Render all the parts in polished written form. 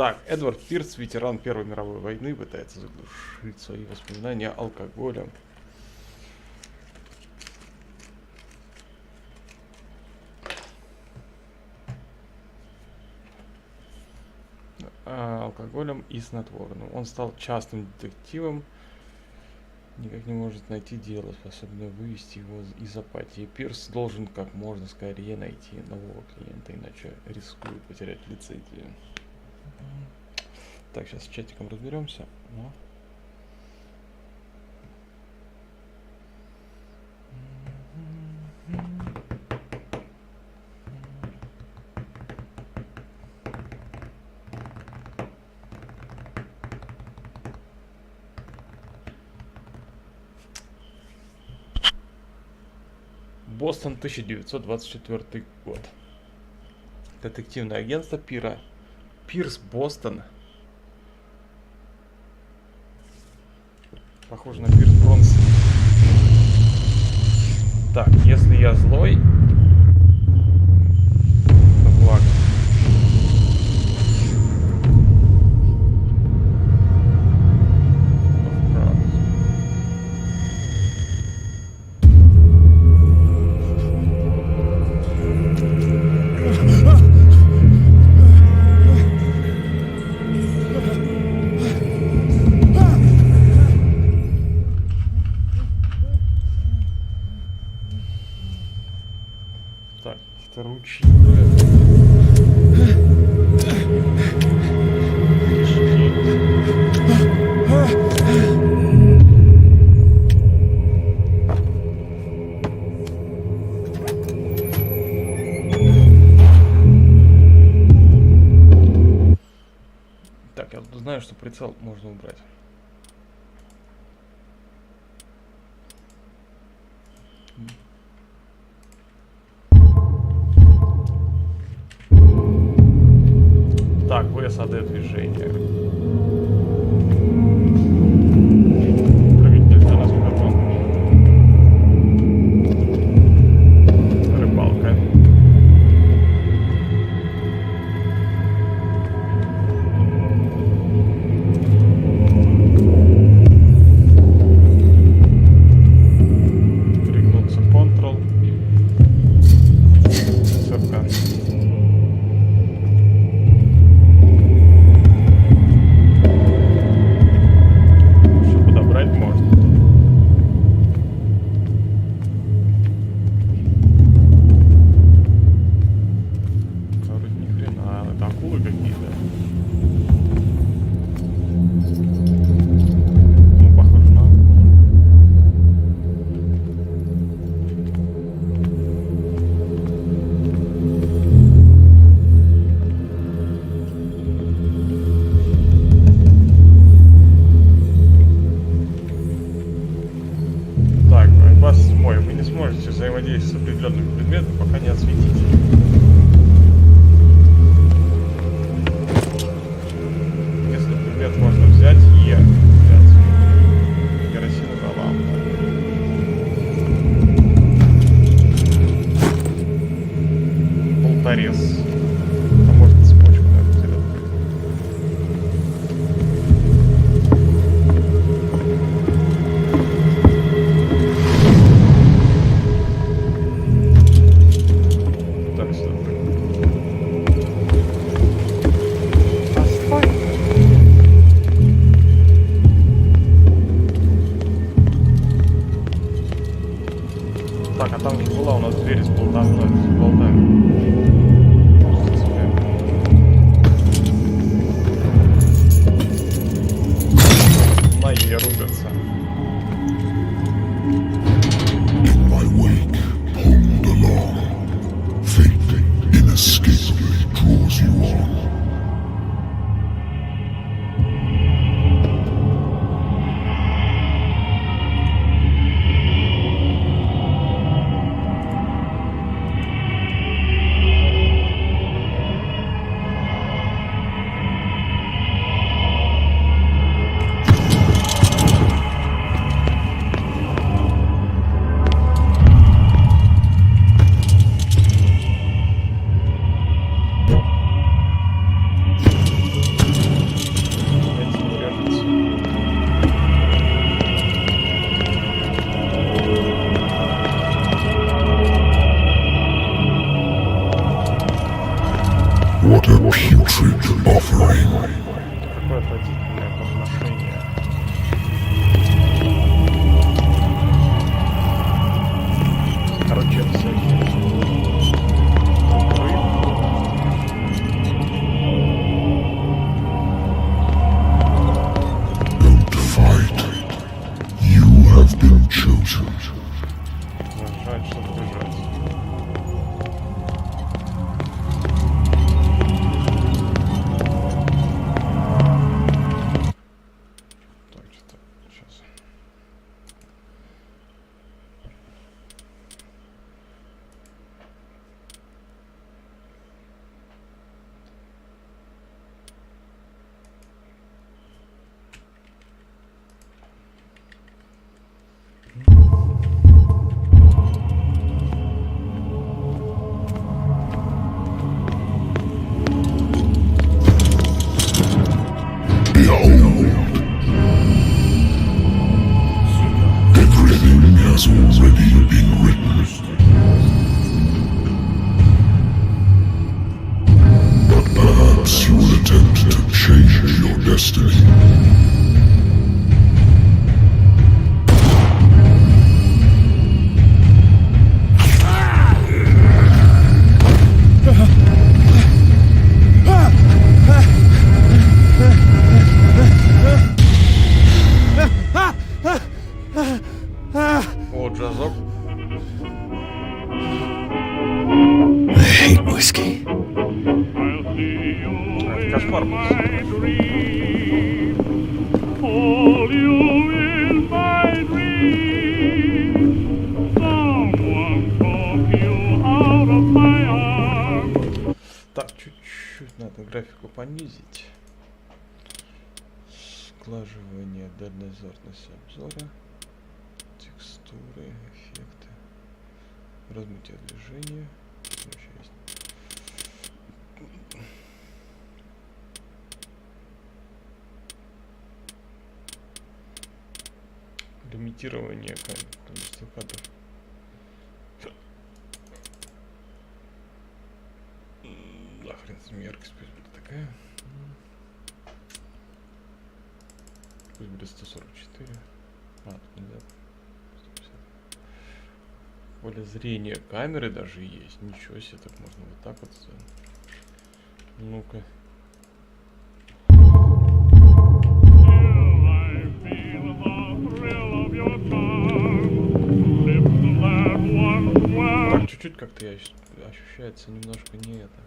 Так, Эдвард Пирс, ветеран Первой мировой войны, пытается заглушить свои воспоминания алкоголем. Алкоголем и снотворным. Он стал частным детективом, никак не может найти дело, способное вывести его из апатии. Пирс должен как можно скорее найти нового клиента, иначе рискует потерять лицензию. Так, сейчас с чатиком разберемся. Бостон, 1924 год. Детективное агентство Пирс, Бостон. Похоже на Пирс Бронс. Так, если я злой, то благо. Ручки. Так, я знаю, что прицел можно убрать. Так, ВСАД движение. Прыгать нельзя на микрофон. Рыбалка. Пригнуться Ctrl. Цепка. Взаимодействие с определенными предметами, пока не осветите. Если предмет можно взять, взять. Керосиновая лампа. Болторез. А может цепочку, наверное, взять. Так, а там же была у нас дверь с болтами. What a putrid offering. Какое отвратительное подношение. Короче, это всякие. Don't fight. You have been chosen. Нажать, чтобы бежать. Так, что-то сейчас. Behold. Everything has already been written. But perhaps you will attempt to change your destiny. О, джазок. I hate whiskey. Кошмар был. Hold you in my dreams. Someone took you out of my arms. Так, чуть-чуть надо графику понизить. Сглаживание, дальнозорность обзора, текстуры, эффекты, размытие движения. Еще есть. Лимитирование количества кадров. Да, хрен с ним, яркость пусть будет такая. Пусть будет 144. Тут нельзя. 150. Поле зрения камеры даже есть. Ничего себе, так можно вот так вот сделать. Ну-ка. Так, чуть-чуть как-то ощущается немножко не это.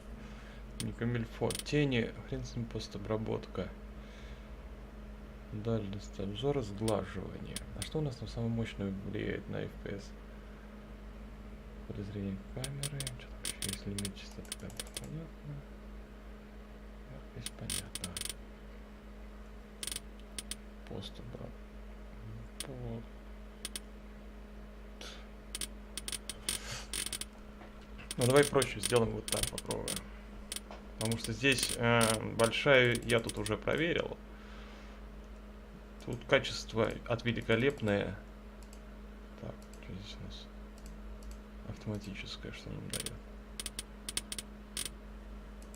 Не камильфо. Тени, хрен с ним, постобработка. Дальность обзора, сглаживание. А что у нас там самое мощное влияет на FPS? Поле зрения камеры. Что там еще есть? Лимит частоты кадров, понятно. Яркость понятно. Постобработка. Ну давай проще сделаем вот так, попробуем. Потому что здесь большая, я тут уже проверил. Тут качество от великолепное. Так, что здесь у нас? Автоматическое, что нам дает.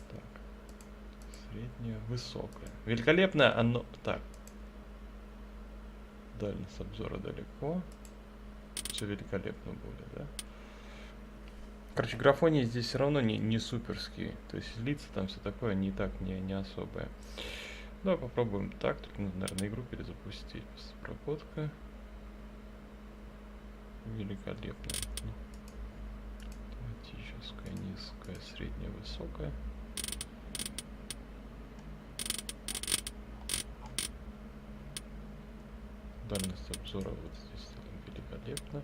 Так. Среднее, высокое. Великолепное, оно... Так. Дальность обзора далеко. Все великолепно будет, да? Короче, графония здесь все равно не суперские. То есть лица там все такое не так, не особое. Давай попробуем так. Только нужно, наверное, игру перезапустить. Прокодка. Великолепно. Автоматическая, низкая, средняя, высокая. Дальность обзора вот здесь сделаем великолепно.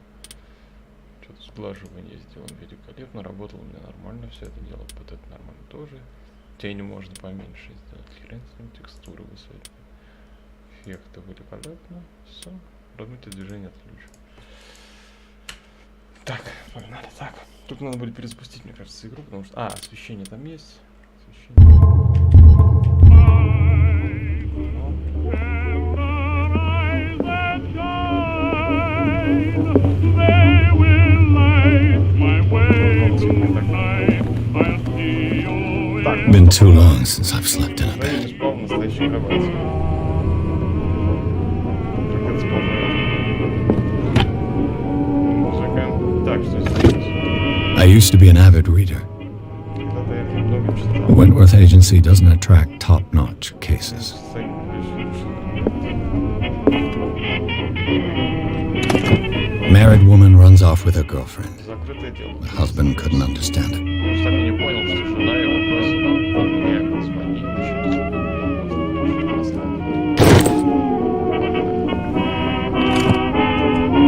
Что-то сглаживание сделано великолепно. Работало у меня нормально все это дело. Вот это нормально тоже. Тени можно поменьше сделать. Хрен с ним, текстуры высокие. Эффекты великолепно. Все. Размытие движения отключу. Так, погнали. Так. Тут надо будет перезапустить, мне кажется, игру, потому что... А, освещение там есть. Освещение. Так, Так, Been too long since I've slept in a я не bed. спал в настоящей кровати. Как это спал? Музыка. Так, что здесь? I used to be an avid reader. Когда-то я много читал. The Wentworth Agency doesn't attract top-notch cases. Married woman runs off with her girlfriend. Закрытое дело. The husband couldn't understand it. Я так и не понял, что жена его просит мне позвонить.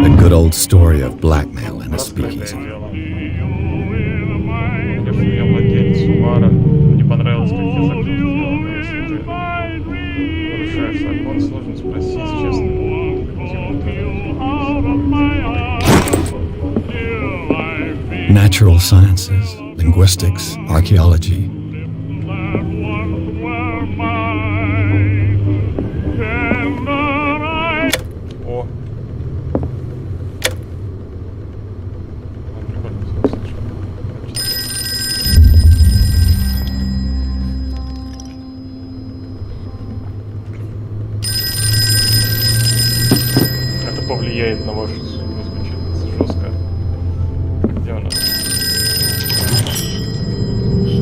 The good old story of blackmail in a speakeasy. Конечно, я владелец бара. Мне понравилось, как я закрыл дело. Если ты нарушаешь закон, сложно спросить, честно. Natural sciences, linguistics, archaeology. О! Прикольно все слышал. Это повлияет на вашу судьбу, звучит жестко. Где у нас?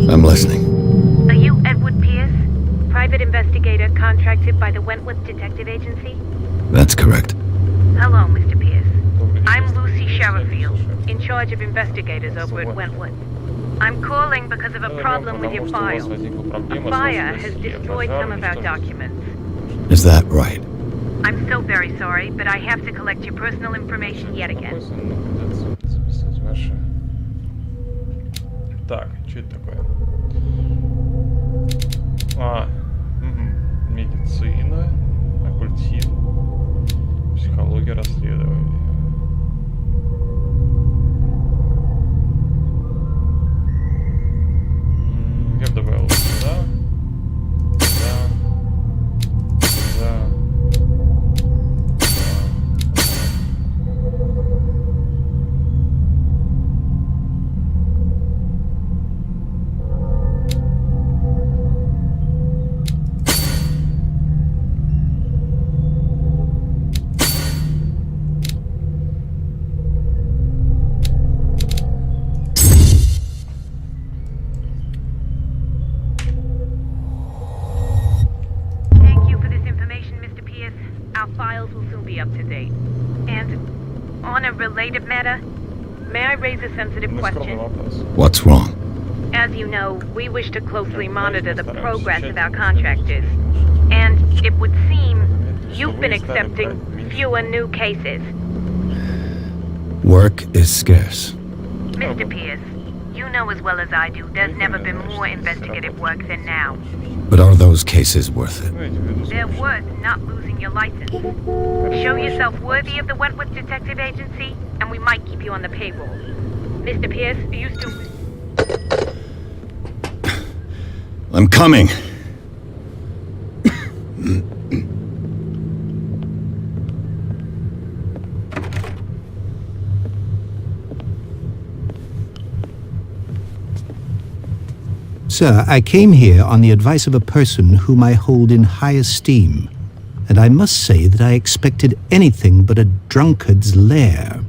I'm listening. Are you Edward Pierce, private investigator contracted by the Wentworth Detective Agency? That's correct. Hello, Mr. Pierce. Добрый день, I'm мистер Lucy Pierce. Sherrifield, in charge of investigators over at Wentworth. I'm calling because of a problem with your file. A fire has destroyed some of our documents. Is that right? I'm so very sorry, but I have to collect your personal information yet again. Записать ваши. Так, что это такое? Медицина, оккультизм, психология, расследование. Я бы добавил сюда. Thank you for this information, Mr. Pierce. Our files will soon be up to date. And on a related matter, may I raise a sensitive Нескромный question? вопрос. What's wrong? As you know, we wish to closely monitor the progress of our contractors. And it would seem you've been accepting fewer new cases. Work is scarce. Mr. Pierce, you know as well as I do, there's never been more investigative work than now. But are those cases worth it? Имейте в виду, They're worth not losing your license. Show yourself worthy of the Wentworth Detective Agency, and we might keep you on the payroll. Mr. Pierce, are you still... I'm coming. Sir, I came here on the advice of a person whom I hold in high esteem, and I must say that I expected anything but a drunkard's lair.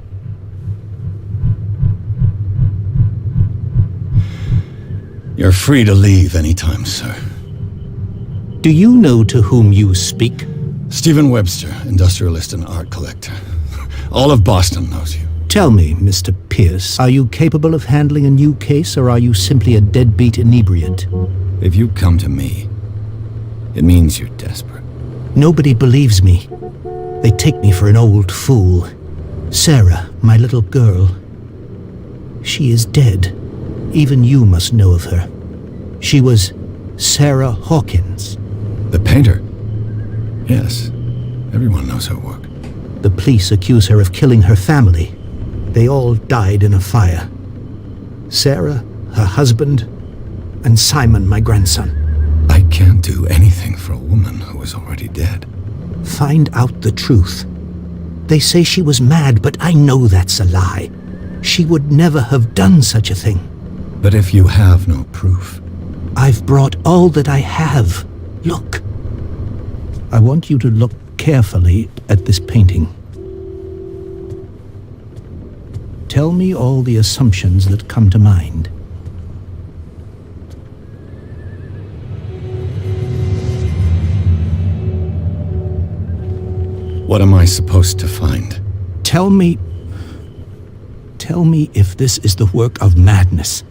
You're free to leave anytime, sir. Do you know to whom you speak? Stephen Webster, industrialist and art collector. All of Boston knows you. Tell me, Mr. Pierce, are you capable of handling a new case, or are you simply a deadbeat inebriate? If you come to me, it means you're desperate. Nobody believes me. They take me for an old fool. Sarah, my little girl, she is dead. Even you must know of her. She was Sarah Hawkins. The painter? Yes, everyone knows her work. The police accuse her of killing her family. They all died in a fire. Sarah, her husband, and Simon, my grandson. I can't do anything for a woman who is already dead. Find out the truth. They say she was mad, but I know that's a lie. She would never have done such a thing. But if you have no proof, I've brought all that I have. Look. I want you to look carefully at this painting. Tell me all the assumptions that come to mind. What am I supposed to find? Tell me if this is the work of madness.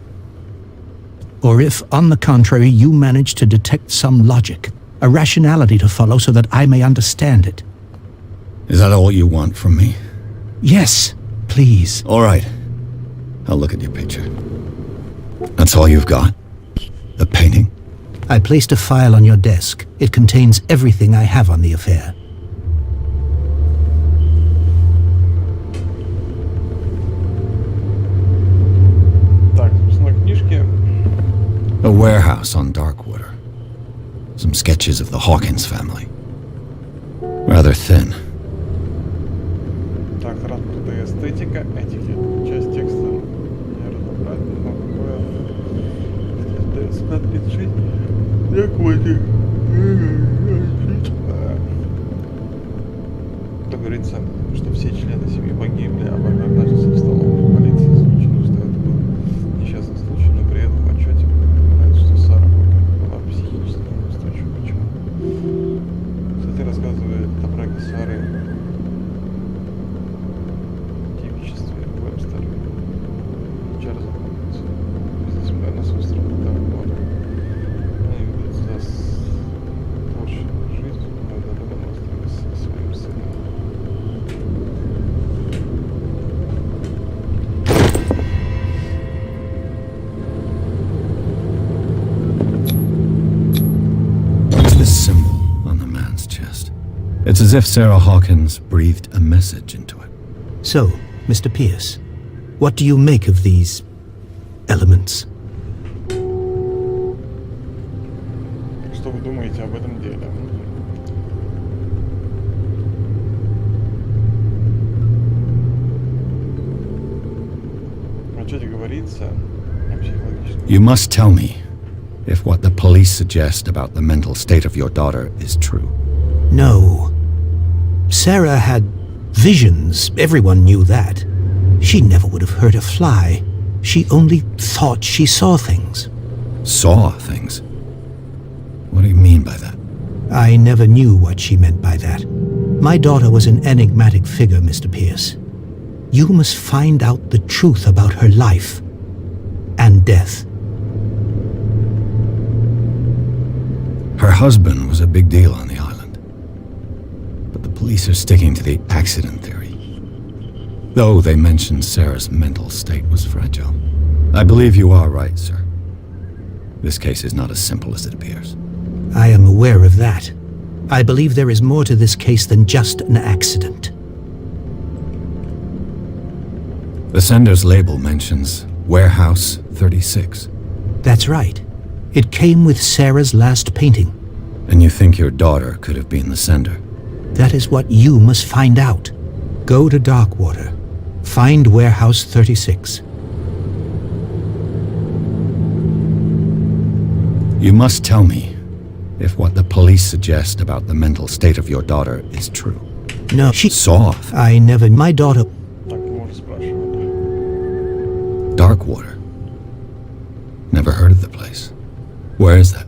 Or if, on the contrary, you manage to detect some logic, a rationality to follow so that I may understand it. Is that all you want from me? Yes, please. All right. I'll look at your picture. That's all you've got? The painting? I placed a file on your desk. It contains everything I have on the affair. Так, собственно, книжки. A warehouse on Darkwater. Some sketches of the Hawkins family. Rather thin. Так, раскрытая эстетика, этикет, часть текста не разобрать, но какое 36, какой-то, как говорится, что все члены семьи погибли, а богат нашелся в столовой. Полиция исключила, что это был несчастный случай, но при этом в отчете упоминается, что Сара была психически неустойчива. Почему? Кстати, рассказывает о браке Сары Чарльза Хокинса, бизнесмена с острова Дарквотер. Они ведут за творческую жизнь на удаленном острове со своим сыном. What's this symbol on the man's chest? It's as if Sarah Hawkins breathed a message into it. So, Mr. Pierce, what do you make of these elements? Что вы думаете об этом деле? В отчете говорится о психологическом... You must tell me if what the police suggest about the mental state of your daughter is true. No. Sarah had visions. Everyone knew that. She never would have hurt a fly. She only thought she saw things. Saw things? What do you mean by that? I never knew what she meant by that. My daughter was an enigmatic figure, Mr. Pierce. You must find out the truth about her life and death. Her husband was a big deal on the island. But the police are sticking to the accident theory. Though they mentioned Sarah's mental state was fragile. I believe you are right, sir. This case is not as simple as it appears. I am aware of that. I believe there is more to this case than just an accident. The sender's label mentions Warehouse 36. That's right. It came with Sarah's last painting. And you think your daughter could have been the sender? That is what you must find out. Go to Darkwater. Find Warehouse 36. You must tell me if what the police suggest about the mental state of your daughter is true. No, she Saw I never... My daughter... Так, мы уже спрашивали. Darkwater. Never heard of the place. Where is that?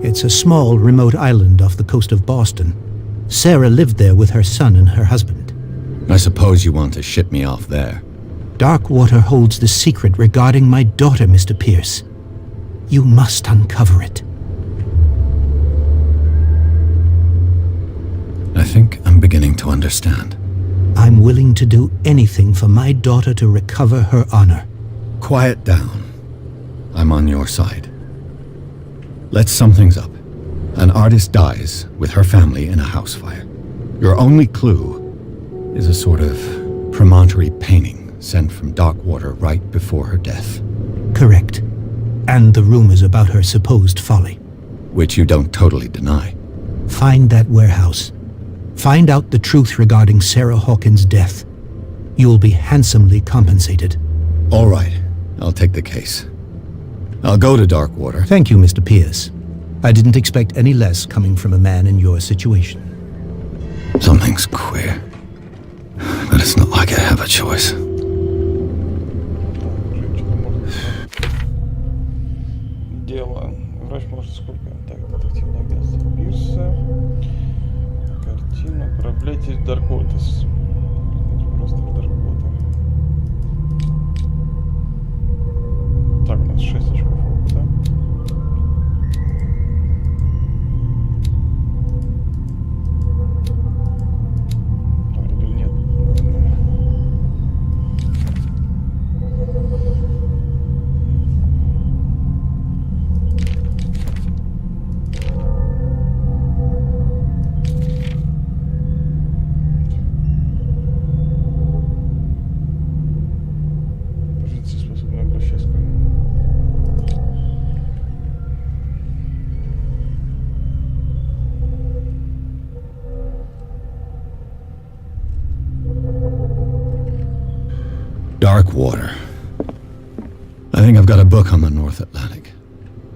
It's a small, remote island off the coast of Boston. Sarah lived there with her son and her husband. I suppose you want to ship me off there. Darkwater holds the secret regarding my daughter, Mr. Pierce. You must uncover it. I think I'm beginning to understand. I'm willing to do anything for my daughter to recover her honor. Quiet down. I'm on your side. Let's sum things up. An artist dies with her family in a house fire. Your only clue is a sort of promontory painting sent from Darkwater right before her death. Correct. And the rumors about her supposed folly. Which you don't totally deny. Find that warehouse. Find out the truth regarding Sarah Hawkins' death. You'll be handsomely compensated. All right. I'll take the case. I'll go to Darkwater. Thank you, Mr. Pierce. I didn't expect any less coming from a man in your situation. Something's queer. But it's not like I have a choice. Дело. Врач может сколько? Так, детективное агентство Пирса. Картина. Отправляйтесь в Дарквотер. Просто в Дарквотер. Так, у нас 6 очков опыта. Или нет? Жрецы способны обращаться к нему. Darkwater. I think I've got a book on the North Atlantic.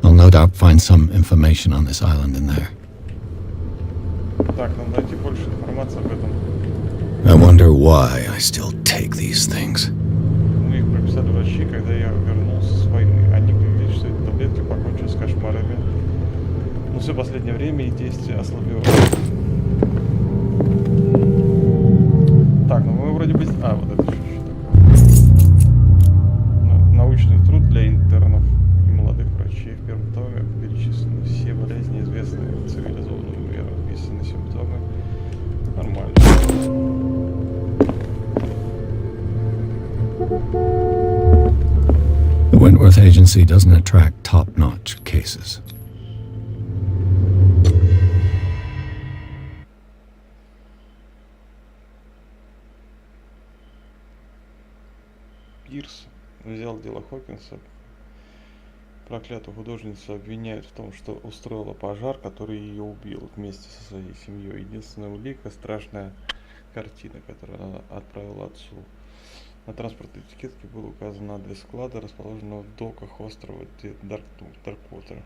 I'll no doubt find some information on this island in there. Так, нам найти больше информации об этом. I wonder why I still take these things. Ну, их прописали врачи, когда я вернулся с войны. Они говорили, что эти таблетки покончат с кошмарами. Но все последнее время их действие ослабело. Так, ну мы вроде бы... А, вот это еще что такое. Научный труд для интернов и молодых врачей. В первом томе перечислены все болезни, известные в цивилизованном мире. Описаны симптомы. Нормально. The Wentworth Agency doesn't attract top-notch cases. Пирс взял дело Хокинса. Проклятую художницу обвиняют в том, что устроила пожар, который ее убил вместе со своей семьей. Единственная улика — страшная картина, которую она отправила отцу. На транспортной этикетке был указан адрес склада, расположенного в доках острова Дарквотер.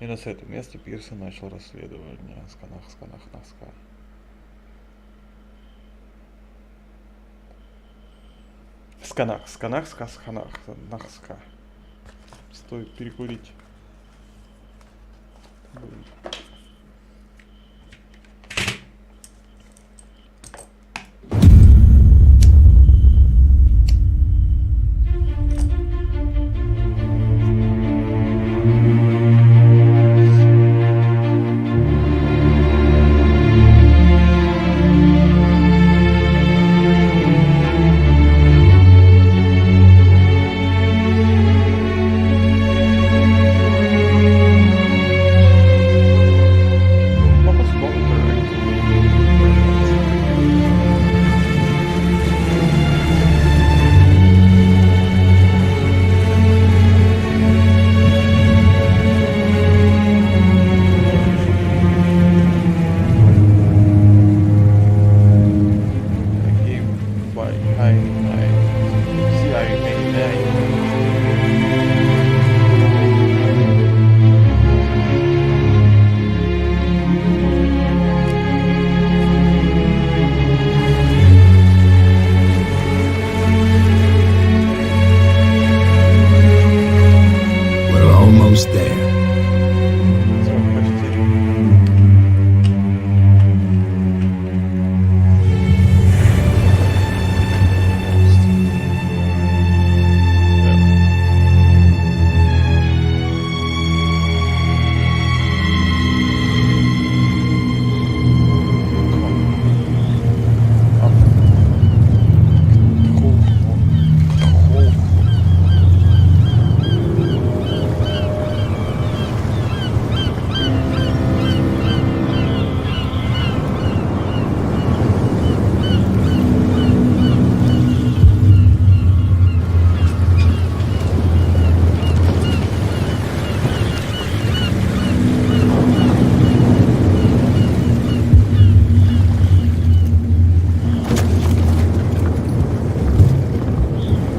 Именно с этого места Пирс начал расследование. Сканах. Стоит перекурить.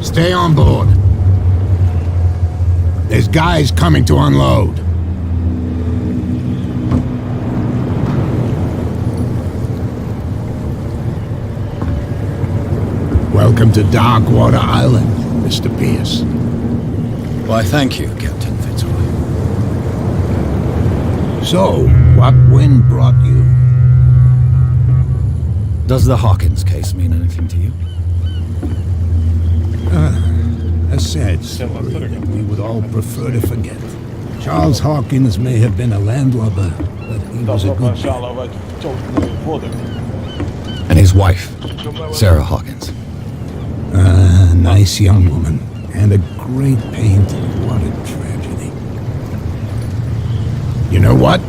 Stay on board. There's guys coming to unload. Welcome to Darkwater Island, Mr. Pierce. Why, thank you, Captain Fitzroy. So, what wind brought you? Does the Hawkins case mean anything to you? A sad story that we would all prefer to forget. Charles Hawkins may have been a landlubber, but he was a good man. And his wife, Sarah Hawkins. A nice young woman, and a great painter. What a tragedy. You know what?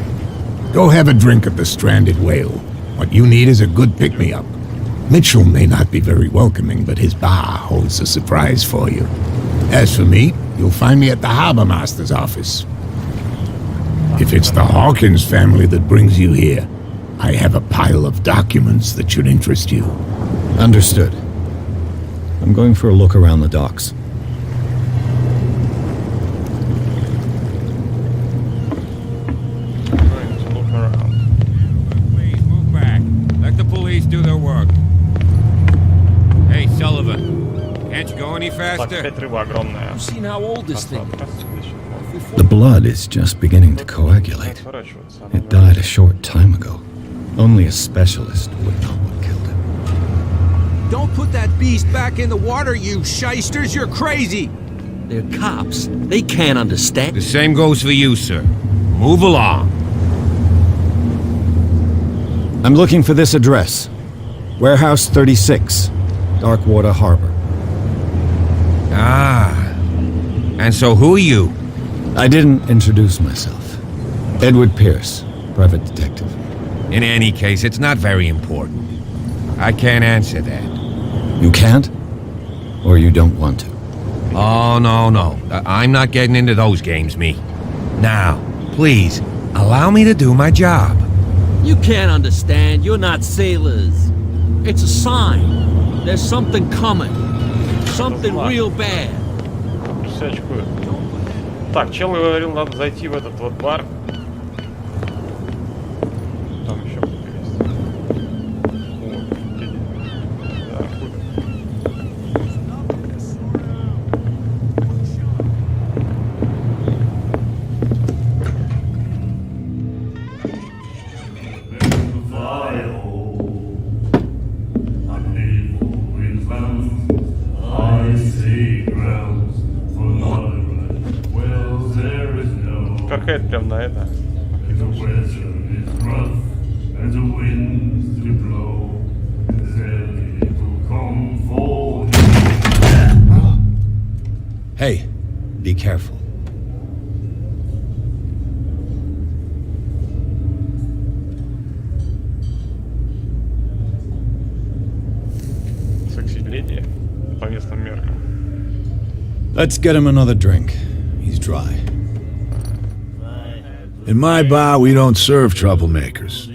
Go have a drink at the Stranded Whale. What you need is a good pick-me-up. Mitchell may not be very welcoming, but his bar holds a surprise for you. As for me, you'll find me at the Harbor Master's office. If it's the Hawkins family that brings you here, I have a pile of documents that should interest you. Understood. I'm going for a look around the docks. Please move back. Let the police do their work. Hey, Sullivan. Can't you go any Так, faster? опять рыба огромная. You've seen how old this thing is. The blood is just beginning to coagulate. It died a short time ago. Only a specialist would know what killed it. Don't put that beast back in the water, you shysters! You're crazy! They're cops. They can't understand. The same goes for you, sir. Move along. I'm looking for this address. Warehouse 36, Darkwater Harbor. Ah. And so who are you? I didn't introduce myself. Edward Pierce, private detective. In any case, it's not very important. I can't answer that. You can't? Or you don't want to? Oh, no. I'm not getting into those games, me. Now, please, allow me to do my job. You can't understand. You're not sailors. It's a sign. There's something coming. Something real bad. Все очкуют. Так, чел говорил, надо зайти в этот вот бар. Там еще кто-то есть. Да, хуй. Какая-то прям на это. Hey, be careful. Секси-леди по местным меркам. Let's get him another drink. He's dry. In my bar, we don't serve troublemakers.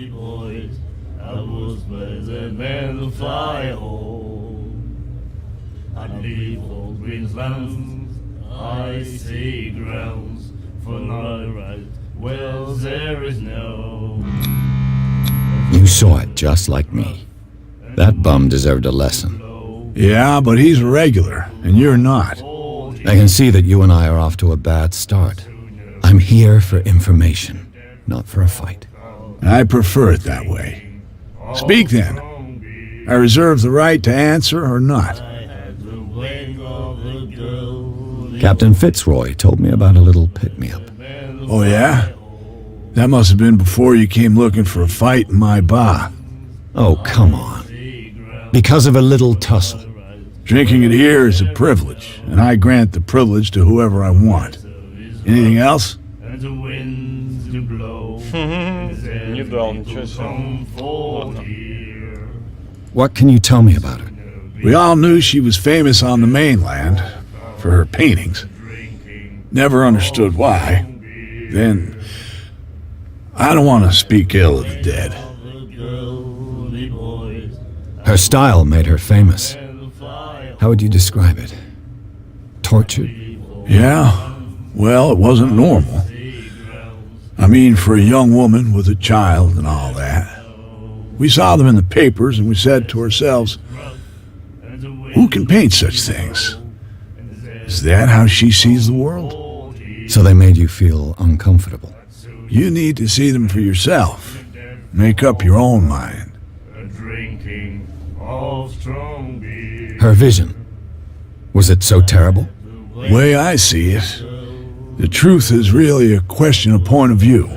You saw it just like me. That bum deserved a lesson. Yeah, but he's a regular, and you're not. I can see that you and I are off to a bad start. I'm here for information, not for a fight. I prefer it that way. Speak then. I reserve the right to answer or not. Captain Fitzroy told me about a little pick-me-up. Oh yeah? That must have been before you came looking for a fight in my bar. Oh, come on. Because of a little tussle. Drinking it here is a privilege, and I grant the privilege to whoever I want. Anything else? Не дал, ничего себе. Ладно. What can you tell me about her? We all knew she was famous on the mainland for her paintings. Never understood why. Then, I don't want to speak ill of the dead. Her style made her famous. How would you describe it? Tortured? Yeah? Well, it wasn't normal. I mean, for a young woman with a child and all that. We saw them in the papers and we said to ourselves, who can paint such things? Is that how she sees the world? So they made you feel uncomfortable. You need to see them for yourself. Make up your own mind. Her vision. Was it so terrible? Way I see it, the truth is really a question of point of view.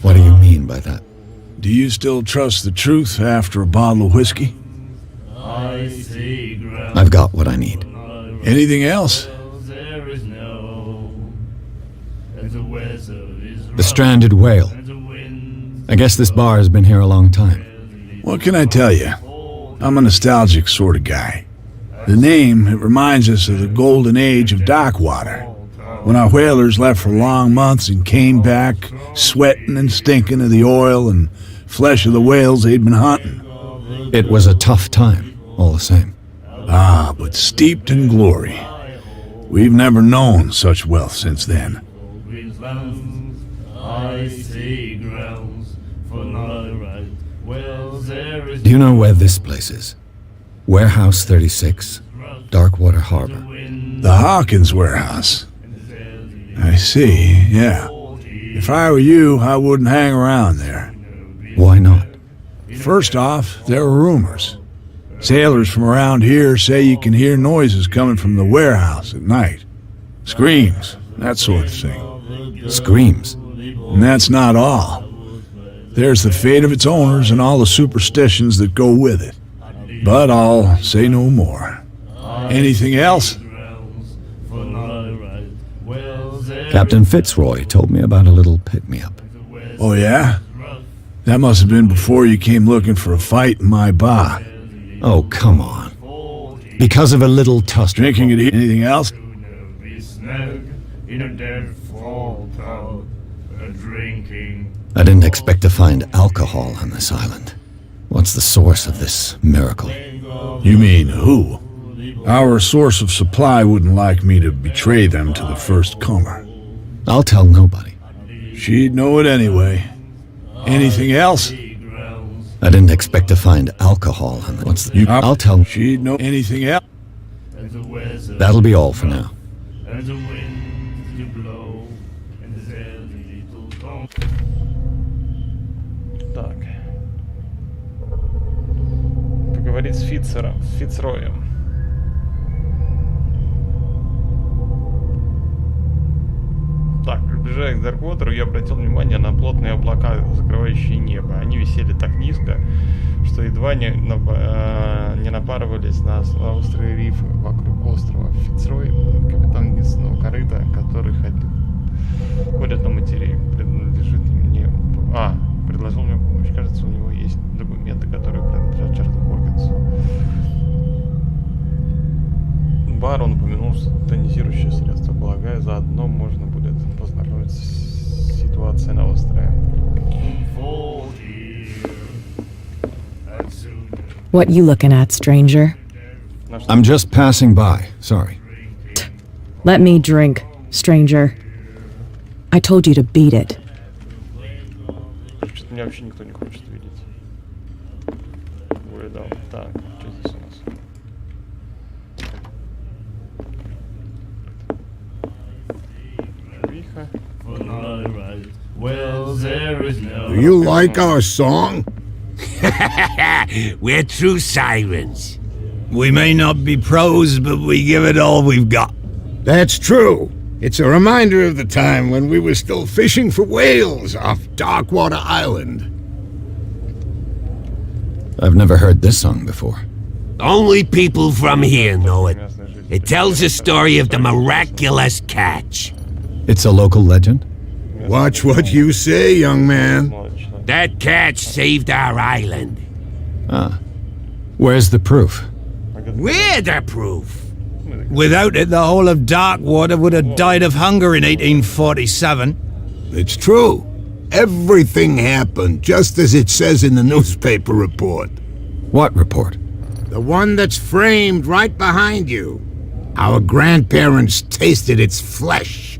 What do you mean by that? Do you still trust the truth after a bottle of whiskey? I've got what I need. Anything else? The stranded whale. I guess this bar has been here a long time. What can I tell you? I'm a nostalgic sort of guy. The name, it reminds us of the golden age of dock water, when our whalers left for long months and came back sweating and stinking of the oil and flesh of the whales they'd been hunting. It was a tough time, all the same. Ah, but steeped in glory. We've never known such wealth since then. Do you know where this place is? Warehouse 36, Darkwater Harbor. The Hawkins warehouse. I see, yeah. If I were you, I wouldn't hang around there. Why not? First off, there are rumors. Sailors from around here say you can hear noises coming from the warehouse at night. Screams, that sort of thing. Screams. And that's not all. There's the fate of its owners and all the superstitions that go with it. But I'll say no more. Anything else? Captain Fitzroy told me about a little pick-me-up. Oh yeah? That must have been before you came looking for a fight in my bar. Oh, come on. Because of a little tusk. Drinking and eating. Anything else? I didn't expect to find alcohol on this island. What's the source of this miracle? You mean who? Our source of supply wouldn't like me to betray them to the first comer. I'll tell nobody. She'd know it anyway. Anything else? I didn't expect to find alcohol on the... What's the... I'll tell... She'd know anything else? That'll be all for now. Так. Поговорить с Фицроем. Так, приближаясь к Дарквотеру, я обратил внимание на плотные облака, закрывающие небо. Они висели так низко, что едва не напарывались на острые рифы вокруг острова. Фицрой, капитан единственного корыта, который ходит на материк, принадлежит мне... предложил мне помощь. Кажется, у него есть документы, которые принадлежат Чарльзу Хокинсу. Барон упомянул, что тонизирующее средство. Полагаю, заодно можно будет познакомиться с ситуацией на острове. What you looking at, stranger? I'm just passing by. Sorry. Let me drink, stranger. I told you to beat it. Что-то меня вообще никто не хочет видеть. Выдал. Так, что здесь у нас? Виха. Do you like our song? We're true sirens. We may not be pros, but we give it all we've got. That's true. It's a reminder of the time when we were still fishing for whales off Darkwater Island. I've never heard this song before. Only people from here know it. It tells the story of the miraculous catch. It's a local legend? Watch what you say, young man. That catch saved our island. Ah. Where's the proof? We're the proof. Without it, the whole of Darkwater would have died of hunger in 1847. It's true. Everything happened just as it says in the newspaper report. What report? The one that's framed right behind you. Our grandparents tasted its flesh.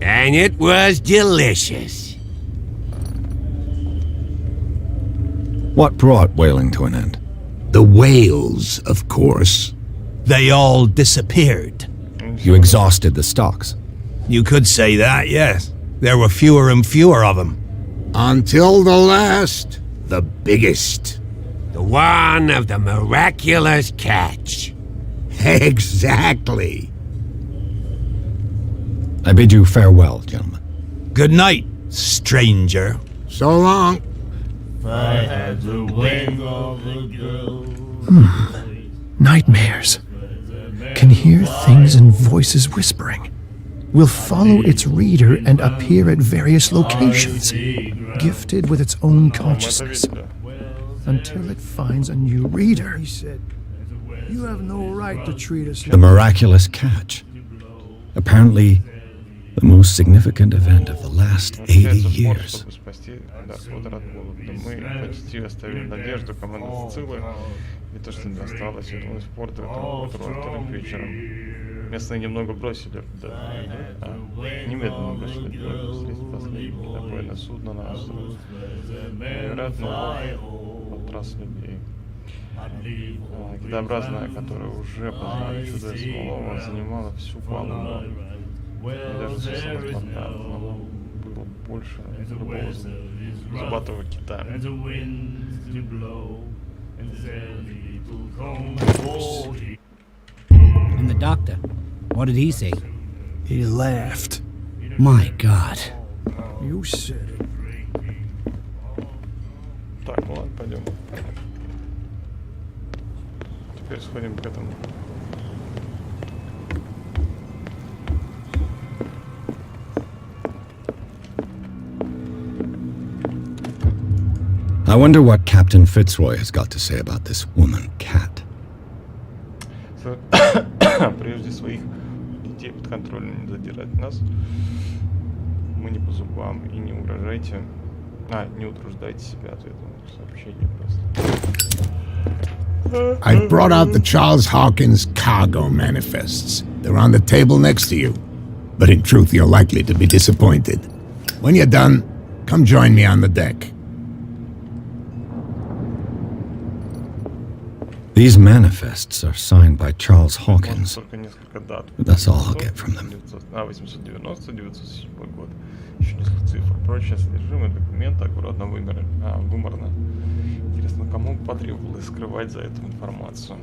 And it was delicious. What brought whaling to an end? The whales, of course. They all disappeared. You exhausted the stocks. You could say that, yes. There were fewer and fewer of them. Until the last, the biggest. The one of the miraculous catch. Exactly. I bid you farewell, gentlemen. Good night, stranger. So long. Nightmares. Can hear things and voices whispering. Will follow its reader and appear at various locations, gifted with its own consciousness, until it finds a new reader. He said, "You have no right to treat us." The miraculous catch. Apparently, the most significant event of the last 80 years. Мы почти оставили надежду команды Cthulhu. И то, что не осталось, вернулось в порт этому вторым вечером. Местные немного бросили, немедленно бросили встретить последний китобойное судно на острове. Вероятно, под трасс людей. Китообразная, которая уже по знанию чуда Смолова занимала всю палубу. И даже совсем было больше любого зубатого кита. And the doctor, what did he say? He laughed. My God. You said it. Так, ладно, пойдем. Теперь сходим к этому. I wonder what Captain Fitzroy has got to say about this woman, Cat. Прежде своих детей под контролем не задирать нас. Мы не по зубам и не угрожайте. Не утруждайте себя ответом сообщения просто. I brought out the Charles Hawkins cargo manifests. They're on the table next to you. But in truth, you're likely to be disappointed. When you're done, come join me on the deck. These manifests are signed by Charles Hawkins. But that's all I'll get from them. 890-907 год. Еще несколько цифр. Прочее содержимое документа аккуратно вымарно. Интересно, кому потребовалось скрывать за эту информацию?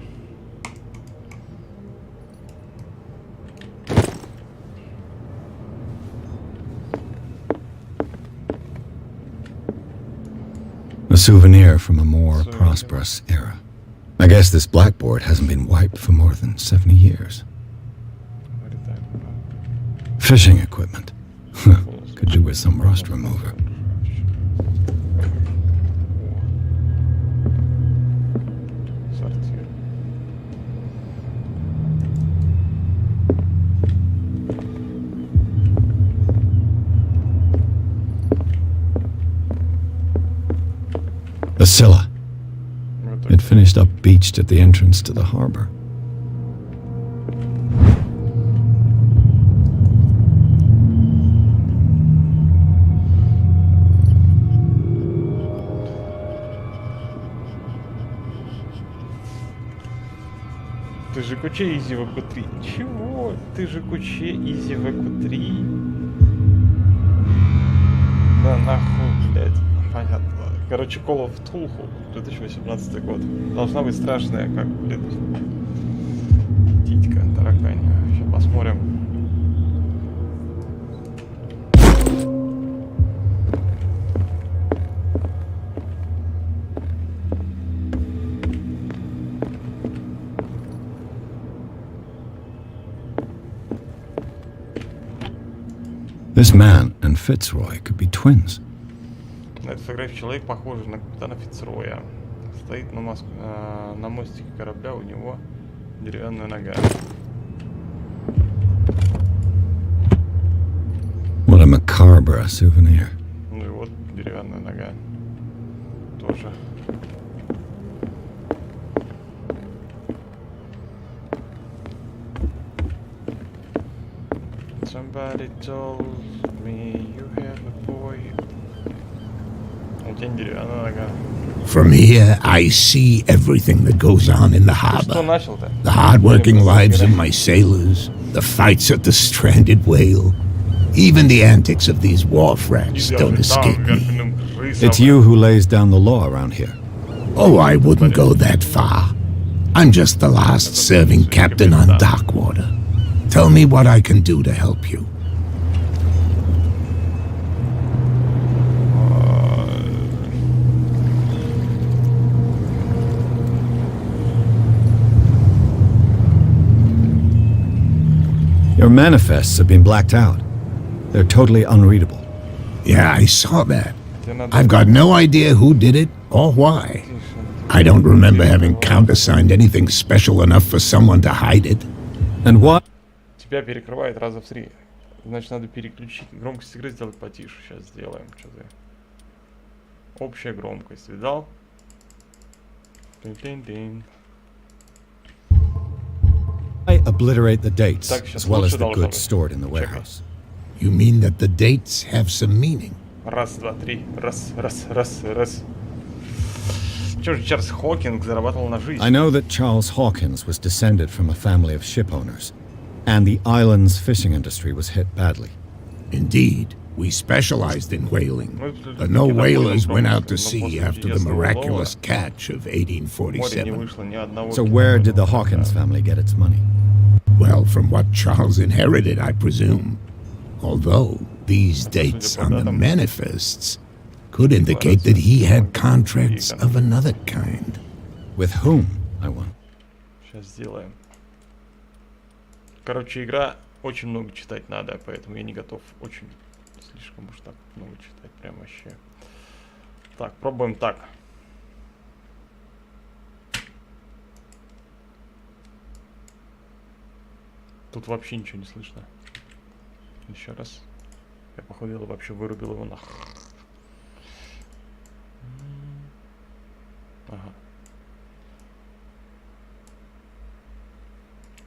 A souvenir from a more prosperous era. I guess this blackboard hasn't been wiped for more than 70 years. Fishing equipment. Could do with some rust remover. The Scylla. It finished up beached at the entrance to the harbor. Ты же куче Изи ВК-3. Чего? Ты же куче Изи ВК-3. Да нахуй, блядь. Понятно. Короче, Call of Cthulhu, 2018 год. Должна быть страшная, как, блядь, титька тараканья. Сейчас посмотрим. This man and Fitzroy could be twins. На этой фотографии человек, похожий на капитана Фицроя. Стоит на мостике корабля, у него деревянная нога. What a macabre souvenir. Ну и вот деревянная нога. Тоже. Some Somebody told me you have a boy. У тебя не деревянная нога. From here, I see everything that goes on in the harbor. Что начал-то? The hard-working lives of my sailors, the fights at the stranded whale, even the antics of these wharf rats don't escape me. It's you who lays down the law around here. Oh, I wouldn't go that far. I'm just the last serving captain on Darkwater. Tell me what I can do to help you. Your manifests have been blacked out. They're totally unreadable. Yeah, I saw that. I've got no idea who did it or why. I don't remember having countersigned anything special enough for someone to hide it. And what? Тебя перекрывает раза в 3. Значит, надо переключить. Громкость игры сделать потише. Сейчас сделаем. Что-то. Общая громкость. Видал? Тин-тин-тин. I obliterate the dates, Так, сейчас as well as лучше the должно goods быть. stored in the Чекай. warehouse. You mean that the dates have some meaning? Раз, два, три. Раз, раз, раз, раз. Чё же Чарльз Хокинг зарабатывал на жизнь? I know that Charles Hawkins was descended from a family of ship owners, and the island's fishing industry was hit badly. Indeed, we specialized in whaling, but no whalers went out to sea after the miraculous catch of В море не 1847. вышло ни одного. So where did the Hawkins family get its money? Well, from what Charles inherited, I presume. Although these dates on the manifests could indicate that he had contracts of another kind. With whom, I wonder? Сейчас сделаем. Короче, игра очень много читать надо, поэтому я не готов очень слишком уж так много читать, прям вообще. Так, пробуем так. Тут вообще ничего не слышно. Еще раз. Я, походу, вообще вырубил его нах. Ага.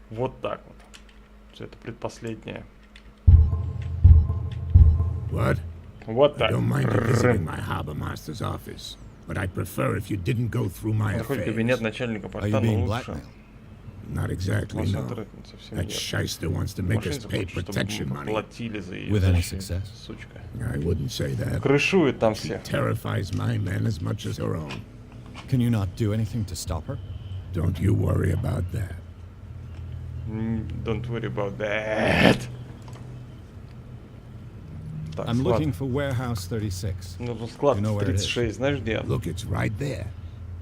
Вот так вот. Это предпоследнее. What? Вот I так. don't mind you visiting my harbor master's office, but I'd prefer if you didn't go through my Хоть кабинет affairs. начальника Are you порта, но being лучше. blackmailed? Not exactly, no. Совсем That нет. shyster wants to make us Мошенница pay хочет, protection чтобы мы money. платили за ее With any защиту, success? сучка. I wouldn't say that. Крышует там She всех. terrifies my men as much as her own. Can you not do anything to stop her? Don't you worry about that. Don't worry about that. Так, I'm склад. looking for warehouse 36. Ну, тут склад You know where it is. 36, знаешь где? Look, it's right there.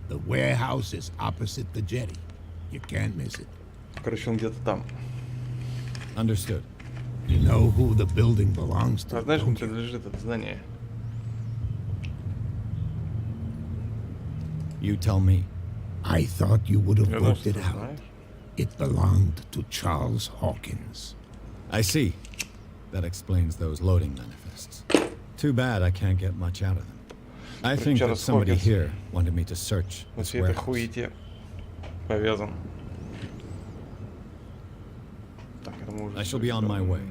The warehouse is opposite the jetty. You can't miss it. Короче, он где-то там. Understood. You know who the building belongs А to, знаешь, кому don't you? принадлежит это здание? You tell me. I thought you would have Я думал, worked что it ты out. знаешь. It belonged to Charles Hawkins. I see. That explains those loading manifests. Too bad I can't get much out of them. I think that Charles somebody Hawkins. here wanted me to search На this всей этой warehouse. хуете повязан. Так, это мы уже I shall be on my way.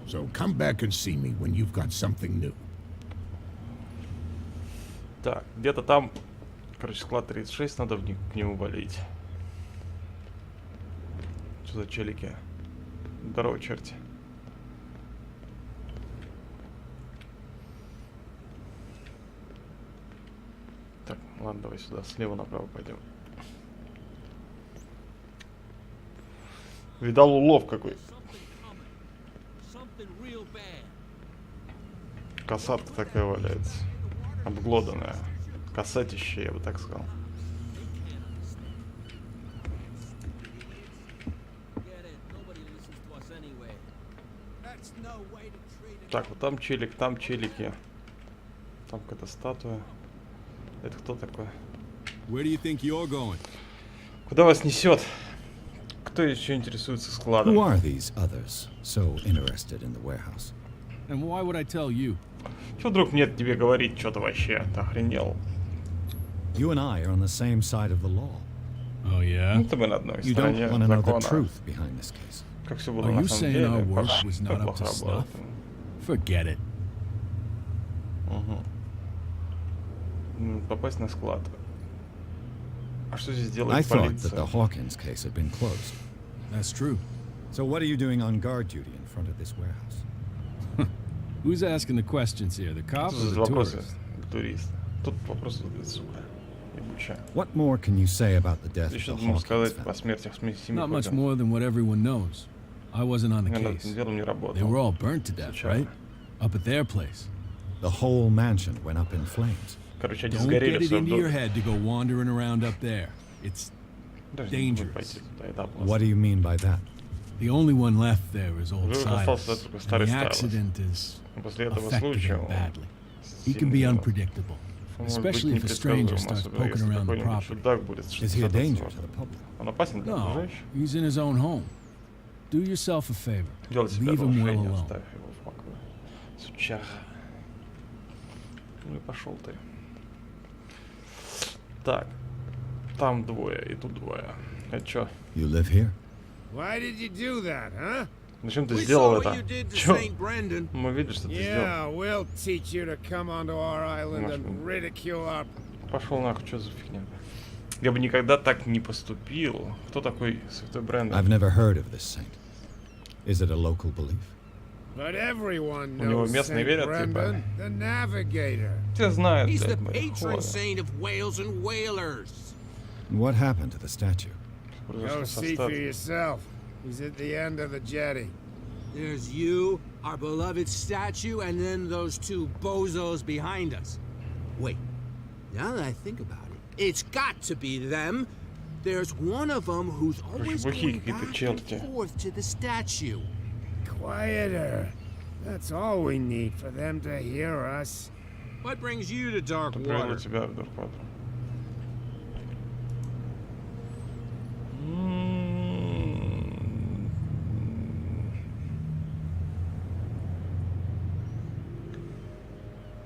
So come back and see me when you've got something new. Так, где-то там, короче, склад 36, надо к нему валить. Что за челики? Здорово, черти. Так, ладно, давай сюда, слева направо пойдем. Видал улов какой? Something real bad. Касатка такая валяется. Обглоданная. Касатище, я бы так сказал. Get it. Nobody listens to us anyway. That's no way to treat it. Так, вот там челик, там челики. Там какая-то статуя. Это кто такой? Where do you think you're going? Куда вас несет? Кто еще интересуется складом? Who are these others so interested in the warehouse? And why would I tell you? Чё вдруг нет тебе говорить что-то вообще? Ты охренел? You and I are on the same side of the law. Oh, yeah? Ну, ты мы на одной You don't стороне want to know the закона. truth behind this case. Как все было Are на you самом saying деле, our как, work was как not up плохо to работает. snuff? Forget it. Попасть на склад. А что здесь I делает thought that полиция? the Hawkins case had been closed. That's true. So what are you doing on guard duty in front of this warehouse? Who's asking the questions here, the cop or Тут the вопросы tourist? к туристу. Тут вопросы, сука, ебучая. What more can you say about the death Ты of что the ты можешь Hawkins сказать family? о смертях семьи Not much Хокинс? more than what everyone knows. I wasn't on the Я над case. этим делом не They работал. were all burnt to death, right? Up at their place. The whole mansion went up in flames. Короче, они Don't сгорели get в it своем into your доме. head to go wandering around up there. It's Даже не думай dangerous. пойти туда, это опасно. What do you mean by that? The only one left there is old Уже остался Silas. только And старый the Silas. accident is После этого affected случая him он badly. He can be сильно unpredictable, Он может быть especially if a stranger непредсказуем, starts особенно poking если around the какой-нибудь property. чудак будет Is he a что-то danger делать. to the public? Он опасен для No, окружающих? he's in his own home. Do yourself a favor. Делай себе Leave him well одолжение, alone. оставь его в покое. Сучара. Ну и пошел ты. Так. Там двое, и тут двое. Это чё? You live here? Why did you do that, huh? Зачем ты We сделал saw это? what you did to Чё? St. Brendan. Мы видели, что ты сделал. Yeah, we'll teach you to come onto our island and ridicule our... Пошел нахуй, что за фигня? Я бы никогда так не поступил. Кто такой Святой Брэндон? I've never heard of this saint. Is it a local belief? But everyone У него knows местные St. верят, Brendan, типа. the navigator. Все знают, He's the блядь, patron хуй. saint of whales and whalers. What happened to the statue? Произошло Go со see for статуей. yourself. He's at the end of the jetty. There's you, our beloved statue, and then those two bozos behind us. Wait, now that I think about it, it's got to be them. There's one of them who's always бухие going какие-то back and черти. forth to the statue. Quieter. That's all we need for them to hear us. What brings you to dark Кто привел water? тебя в Даркватер?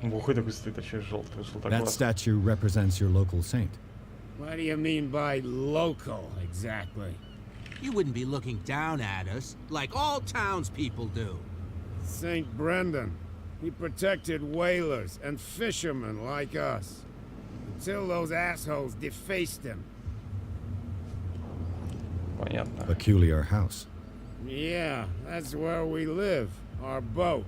Бухой такой стоит, а че желтый, That желтоглазый. statue represents your local saint. What do you mean by local, exactly? You wouldn't be looking down at us like all townspeople do. St. Brendan. He protected whalers and fishermen like us. Until those assholes defaced him. Понятно. Peculiar house. Yeah, that's where we live. Our boat.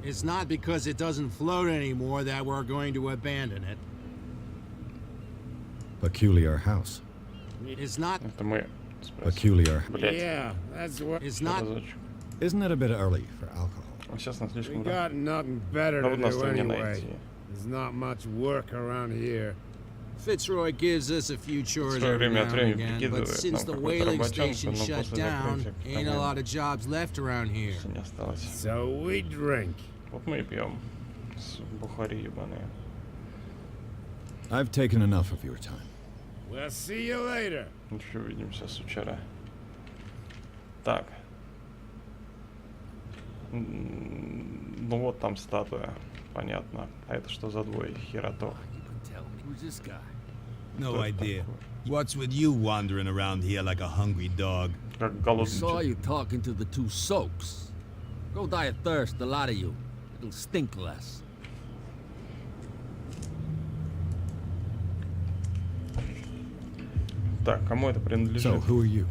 It's not because it doesn't float anymore that we're going to abandon it. Peculiar house. It's not. Это мы. Peculiar. Блять. Yeah, that's where... It's not. Разочек. Isn't it a bit early for alcohol? Сейчас нас We слишком got nothing better to Трудно do что не anyway. найти. There's not much work around here. Fitzroy gives us a few chores Fitzroy every время now от and времени again, прикидывает but since нам the какую-то whaling работенку, station но shut после down, закрытия ain't a lot of jobs left around here. Все не осталось. So we drink. Вот мы и пьем. Бухари ебаные. I've taken enough of your time. We'll see you later. Еще увидимся, сучара. Так. Ну вот там статуя. Понятно. А это что за двое? Херато. Who's this guy? No idea. What's with you wandering around here like a hungry dog? Как I голодный saw человек. you talking to the two soaks. Go die of thirst, a lot of you. It'll stink less. Так, кому это So, принадлежит? who are you?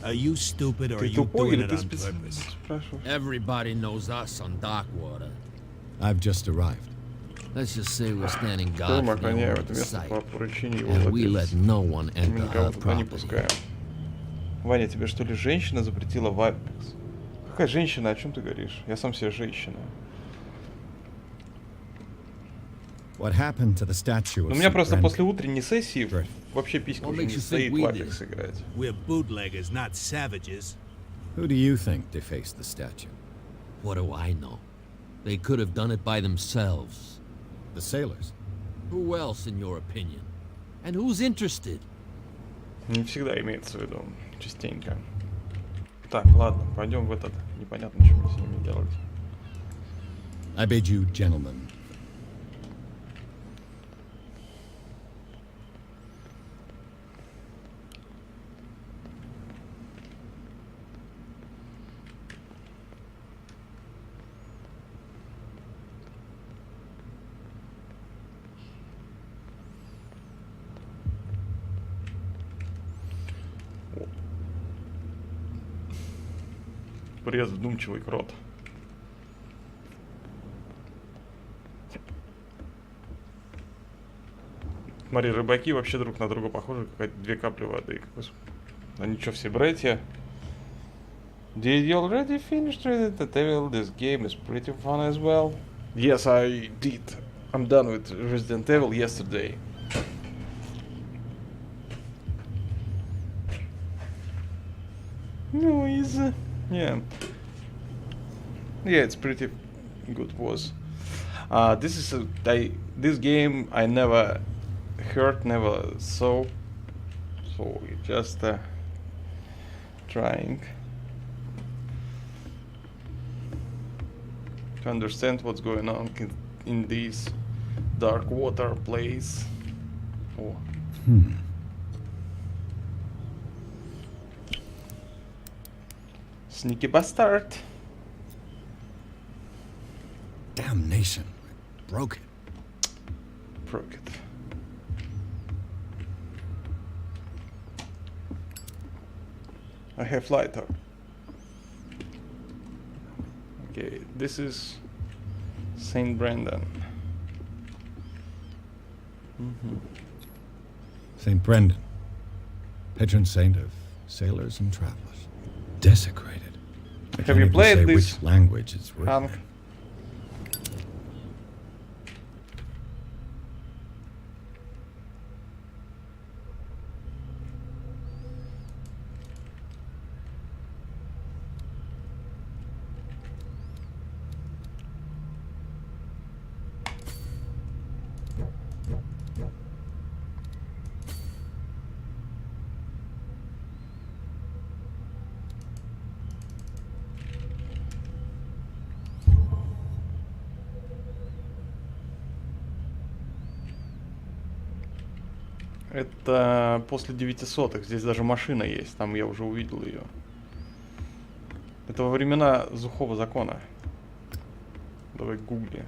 Are you stupid or are Ты you тупой doing или it ты on специально purpose? спрашиваешь? Everybody knows us on Darkwater. I've just arrived. Let's just say we're standing guard Штурм for the охраняем owner of это the место site. по поручению его And we let владельца. no one Мы enter никого her туда не property. пускаем. Ваня, тебе что ли женщина запретила в Апекс? Какая женщина? О чем ты говоришь? Я сам себе женщина. What happened to the statue У of меня St. просто Brendan? после утренней сессии Right. вообще писька What уже makes не you think стоит в we Апекс did? играть. We're bootleggers, not savages. Who do you think defaced the statue? What do I know? They could have done it by themselves. The sailors. Who else, in your opinion? And who's interested? Не всегда имеется в виду. Частенько. Так, ладно, пойдем в этот. Непонятно, что мы с ними делать. I bid you, gentlemen. Пресс, вдумчивый крот. Смотри, рыбаки вообще друг на друга похожи, как две капли воды. Они что, все братья? Did you already finish Resident Evil? This game is pretty fun as well. Yes, I did. I'm done with Resident Evil yesterday. No, yeah. Yeah, it's pretty good. Was this game I never heard, never saw, so just trying to understand what's going on in this dark water place. Oh. Sneaky bastard. Damnation. Broke it. Broke it. I have lighter. Okay, this is Saint Brendan. St. Brendan, patron saint of sailors and travelers. Desecrated. I Have can't you even played say this, which language it's written Hank? in. Это после 900-х. Здесь даже машина есть. Там я уже увидел ее. Это во времена Сухого закона. Давай гугли.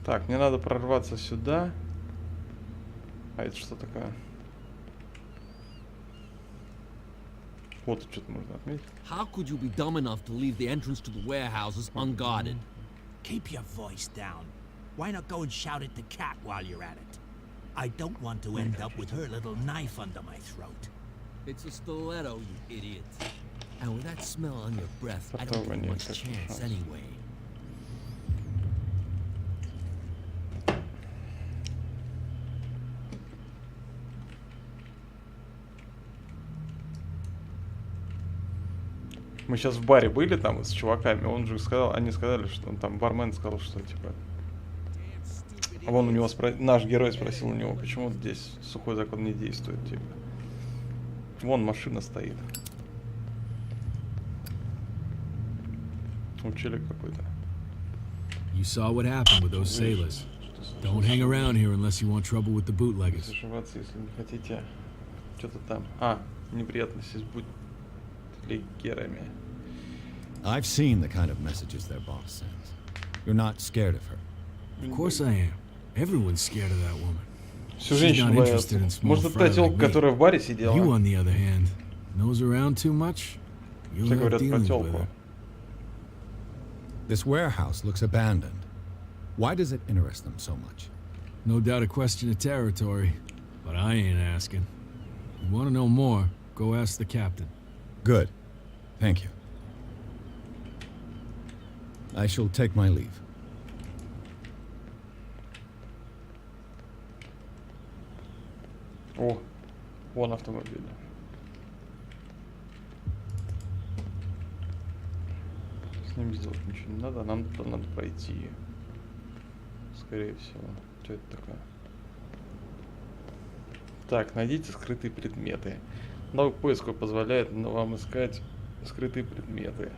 Так, мне надо прорваться сюда. А это что такое? Вот что-то можно отметить. How could you be dumb enough to leave the entrance to the warehouses unguarded? Keep your voice down. Why not go and shout at the cat while you're at it? I don't want to end up with her little knife under my throat. It's a stiletto, you idiot. And with that smell on your breath, I don't think much chance anyway. Мы сейчас в баре были там с чуваками, он же сказал, они сказали, что он там бармен сказал, что типа, а вон у него наш герой спросил у него, почему здесь сухой закон не действует, типа. Вон машина стоит. Учили какой-то. You saw what happened with those sailors. Don't hang around here unless you want trouble with the bootleggers. Зашиваться, если не хотите что-то там. Неприятности с бутлегерами. I've seen the kind of messages their boss sends. You're not scared of her. Of course I am. Everyone's scared of that woman. Всю женщину боятся. Может, это та тёлка, которая в баре сидела? You, on the other hand, knows around too much. You'll Все have говорят про dealings with тёлку. her. This warehouse looks abandoned. Why does it interest them so much? No doubt a question of territory, but I ain't asking. You want to know more, go ask the captain. Good. Thank you. I shall take my leave. О, вон автомобиль. С ним сделать ничего не надо, нам туда надо пройти. Скорее всего. Что это такое? Так, найдите скрытые предметы. Навык поиска позволяет вам искать скрытые предметы.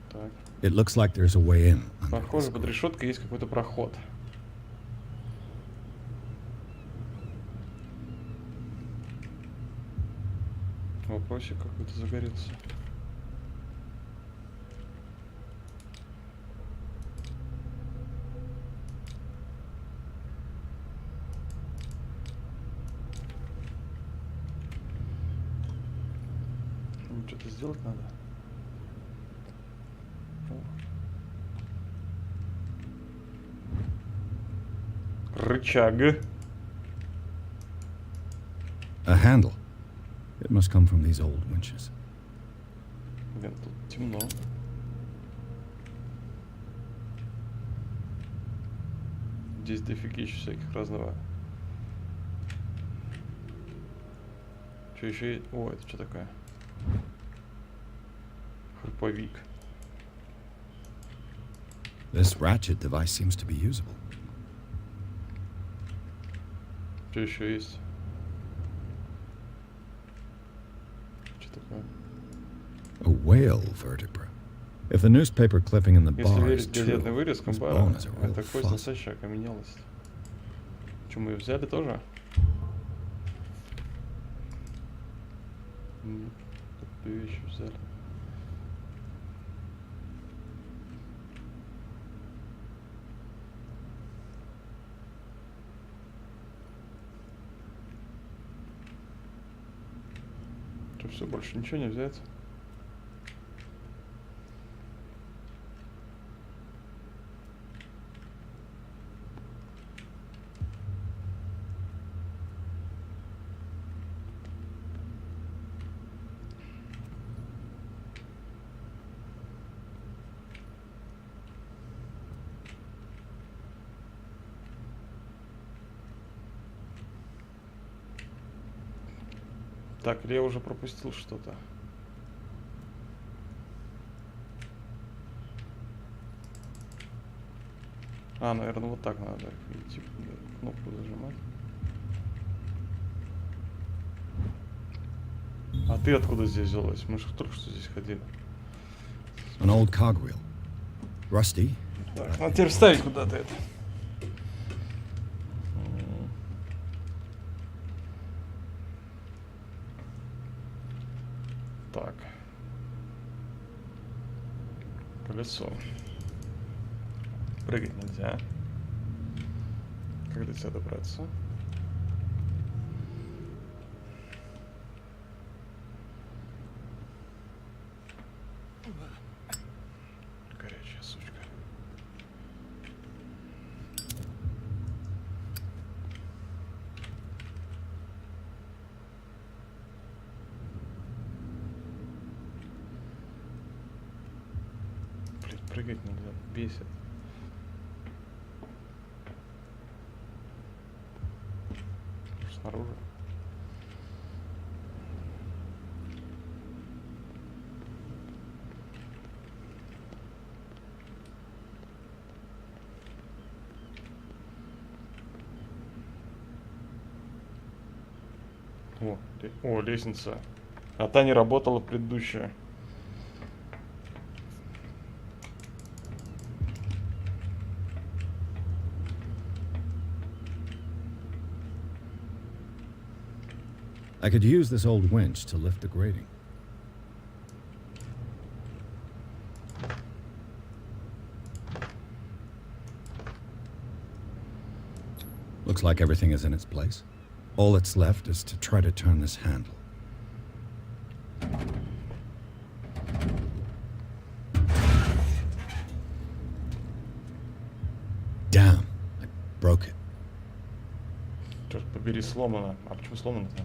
Так. It looks like there's a way in. Похоже, под решеткой есть какой-то проход. Вопросик какой-то загорелся. Что-то сделать надо. Рычаг. A handle. It must come from these old winches. Блин, тут темно. Здесь дофигища всяких разного. Что еще есть? О, это что такое? Храповик. This ratchet device seems to be usable. Что еще есть? Что такое? A whale vertebra. If the newspaper clipping in the Если bar верить is true, газетной вырезкам this бара, bone is a real эта кость fossil. настоящая окаменелость. Что, мы ее взяли тоже? Такую вещь взяли. Что, все, больше ничего не взять? Так, или я уже пропустил что-то? А, наверное, вот так надо. Типа, кнопку зажимать. А ты откуда здесь взялась? Мы же только что здесь ходили. An old cogwheel. Rusty. Так, надо теперь вставить куда-то это. Так. Колесо. Прыгать нельзя. Как до тебя добраться? Горячая сучка. Блин, прыгать нельзя, бесит. Снаружи. О, лестница. А та не работала предыдущая. I could use this old winch to lift the grating. Looks like everything is in its place. All that's left is to try to turn this handle. Damn, I broke it. Черт побери, сломано. А почему сломано-то?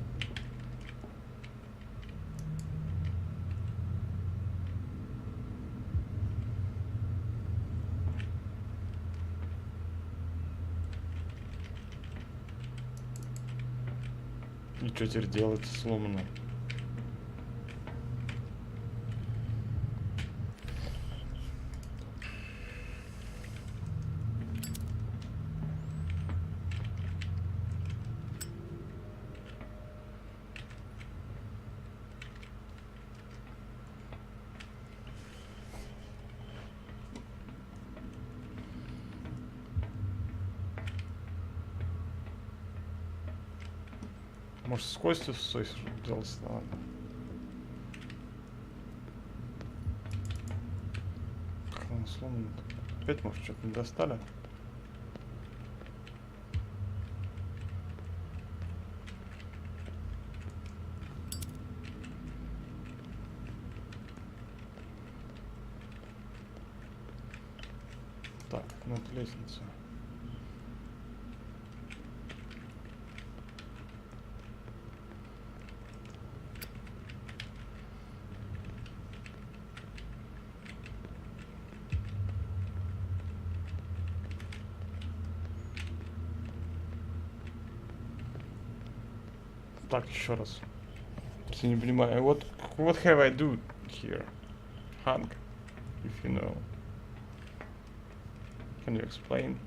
И что теперь делать? Сломано. Может, с костью взялся, ладно. Как он сломан? Опять, может, что-то не достали? Так, ну это лестница. Так, еще раз. Я не понимаю. What have I do here? Hank, if you know. Can you explain?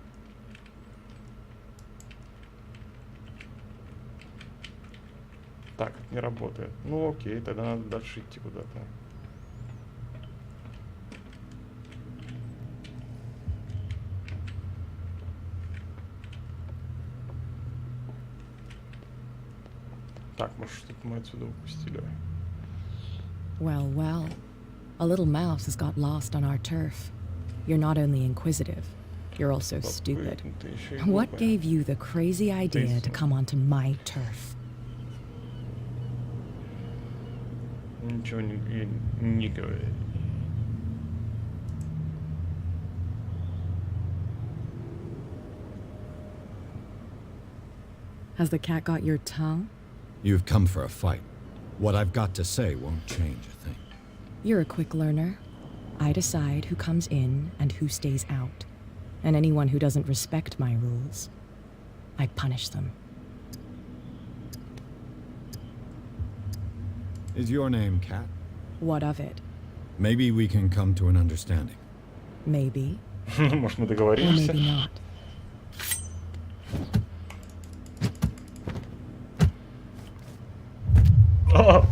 Так, это не работает. Ну окей, тогда надо дальше идти куда-то. Так, может, что-то мы отсюда упустили. Well, well. A little mouse has got lost on our turf. You're not only inquisitive, you're also stupid. What gave you the crazy idea to come onto my turf? Ничего не говори. Has the cat got your tongue? You've come for a fight. What I've got to say won't change a thing. You're a quick learner. I decide who comes in and who stays out. And anyone who doesn't respect my rules, I punish them. Is your name Cat? What of it? Maybe we can come to an understanding. Maybe. Может, мы Or договоримся? maybe not.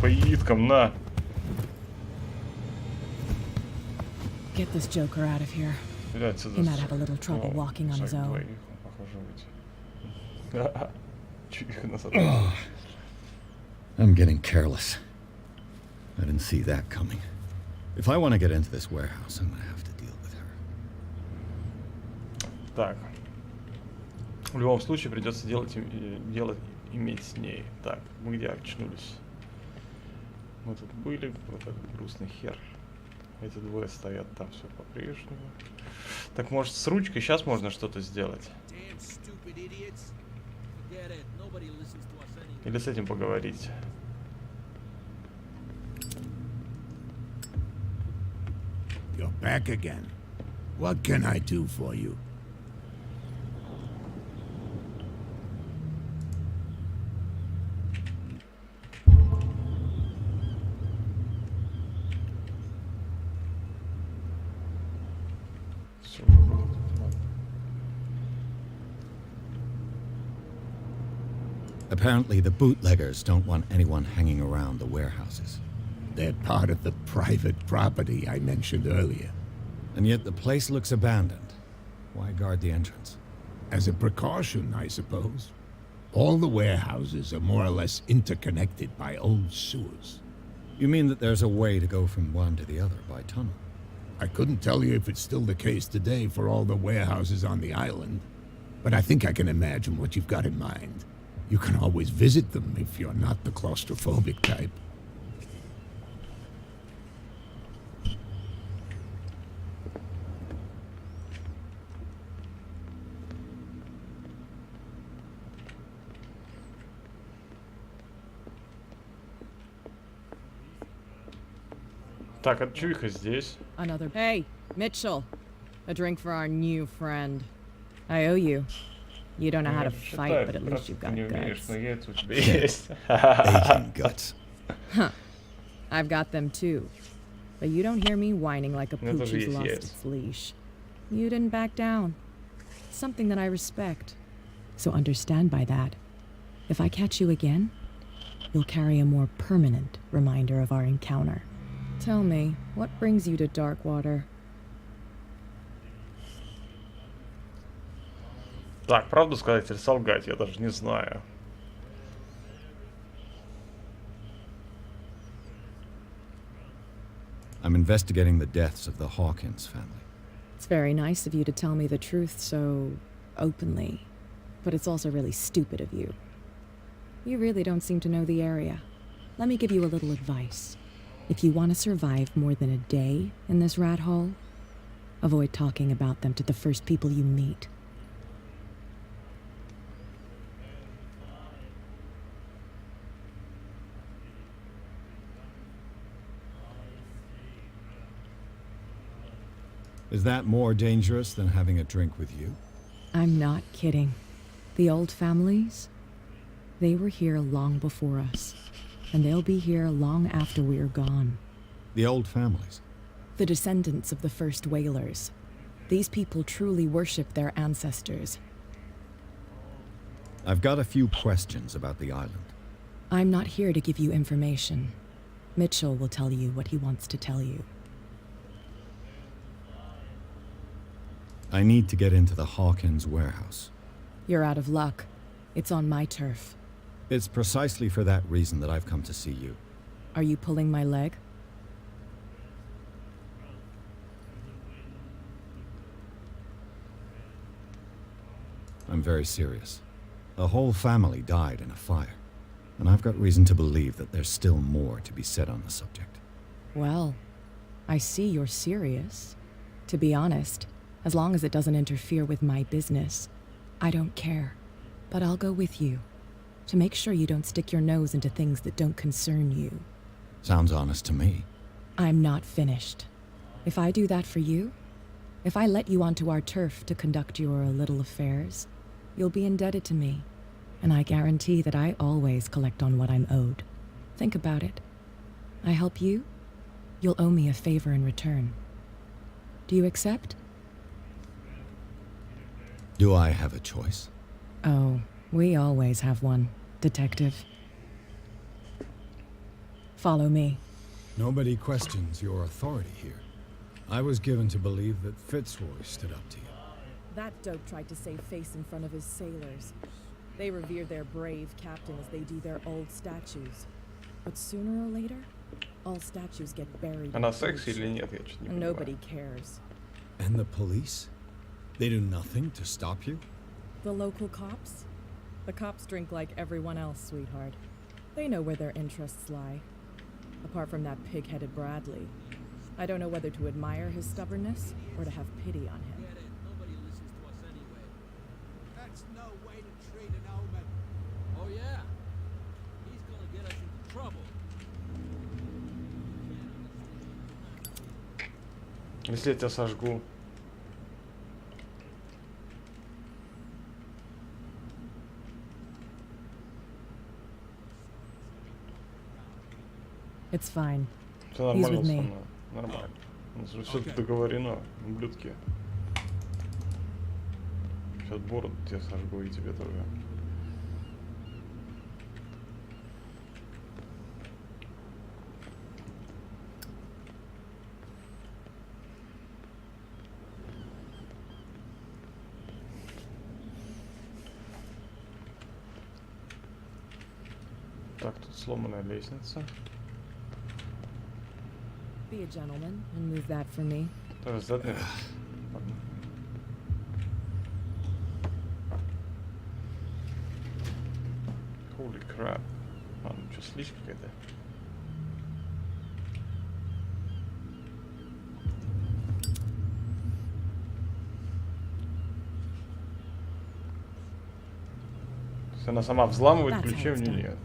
По яиткам, на! Get this joker out of here. He might have a little trouble walking on his own. I'm getting careless. I didn't see that coming. If I want to get into this warehouse, I'm gonna have to deal with her. Так. В любом случае придется делать иметь с ней. Так, мы где очнулись? Мы тут были, вот этот грустный хер. Эти двое стоят там, все по-прежнему. Так, может, с ручкой сейчас можно что-то сделать? Или с этим поговорить? You're back again. What can I do for you? Apparently, the bootleggers don't want anyone hanging around the warehouses. They're part of the private property I mentioned earlier. And yet the place looks abandoned. Why guard the entrance? As a precaution, I suppose. All the warehouses are more or less interconnected by old sewers. You mean that there's a way to go from one to the other by tunnel? I couldn't tell you if it's still the case today for all the warehouses on the island, but I think I can imagine what you've got in mind. You can always visit them if you're not the claustrophobic type. Так, а чуйка здесь. Another. Hey, Mitchell. A drink for our new friend. I owe you. You don't know how to fight, but at least you've got guts. Aching guts. Huh. I've got them too. But you don't hear me whining like a pooch who's lost its leash. You didn't back down. It's something that I respect. So understand by that. If I catch you again, you'll carry a more permanent reminder of our encounter. Tell me, what brings you to Darkwater? Так, правду сказать или солгать, я даже не знаю. I'm investigating the deaths of the Hawkins family. It's very nice of you to tell me the truth so openly, but it's also really stupid of you. You really don't seem to know the area. Let me give you a little advice. If you want to survive more than a day in this rat hole, Avoid talking about them to the first people you meet. Is that more dangerous than having a drink with you? I'm not kidding. The old families, they were here long before us, and they'll be here long after we're gone. The old families? The descendants of the first whalers. These people truly worship their ancestors. I've got a few questions about the island. I'm not here to give you information. Mitchell will tell you what he wants to tell you. I need to get into the Hawkins warehouse. You're out of luck. It's on my turf. It's precisely for that reason that I've come to see you. Are you pulling my leg? I'm very serious. A whole family died in a fire, and I've got reason to believe that there's still more to be said on the subject. Well, I see you're serious. To be honest, as long as it doesn't interfere with my business, I don't care. But I'll go with you, to make sure you don't stick your nose into things that don't concern you. Sounds honest to me. I'm not finished. If I do that for you, if I let you onto our turf to conduct your little affairs, you'll be indebted to me, and I guarantee that I always collect on what I'm owed. Think about it. I help you, you'll owe me a favor in return. Do you accept? Do I have a choice? Oh, we always have one, Detective. Follow me. Nobody questions your authority here. I was given to believe that Fitzroy stood up to you. That dope tried to save face in front of his sailors. They revere their brave captain as they do their old statues. But sooner or later, all statues get buried. Она секси или нет, я чуть не And понимаю. nobody cares. And the police? They do nothing to stop you? The local cops? The cops drink like everyone else, sweetheart. They know where their interests lie. Apart from that pig-headed Bradley. I don't know whether to admire his stubbornness or to have pity on him. Nobody listens to us anyway. That's no way to treat an omen. Oh yeah? He's gonna get us into trouble. Если я тебя сожгу. It's fine. Все He's нормально with со me. мной. Нормально. У нас же все договорено, ублюдки. Сейчас бороду тебе сожгу и тебе тоже. Так, тут сломанная лестница. Be a gentleman and move that for me. Тоже задняя. Ладно. Holy crap. А, ну что, слизь какая-то. Если она сама взламывает, That's ключей how у it's нее done. нет.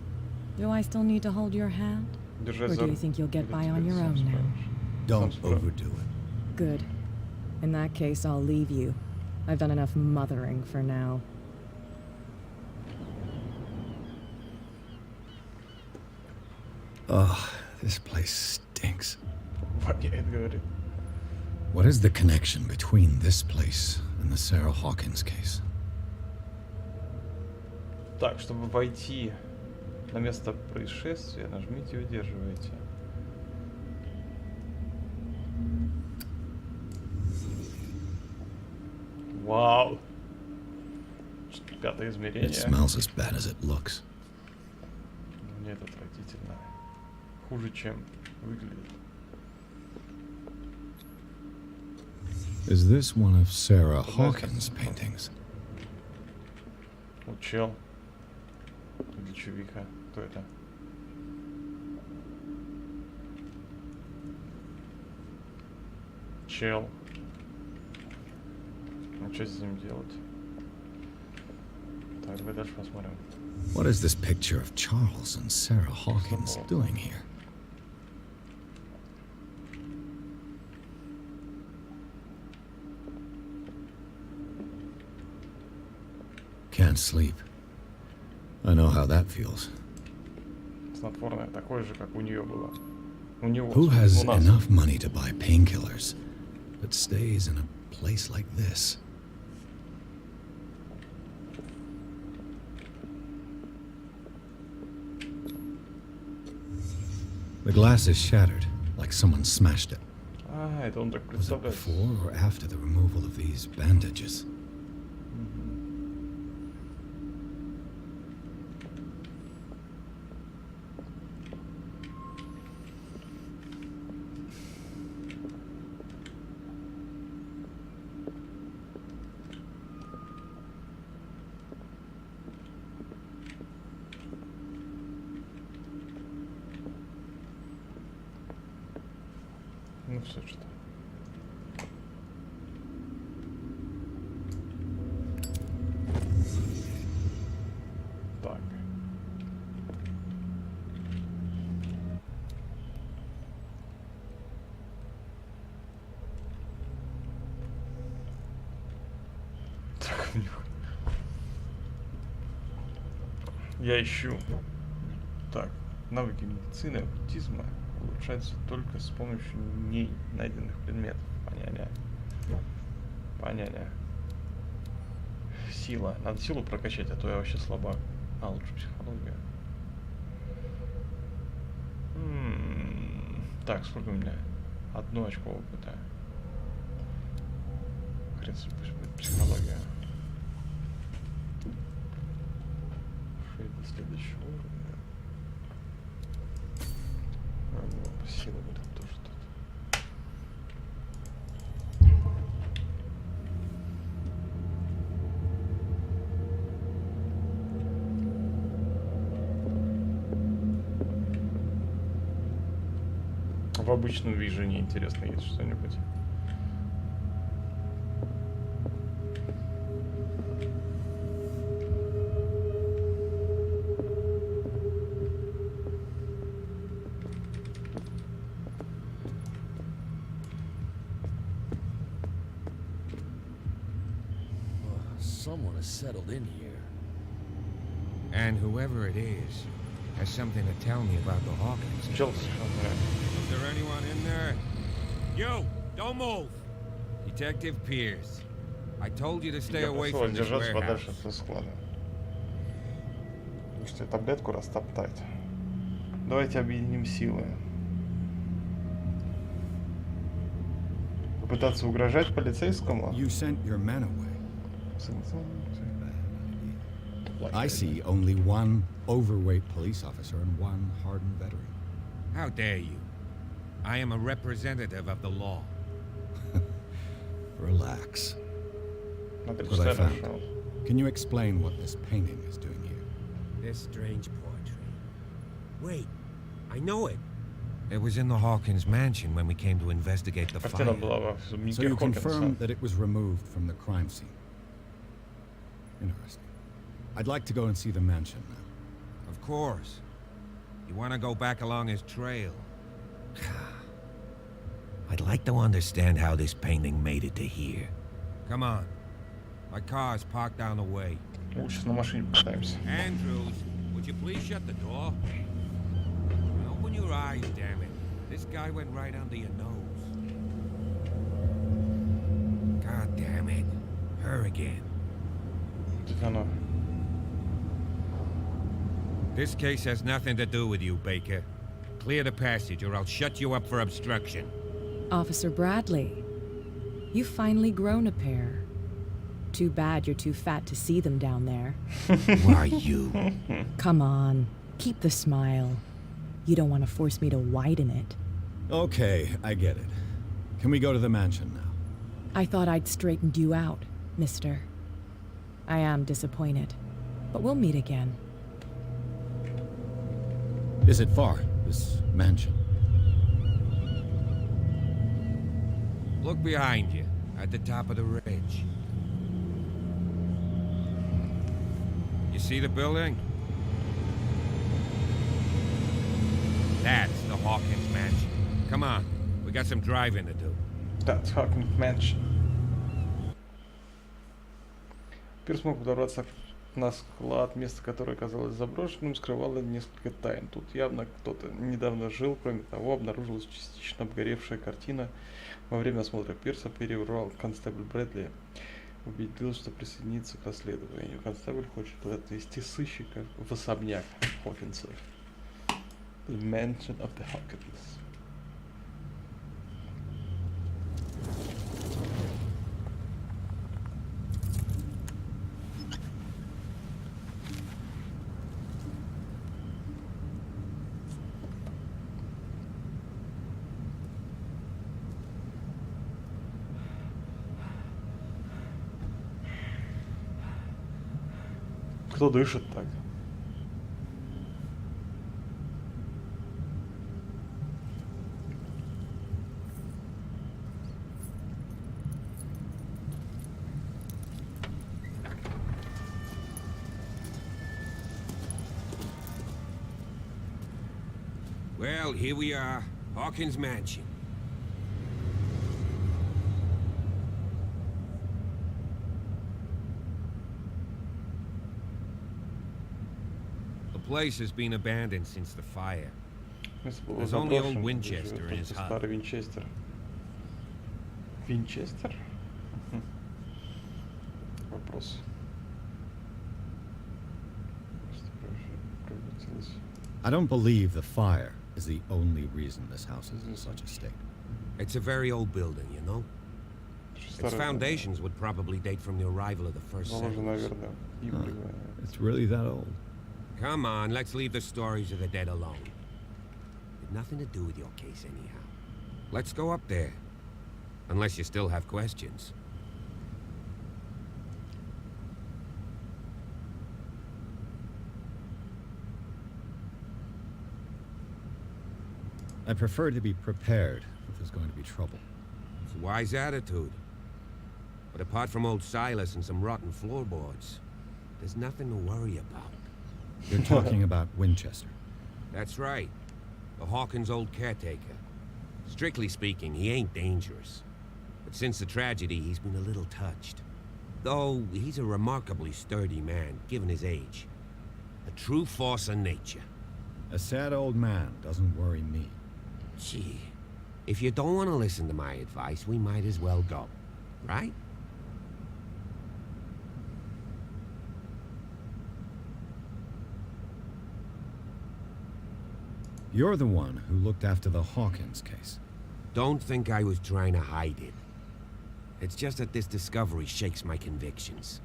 Do I still need to hold your hand? Держать Or за do you руку. think you'll get Или by тебе on your сам own now? справишься? Don't Сам справишься. overdo it. Good. In that case, I'll leave you. I've done enough mothering for now. Ugh, this place stinks. Воняет, говорит. What is the connection between this place and the Sarah Hawkins case? Так, чтобы войти на место происшествия, нажмите и удерживайте. Вау! Пятое измерение. It smells as bad as it looks. Нет, отвратительно. Хуже, чем выглядит. Is this one of Sarah Hawkins' paintings? Вот чел. Или чувика. Кто это? Чел. Ну что с ним делать? Так, давай дальше посмотрим. What is this picture of Charles and Sarah Hawkins doing here? Can't sleep. I know how that feels. Снотворное такое же, как у нее было. У него. Who has у нас. enough money to buy painkillers, but stays in a place like this? The glass is shattered, like someone smashed it. А, это он так Was it представляет. before or after the removal of these bandages? Ну все что. Так. Так, у них. Я ищу. Так, навыки медицины, аутизма улучшаются только с помощью не найденных предметов. Понятно. Понятно. Сила. Надо силу прокачать, а то я вообще слабак. А, лучше психология. Так, сколько у меня? 1 очко опыта. Хрен себе, пусть будет психология. Шесть до следующего уровня. Сила будет тоже тут. В обычном вижене интересно есть что-нибудь. Someone has settled in here. And whoever it is has something to tell me about the Hawkins. Chelsea. Is there anyone in there? You! Don't move! Detective Pierce. I told you to stay Я away просил from this держаться подальше warehouse. от склада. Можете таблетку растоптать. Давайте объединим силы. Попытаться угрожать полицейскому? You sent your men away. I see only one overweight police officer and one hardened veteran. How dare you? I am a representative of the law. Relax. Look what I found. Can you explain what this painting is doing here? This strange portrait. Wait, I know it. It was in the Hawkins mansion when we came to investigate the Картина fire. была в So Микки you Хокинса. confirm that it was removed from the crime scene. Interesting. I'd like to go and see the mansion now. Of course. You want to go back along his trail? I'd like to understand how this painting made it to here. Come on. My car's parked down the way. Сейчас на машине попытаемся. Andrews, would you please shut the door? Open your eyes, damn it. This guy went right under your nose. God damn it. Her again. Оно. This case has nothing to do with you, Baker. Clear the passage or I'll shut you up for obstruction. Officer Bradley, you've finally grown a pair. Too bad you're too fat to see them down there. Who are you? Come on, keep the smile. You don't want to force me to widen it. Okay, I get it. Can we go to the mansion now? I thought I'd straightened you out, mister. I am disappointed, but we'll meet again. Is it far, this mansion? Look behind you, at the top of the ridge. see the building? That's the Hawkins Mansion. Come on, we got some driving to do. That's Hawkins Mansion. Пирс смог подобраться на склад, место которое казалось заброшенным, скрывало несколько тайн. Тут явно кто-то недавно жил. Кроме того, обнаружилась частично обгоревшая картина. Во время осмотра Пирса перебрал констебль Брэдли. Убедился, что присоединиться к расследованию. Констебль хочет отвезти сыщика в особняк Хокинсов. The Mansion of the Hawkins. Кто дышит так? Well, here we are, Hawkins Mansion. The place has been abandoned since the fire. There's only old Winchester in his hut. Старый Винчестер. Винчестер? Вопрос. I don't believe the fire is the only reason this house is in such a state. It's a very old building, you know? Its foundations would probably date from the arrival of the first settlers. It's really that old. Come on, let's leave the stories of the dead alone. Had nothing to do with your case anyhow. Let's go up there. Unless you still have questions. I prefer to be prepared if there's going to be trouble. It's a wise attitude. But apart from old Silas and some rotten floorboards, there's nothing to worry about. You're talking about Winchester. That's right. The Hawkins' old caretaker. Strictly speaking, he ain't dangerous. But since the tragedy, he's been a little touched. Though, he's a remarkably sturdy man, given his age. A true force of nature. A sad old man doesn't worry me. Gee, if you don't want to listen to my advice, we might as well go. Right? You're the one who looked after the Hawkins case. Don't think I was trying to hide it. It's just that this discovery shakes my convictions.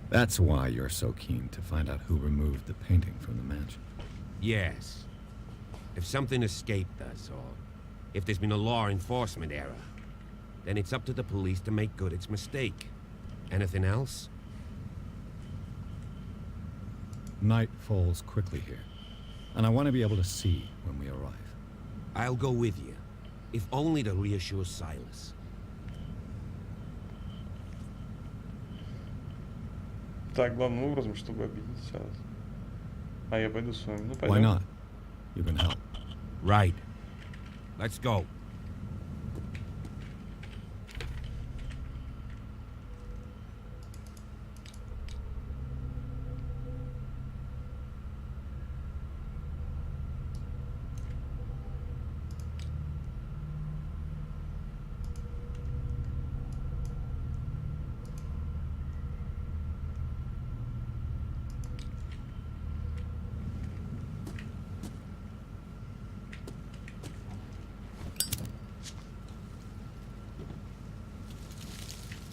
That's why you're so keen to find out who removed the painting from the mansion. Yes. If something escaped us, or if there's been a law enforcement error, then it's up to the police to make good its mistake. Anything else? Night falls quickly here, and I want to be able to see when we arrive. I'll go with you, if only to reassure Silas. Так, главным образом, чтобы объединить Silas. А я пойду с вами. Ну, пойдем. Why not? You can help. Right. Let's go.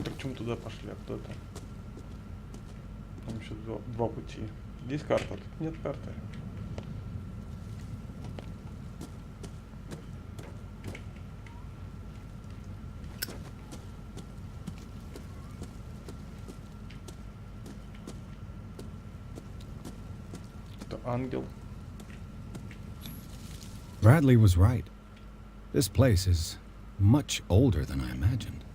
Почему туда пошли, а кто там? Там еще два пути. Здесь карта, тут нет карты. Это ангел. Bradley was right. This place is much older than I imagined.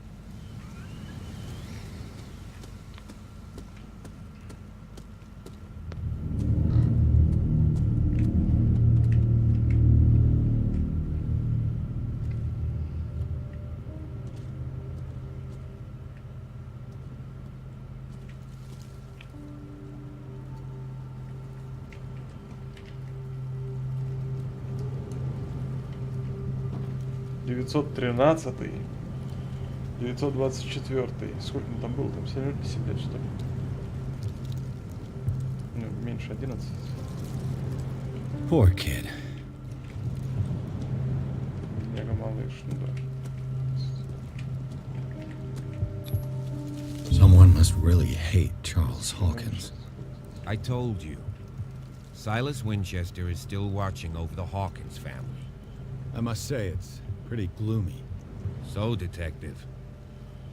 913, 924. Сколько там было? Там 7 лет, что ли? Ну, меньше 11. Poor kid. Бедняга малыш, ну да. Someone must really hate Charles Hawkins. I told you. Silas Winchester is still watching over the Hawkins family. I must say, it's pretty gloomy. So, Detective,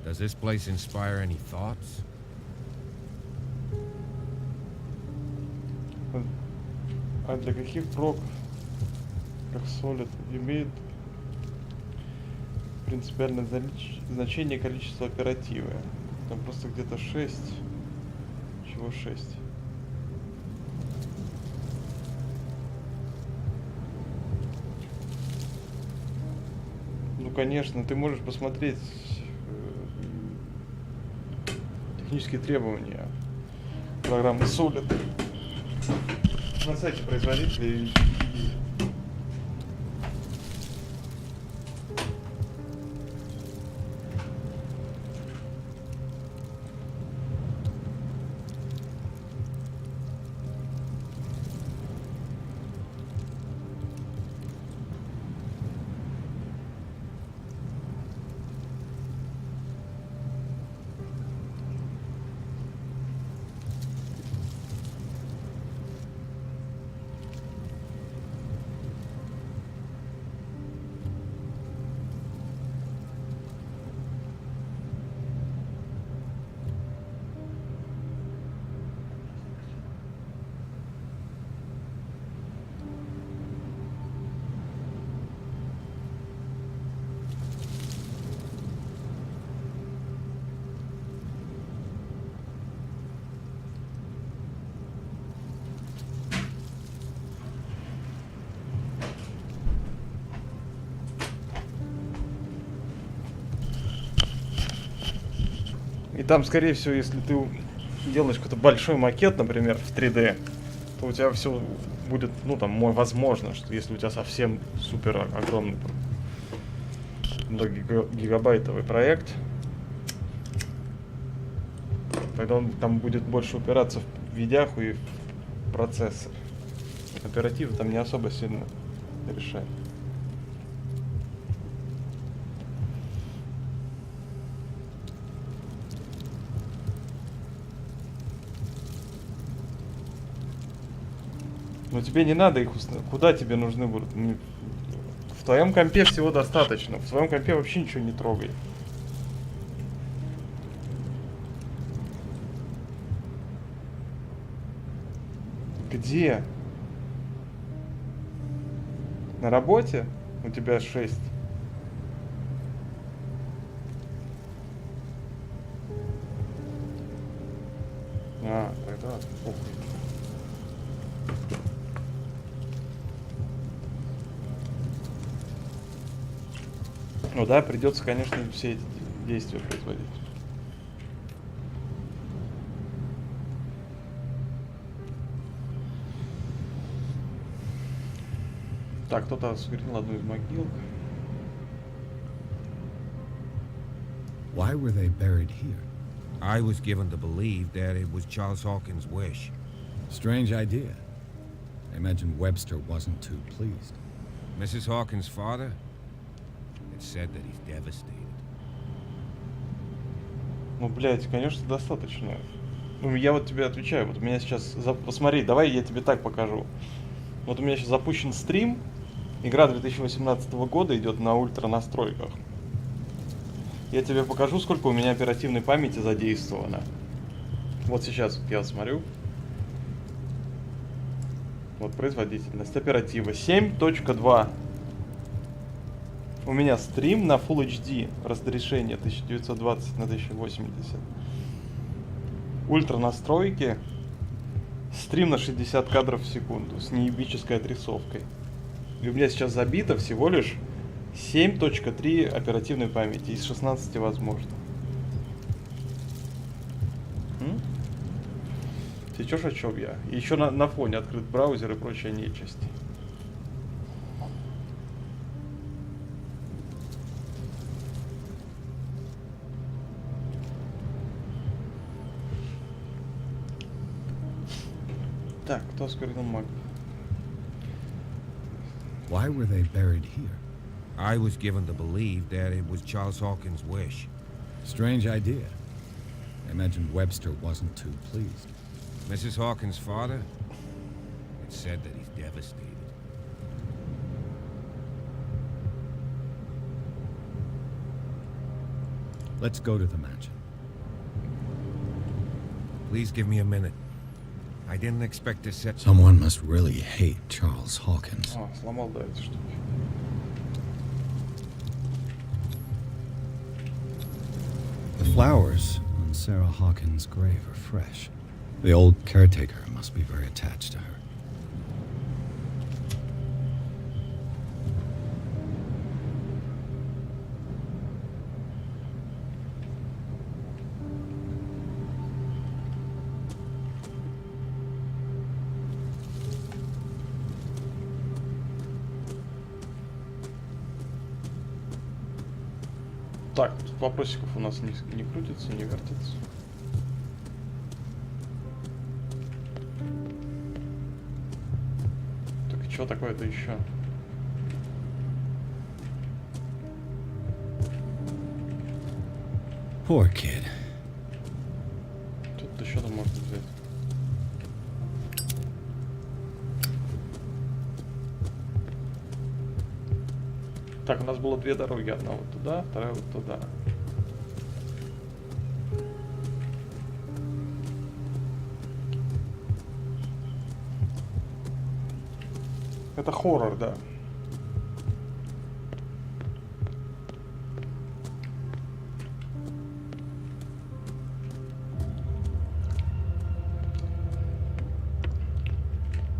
does this place inspire any thoughts? А для каких прок, как Solid, имеет принципиальное значение количества оперативы? Там просто где-то 6. Чего 6? Ну, конечно, ты можешь посмотреть технические требования программы Solid на сайте производителя. И там, скорее всего, если ты делаешь какой-то большой макет, например, в 3D, то у тебя все будет, ну там, возможно, что если у тебя совсем супер огромный многогигабайтовый проект, тогда он там будет больше упираться в видяху и в процессор. Оператива там не особо сильно решает. Но тебе не надо их установить. Куда тебе нужны будут? В твоем компе всего достаточно. В своем компе вообще ничего не трогай. Где? На работе? У тебя 6. А, тогда похуй. Ну да, придется, конечно, все эти действия производить. Так, кто-то освободил одну из могил. Why were they buried here? I was given to believe that it was Charles Hawkins' wish. Strange idea. I imagine Webster wasn't too pleased. Mrs. Hawkins' father? It's said that he's devastated. Ну, блядь, конечно, достаточно. Ну, я вот тебе отвечаю. Вот у меня сейчас... Посмотри, давай я тебе так покажу. Вот у меня сейчас запущен стрим. Игра 2018 года идет на ультра настройках. Я тебе покажу, сколько у меня оперативной памяти задействовано. Вот сейчас я смотрю. Вот производительность оператива 7.2. У меня стрим на Full HD разрешение 1920 на 1080. Ультра настройки. Стрим на 60 кадров в секунду с неебической отрисовкой. И у меня сейчас забито всего лишь 7.3 оперативной памяти из 16 возможно. Сечешь, о чем я? И еще на фоне открыт браузер и прочая нечисть. Так, кто осквернил маг? Why were they buried here? I was given to believe that it was Charles Hawkins' wish. Strange idea. I imagined Webster wasn't too pleased. Mrs. Hawkins' father? It's said that he's devastated. Let's go to the mansion. Please give me a minute. I didn't expect to set... Someone must really hate Charles Hawkins. А, сломал, да, эти штуки. The flowers on Sarah Hawkins' grave are fresh. The old caretaker must be very attached to her. Так, тут вопросиков у нас не крутится, не вертится. Так, что такое-то еще? Poor kid. Тут еще там можно взять. Так, у нас было две дороги. Одна вот туда, вторая вот туда. Это хоррор, да.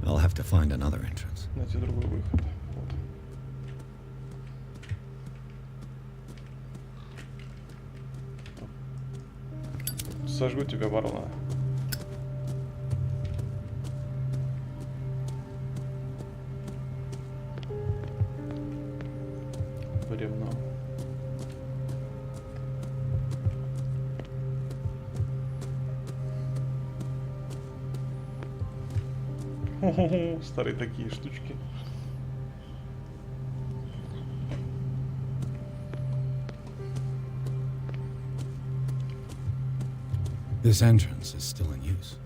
I'll have to find another entrance. Найти другой выход. Вот. Сожгу тебя, ворона. Бревно. Хо-хо-хо, старые такие штучки. This entrance is still in use.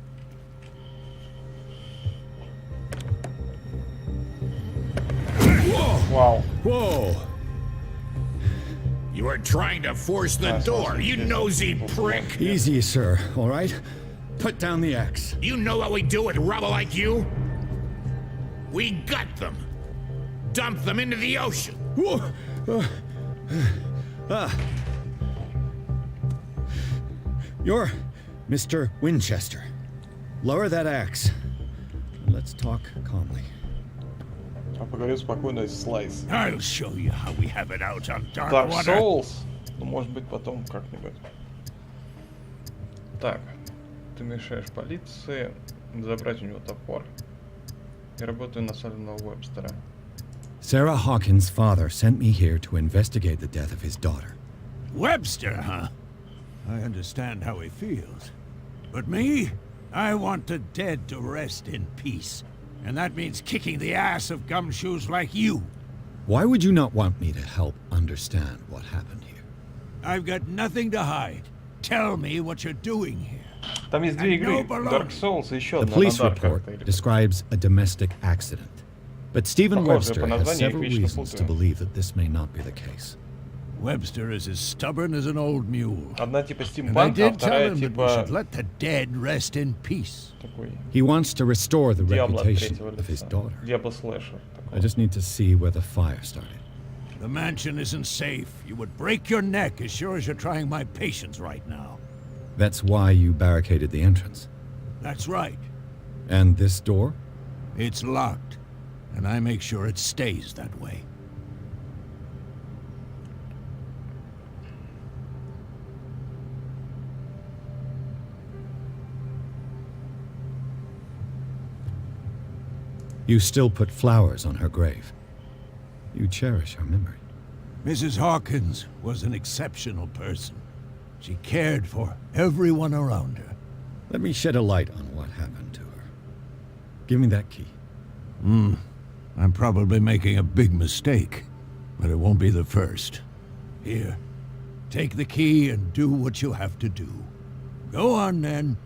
Wow. Whoa! You are trying to force the door, you nosy prick! Easy, sir, all right? Put down the axe. You know what we do with rubble like you? We gut them. Dump them into the ocean. You're Mr. Winchester. Lower that axe. Let's talk calmly. А поговорим спокойно, слайс. I'll show you how we have it out on Dark Dark Water. Souls. Ну, может быть, потом как-нибудь. Так. Ты мешаешь полиции забрать у него топор. Я работаю на Сального Уэбстера. Sarah Hawkins' father sent me here to investigate the death of his daughter. Webster, huh? I understand how he feels. But me? I want the dead to rest in peace. And that means kicking the ass of gumshoes like you. Why would you not want me to help understand what happened here? I've got nothing to hide. Tell me what you're doing here. Там есть две игры. Dark Souls и еще The одна police на Dark report describes a domestic accident. But Stephen Webster has several reasons to believe that this may not be the case. Webster is as stubborn as an old mule. Одна типа And I стимпанк, а did tell вторая him that we типа should let the dead rest in peace. такой He wants to restore the Диабло от reputation третьего of his лица. daughter. Диабло слэшер. I just need to see where the fire started. The mansion isn't safe. You would break your neck as sure as you're trying my patience right now. That's why you barricaded the entrance. That's right. And this door? It's locked, and I make sure it stays that way. You still put flowers on her grave. You cherish her memory. Mrs. Hawkins was an exceptional person. She cared for everyone around her. Let me shed a light on what happened to her. Give me that key. I'm probably making a big mistake, but it won't be the first. Here, take the key and do what you have to do. Go on then,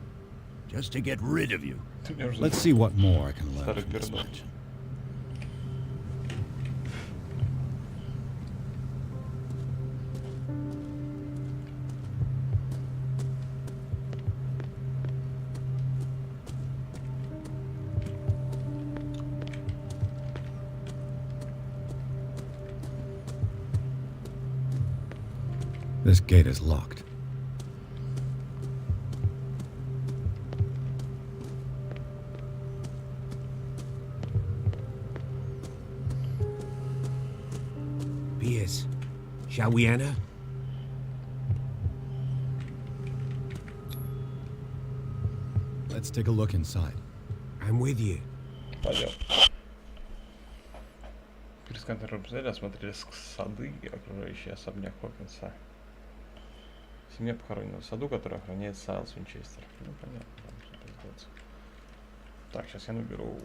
just to get rid of you. Let's see what more I can learn from this mansion. This gate is locked. Pierce, shall we enter? Let's take a look inside. I'm with you. Пойдем. Перед контролем обстоятельств осмотрели сады и окружающий особняк Хокинса. Семья похоронена в саду, который охраняет ASUS Винчестер. Ну, понятно, там что-то делается. Так, сейчас я наберу...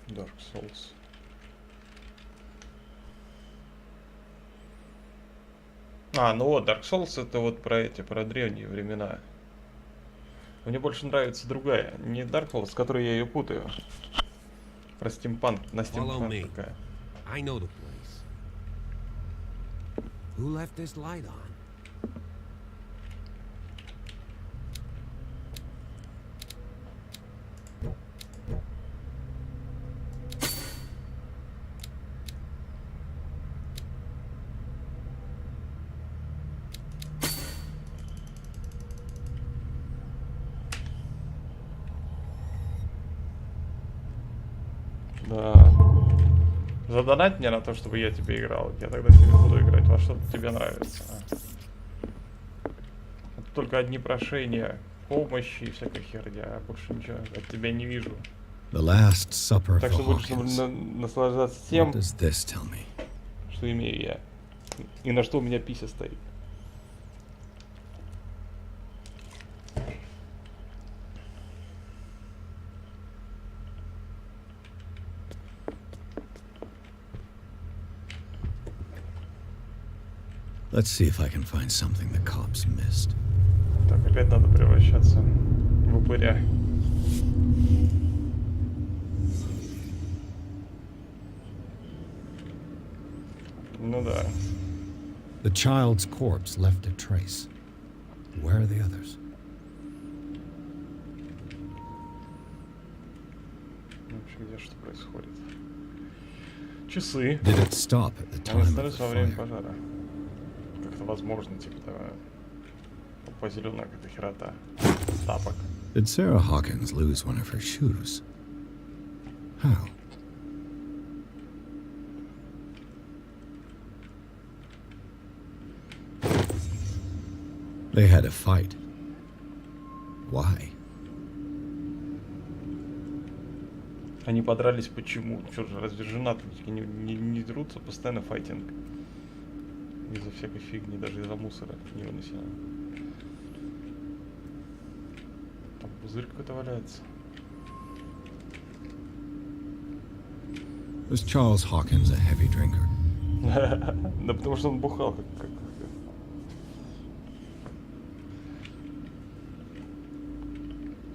Dark Souls. Ну вот, Dark Souls это вот про древние времена. Мне больше нравится другая, не Dark Souls, с которой я ее путаю. Про стимпанк, на стимпанк такая. I know the place. Who left this light on? Да. Задонать мне на то, чтобы я тебе играл. Я тогда тебе буду играть во что тебе нравится. Это только одни прошения, помощи и всякая херня. Я больше ничего от тебя не вижу. Так что будешь наслаждаться тем, что имею я. И на что у меня пися стоит. Let's see if I can find something the cops missed. Так, опять надо превращаться в упыря. Ну да. The child's corpse left a trace. Where are the others? Вообще, где что происходит? Часы. Did it stop at the time Они of остались the во время fire? пожара. Как-то возможно, типа, по зеленая какая-то херота. Тапок. Did Sarah Hawkins lose one of her shoes? How? They had a fight. Why? Они подрались почему? Что же, разве женатые не дерутся? Постоянно файтинг. Из-за всякой фигни, даже из-за мусора невыносимо. Там пузырь какой-то валяется. Was Charles Hawkins a heavy drinker? Да потому что он бухал как...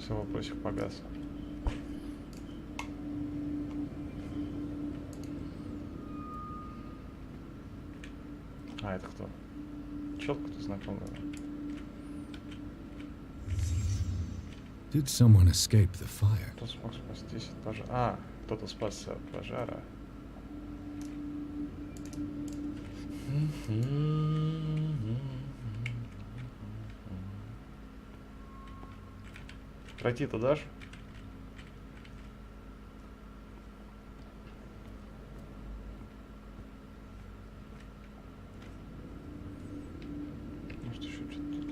Все, вопросик погас. А, это кто? Чел кто-то знакомый. Did someone escape the fire? Кто смог спастись от пожара? А, кто-то спасся от пожара. Пройти туда же? Может еще что-то тут?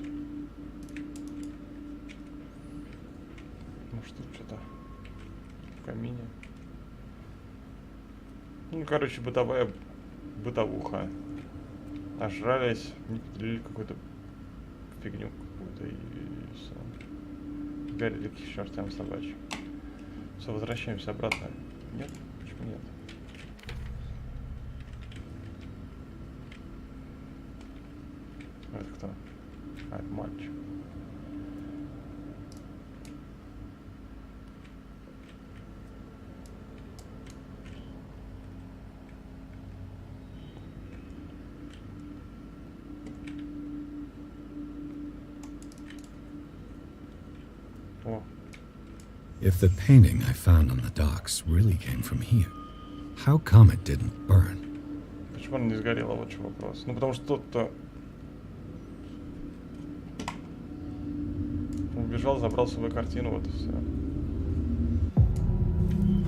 Может тут что-то в камине? Ну, короче, бытовуха. Ожрались, или какую-то фигню какую-то и все. Горели к чертям собачьим. Все, возвращаемся обратно. Нет? Почему нет? Это кто? А, это мальчик. If the painting I found on the docks really came from here, how come it didn't burn? Почему он не сгорел, вот что вопрос. Ну потому что тот-то убежал, забрал с собой картину, вот и все.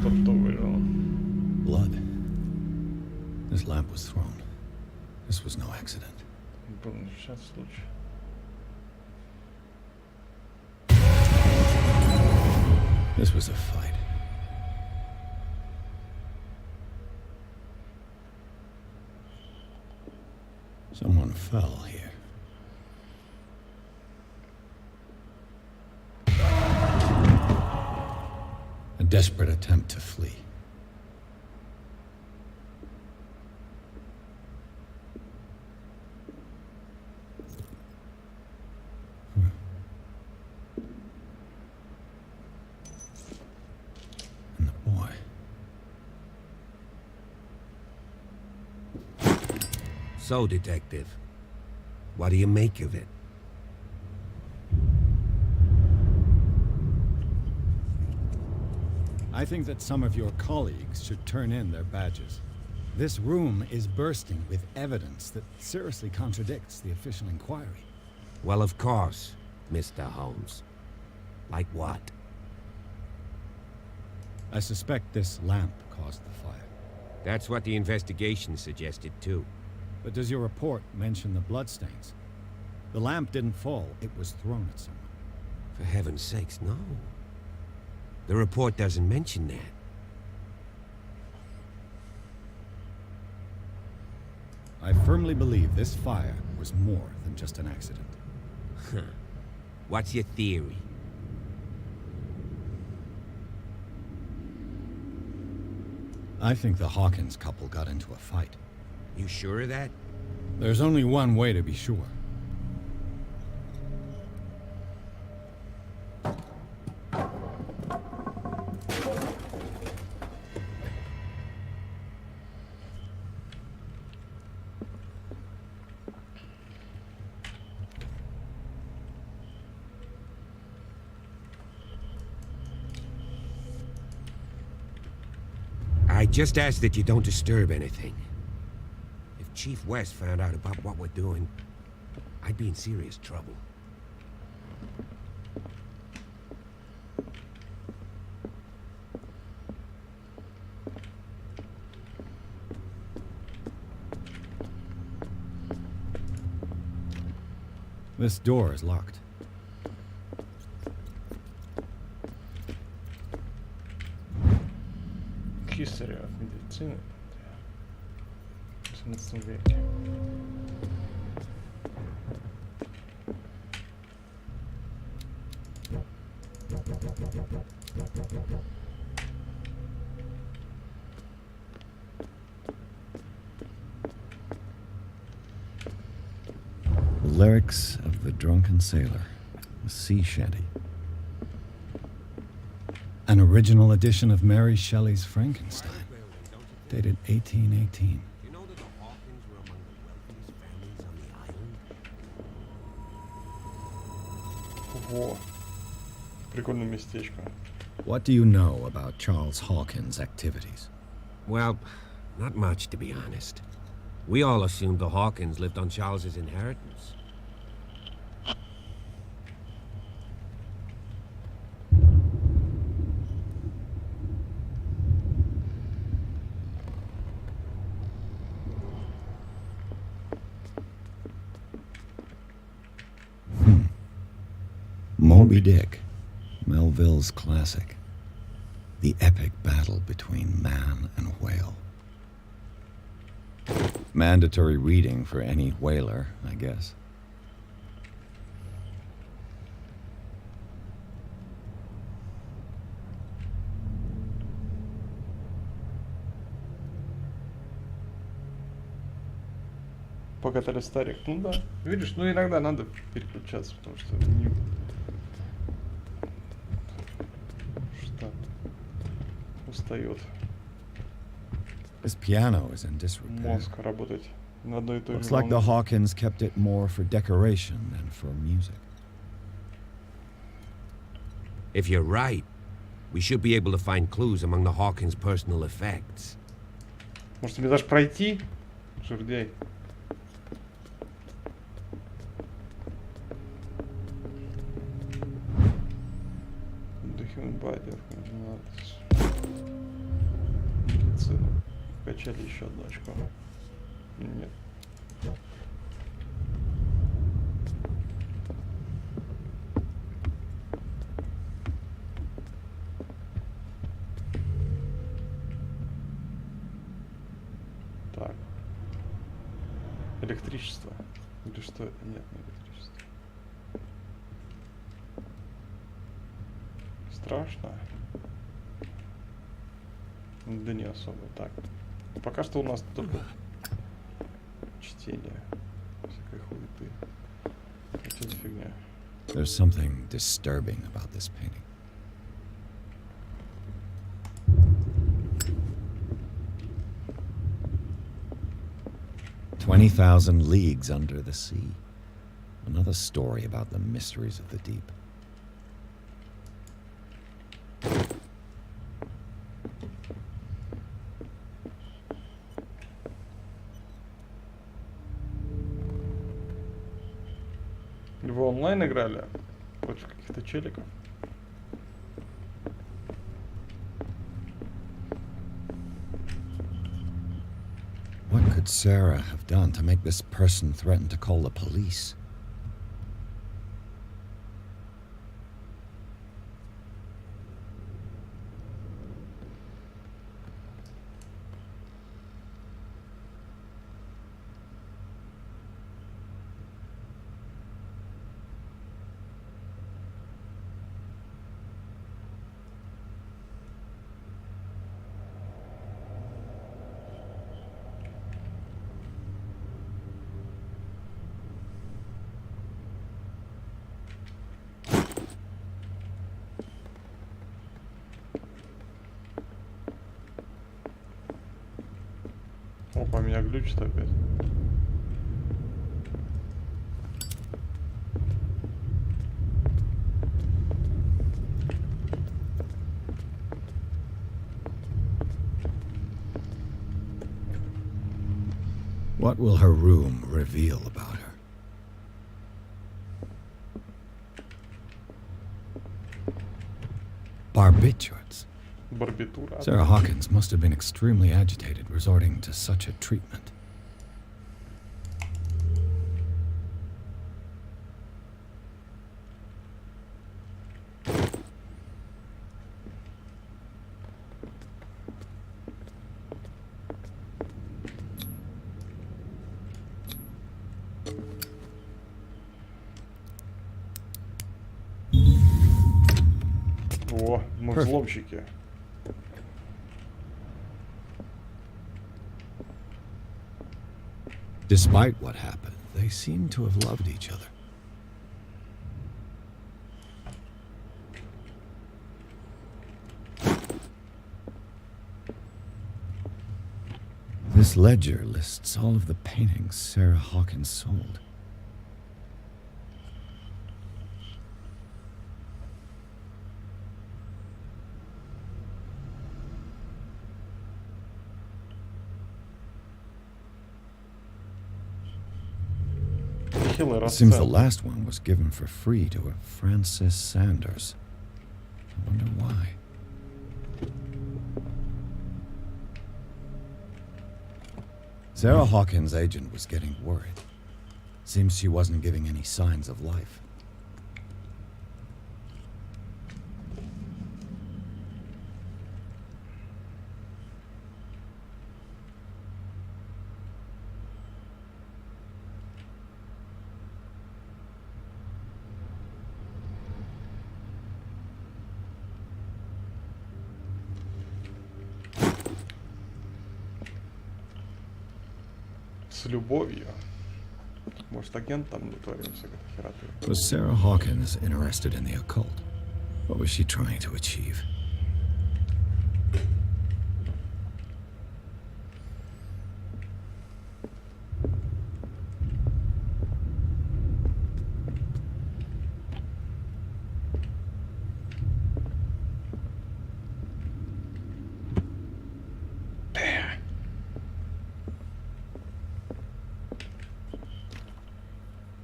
Тот, кто выжил. Blood. This lamp was thrown. This was no accident. Был несчастный случай. This was a fight. Someone fell here. A desperate attempt to flee. So, Detective, what do you make of it? I think that some of your colleagues should turn in their badges. This room is bursting with evidence that seriously contradicts the official inquiry. Well, of course, Mr. Holmes. Like what? I suspect this lamp caused the fire. That's what the investigation suggested, too. But does your report mention the bloodstains? The lamp didn't fall, it was thrown at someone. For heaven's sakes, no. The report doesn't mention that. I firmly believe this fire was more than just an accident. Huh. What's your theory? I think the Hawkins couple got into a fight. You sure of that? There's only one way to be sure. I just ask that you don't disturb anything. If Chief West found out about what we're doing, I'd be in serious trouble. This door is locked. History of медицины в 17 веке. The lyrics of the drunken sailor, a sea shanty. An original edition of Mary Shelley's Frankenstein, dated 1818. You know that the Hawkins were among the wealthiest families on the island? Во, прикольное местечко. What do you know about Charles Hawkins' activities? Well, not much, to be honest. We all assumed the Hawkins lived on Charles's inheritance. Moby Dick, Melville's classic. The epic battle between man and whale. Mandatory reading for any whaler, I guess. Покатали старик. Ну да. Видишь, ну иногда надо переключаться, потому что не... Что? Устает. This piano is in disrepair. Мозг работать на одной и той же Looks like the волне. Hawkins kept it more for decoration than for music. If you're right, we should be able to find clues among the Hawkins' personal effects. Может тебе даже пройти? Жердяй. The human body of медицину. Качали еще одну очко. Нет. Так. Электричество. Или что это? Нет, не электричество. Страшно. Да не особо. Так. Пока что у нас только чтение. Всякой хуеты. Что за фигня? There's something disturbing about this painting. "20,000 leagues under the sea." Another story about the mysteries of the deep. Вы онлайн играли против каких-то челиков? What could Sarah have done to make this person threaten to call the police? Опа, меня глючит опять. What will her room reveal about her? Barbiturates. Барбитура. Sarah Hawkins must have been extremely agitated resorting to such a treatment. О, мы взломщики. Despite what happened, they seem to have loved each other. This ledger lists all of the paintings Sarah Hawkins sold. It seems the last one was given for free to a Francis Sanders. I wonder why. Sarah Hawkins' agent was getting worried. Seems she wasn't giving any signs of life. С любовью. Может, агентом вытворимся, как хера ты. Was Sarah Hawkins interested in the occult? What was she trying to achieve?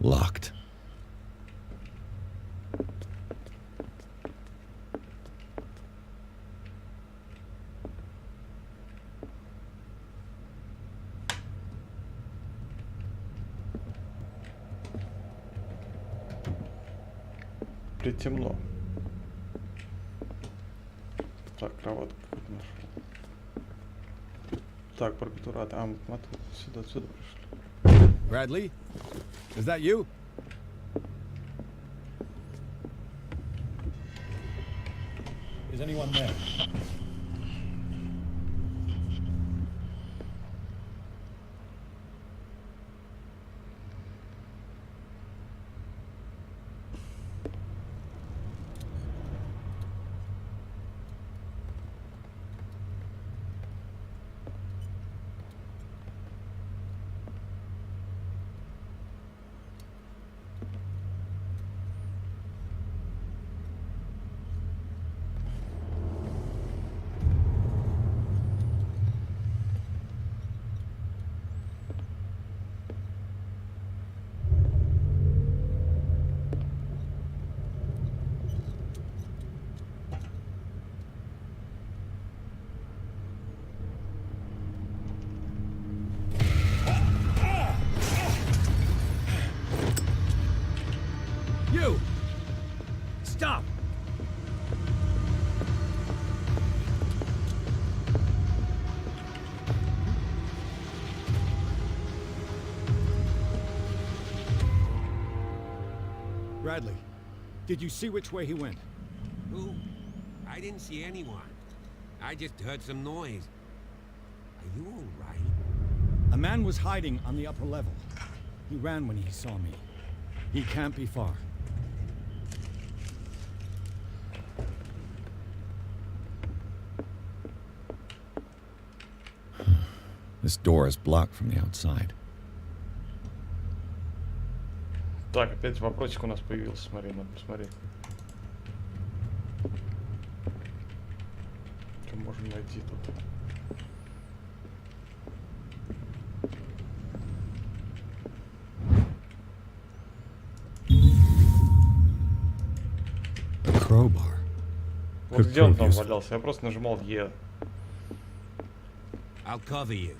Locked. Темно. Так, кроватку нашел. Так, барбитуратор. А, мы сюда пришли. Bradley? Is that you? Is anyone there? You! Stop! Bradley, did you see which way he went? Who? I didn't see anyone. I just heard some noise. Are you all right? A man was hiding on the upper level. He ran when he saw me. He can't be far. This door is blocked from the outside. Так, опять вопросик у нас появился. Смотри, надо посмотреть. Что можем найти тут? Crowbar. Вот где он там валялся? Я просто нажимал Е. I'll cover you.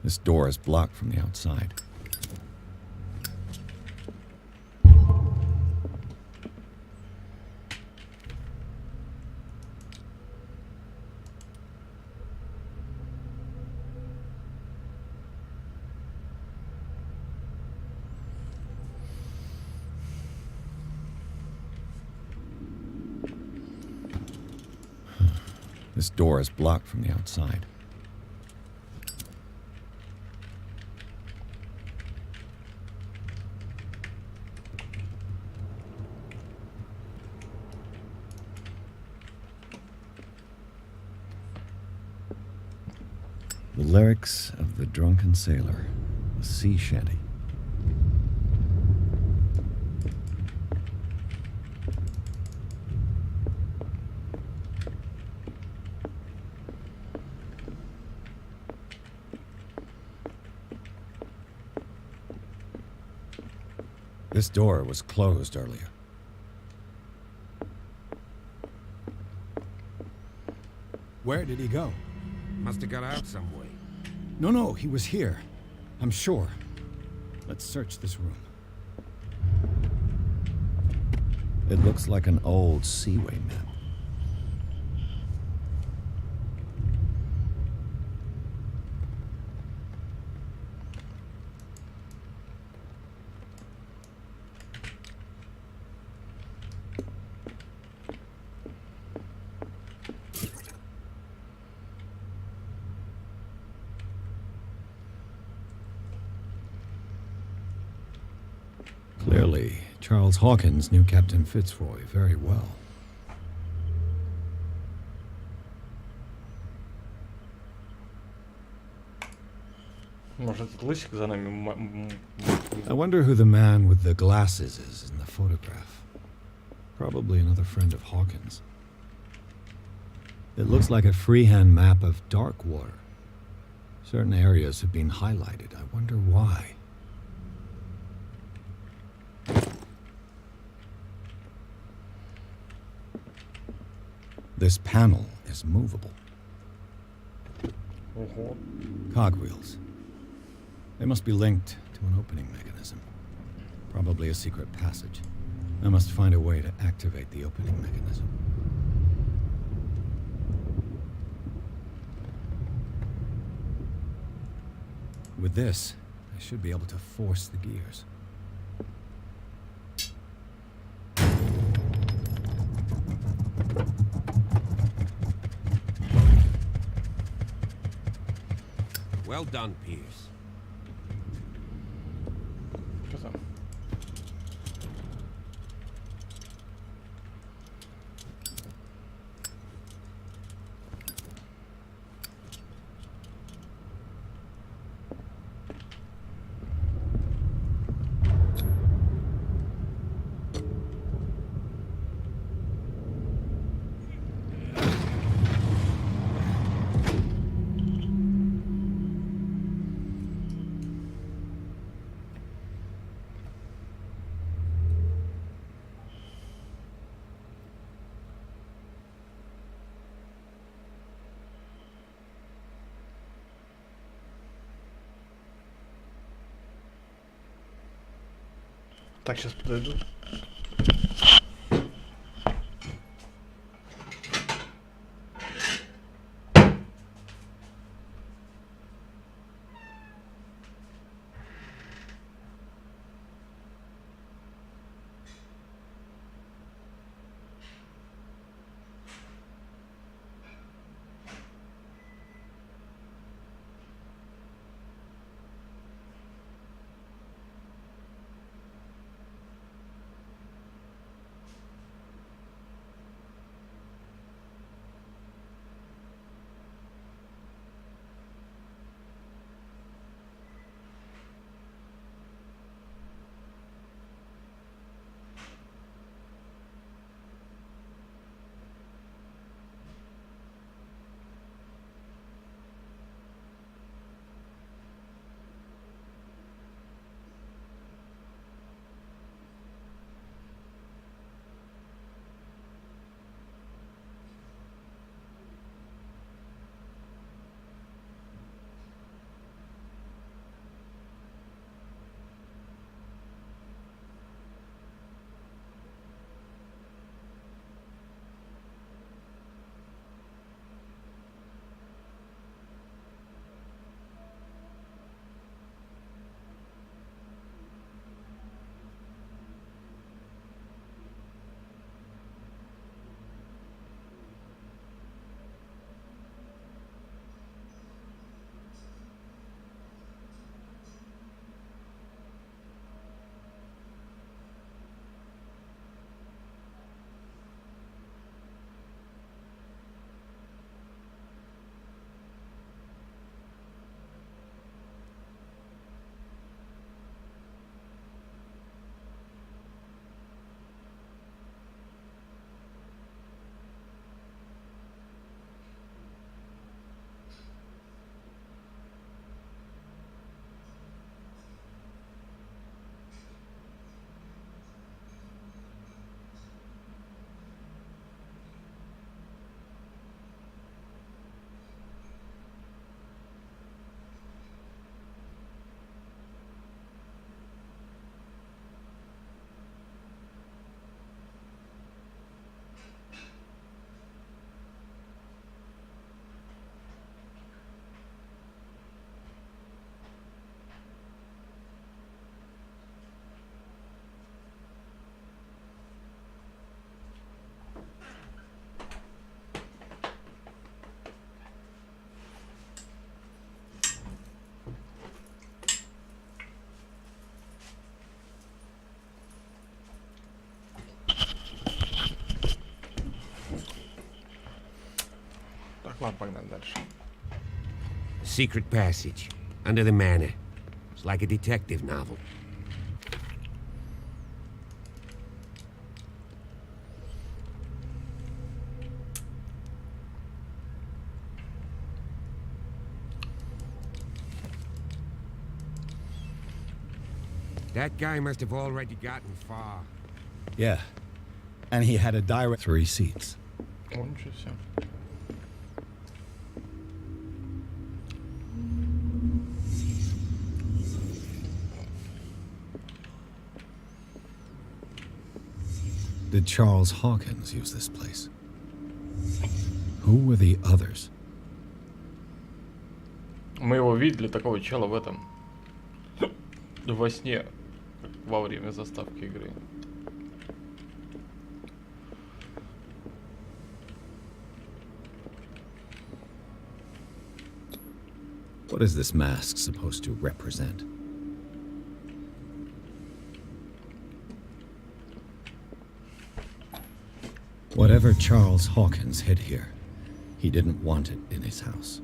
This door is blocked from the outside. This door is blocked from the outside. The lyrics of the drunken sailor, a sea shanty. This door was closed earlier. Where did he go? Must have got out some way. No, he was here. I'm sure. Let's search this room. It looks like an old seaway map. Clearly, Charles Hawkins knew Captain Fitzroy very well. Может, этот лысик за нами... I wonder who the man with the glasses is in the photograph. Probably another friend of Hawkins. It looks like a freehand map of Darkwater. Certain areas have been highlighted. I wonder why. This panel is movable. Cogwheels. They must be linked to an opening mechanism. Probably a secret passage. I must find a way to activate the opening mechanism. With this, I should be able to force the gears. Well done, Pierce. Что там? Так, сейчас подойду. Ладно, погнали дальше. Secret passage under the manor. It's like a detective novel. That guy must have already gotten far. Yeah. And he had a direct 3 seats. О, ничего себе. Did Charles Hawkins use this place? Who were the others? Мы его видели, такого чела в этом. Во сне, во время заставки игры. What is this mask supposed to represent? Whatever Charles Hawkins hid here, he didn't want it in his house.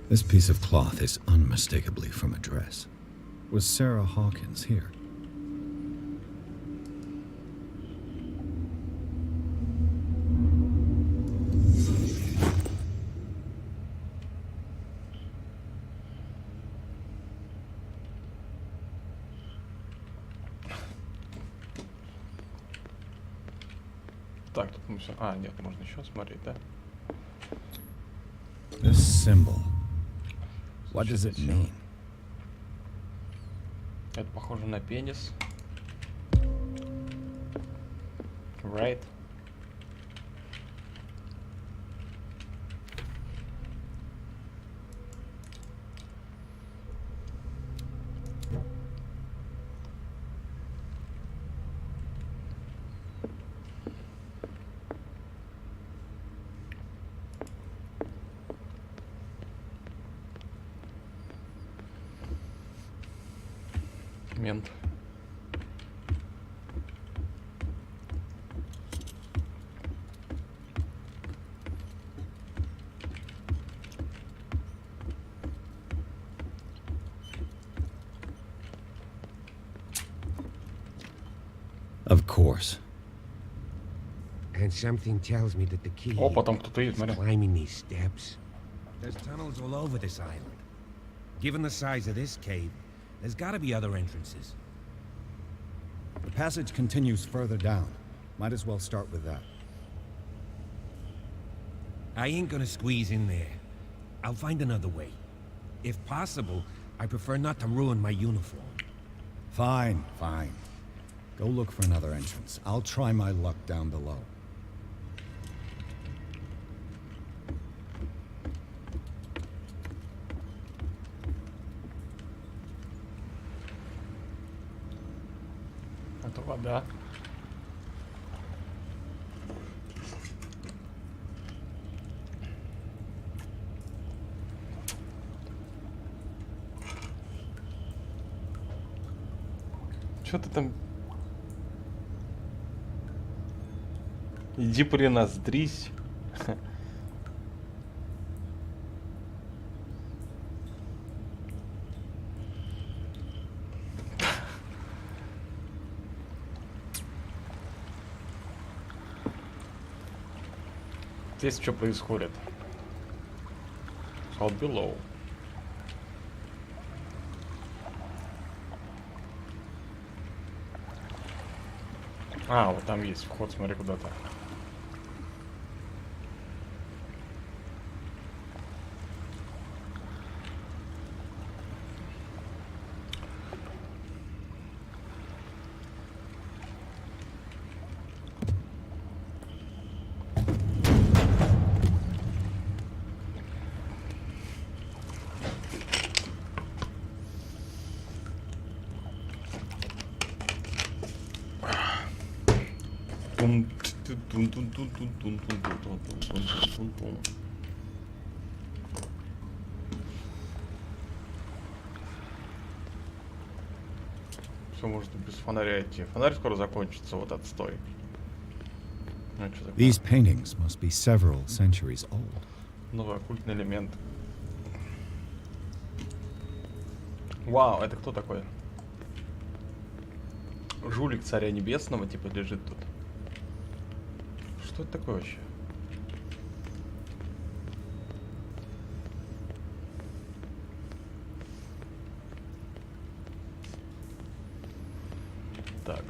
This piece of cloth is unmistakably from a dress. Was Sarah Hawkins here? Так, тут мы все... А, нет, можно еще смотреть, да? This symbol. What does it mean? Это похоже на пенис. Right? Мент. Of course. And something tells me that the key О, потом кто-то едет, is смотри. climbing these steps. There's tunnels all over this island. Given the size of this cave, there's gotta be other entrances. The passage continues further down. Might as well start with that. I ain't gonna squeeze in there. I'll find another way. If possible, I prefer not to ruin my uniform. Fine, fine. Go look for another entrance. I'll try my luck down below. Это вода. Что ты там? Иди приноздрись. Здесь что происходит? Out below. А, вот там есть вход, смотри, куда-то. Все можно без фонаря идти. Фонарь скоро закончится, вот отстой. Ну, что такое? These paintings must be several centuries old. Новый оккультный элемент. Вау, это кто такой? Жулик царя небесного, типа, лежит тут. Что это такое вообще? Так.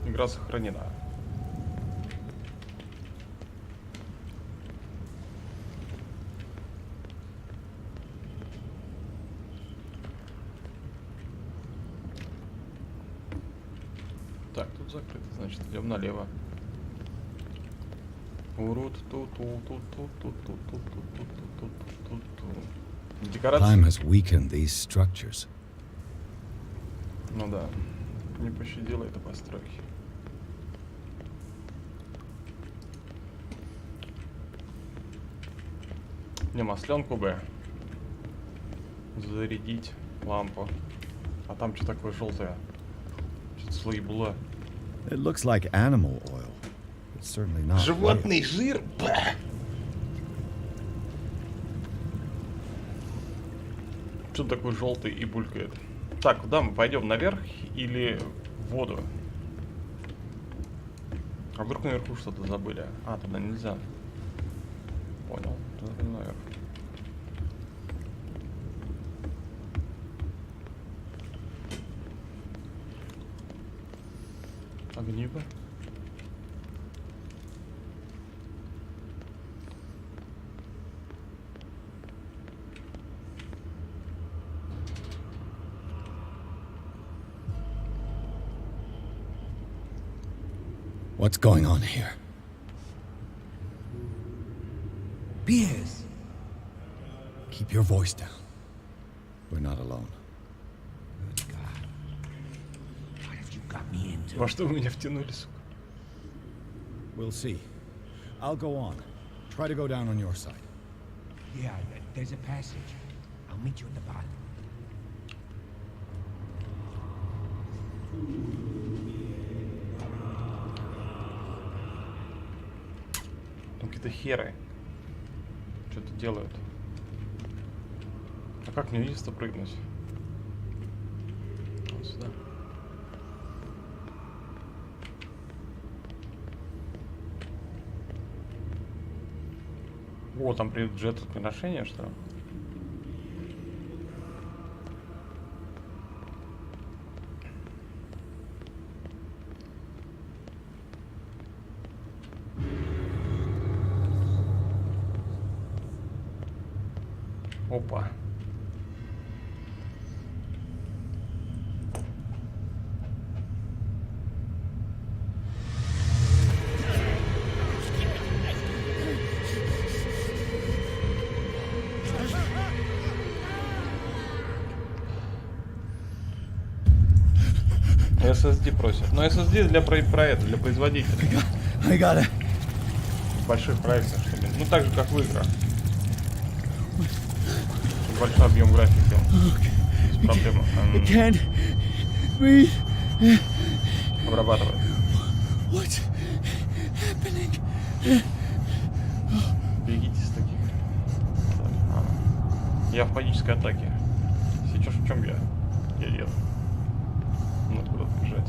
Игра сохранена. Так, тут закрыто, значит, идем налево. Time has weakened these structures. Ну да, не пощадило это постройки. Не, масленку бы зарядить лампу. А там что такое желтое? Что-то слои было. It looks like animal oil. It's certainly not. Животный жир. Что такой желтый и булькает? Так, куда мы пойдем? Наверх или в воду? А вдруг наверху что-то забыли? А, туда нельзя. Понял. Туда наверх. Огниво. What's going on here? Piers! Keep your voice down. We're not alone. Good God. What have you got me into? Во что вы меня втянули, сука? We'll see. I'll go on. Try to go down on your side. Yeah, there's a passage. I'll meet you at the bottom. Там какие-то херы. Что-то делают. А как мне вниз-то прыгнуть? Вот сюда. О, там предмет приношения, что ли? Опа. SSD просят. Но SSD для для производителя. I got it. Больших проектов, чтобы. Ну так же, как в играх. Большой объем графики. Без проблем. Обрабатывает. Бегите с таких. Я в панической атаке. Сейчас в чем я? Я еду. Надо куда-то бежать.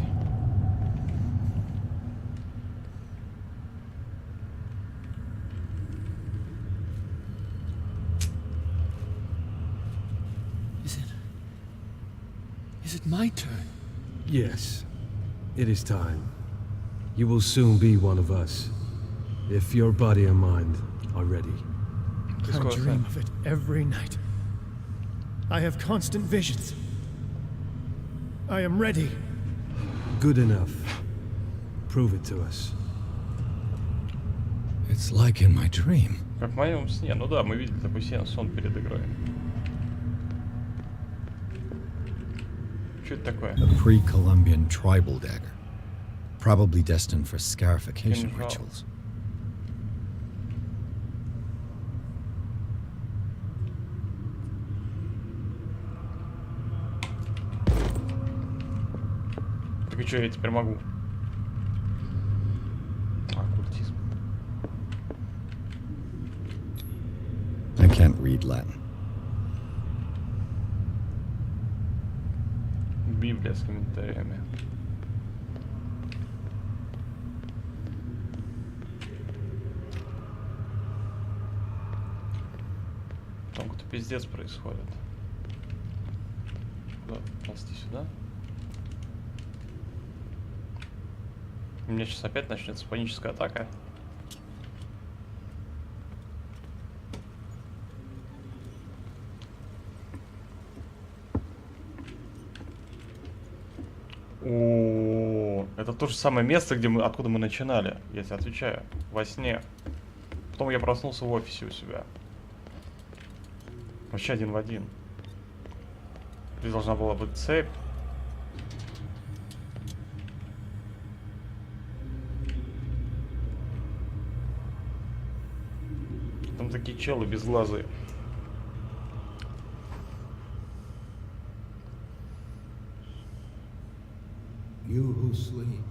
Is it my turn? Yes, it is time. You will soon be one of us, if your body and mind are ready. I dream of it every night. I have constant visions. I am ready. Good enough. Prove it to us. It's like in my dream. Как в моем сне. Ну да, мы видели такой сон перед игрой. Что это такое? A pre-Columbian tribal dagger. Probably destined for scarification rituals. И что, я теперь могу? Оккультизм. I can't read Latin. Библия с комментариями. Там какой-то пиздец происходит. Куда? Ползти сюда? У меня сейчас опять начнется паническая атака. О, это то же самое место, где откуда мы начинали, я тебе отвечаю, во сне. Потом я проснулся в офисе у себя. Вообще один в один. Здесь должна была быть цепь. Там такие челы безглазые. You who sleep,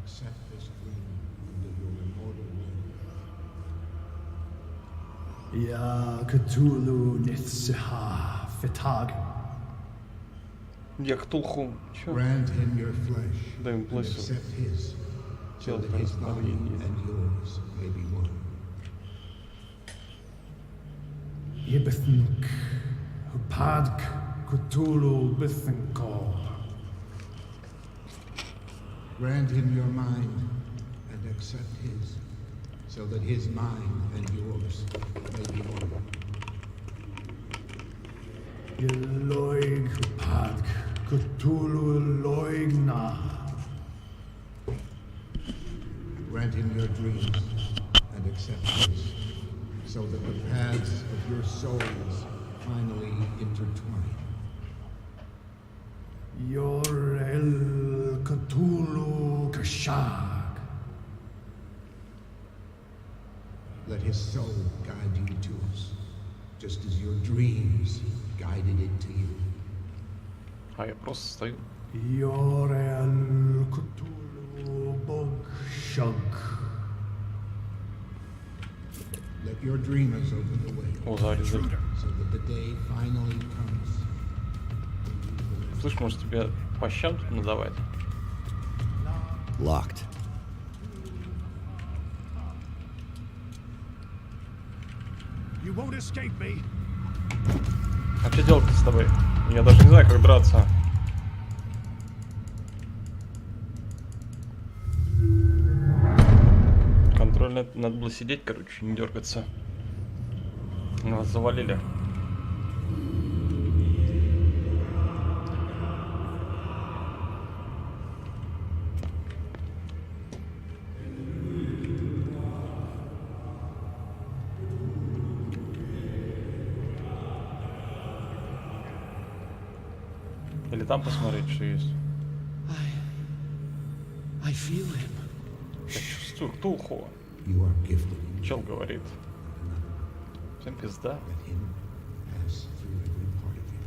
accept this dream under your immortal will. Ya Cthulhu Nithsiha Fitag. Я Ктулху. Чё? Grant him your flesh Дай им and плесу. accept his, so that his body and yours may be one. Yibithink Hupadk Cthulhu Bithinko. Grant him your mind and accept his, so that his mind and yours may be one. Yeloig Hupadk Cthulhu Loigna. Grant him your dreams and accept his, so that the paths of your souls finally intertwine. Yor El Cthulhu Kashag. Let his soul guide you to us, just as your dreams guided it to you. А я просто стою. Yor El Cthulhu Bogshug. Let your dreamers open the way, О, зарезали. so that the day finally comes. Слышь, может тебе по щам тут надавать? Locked. You won't escape me. А что делать с тобой? Я даже не знаю, как драться. Контроль надо было сидеть, короче, не дергаться. Нас завалили. Или там посмотреть, что есть. I feel him. Я чувствую Ктулху. You are gifted. Чел говорит. Всем пизда. Let him pass through every part of you.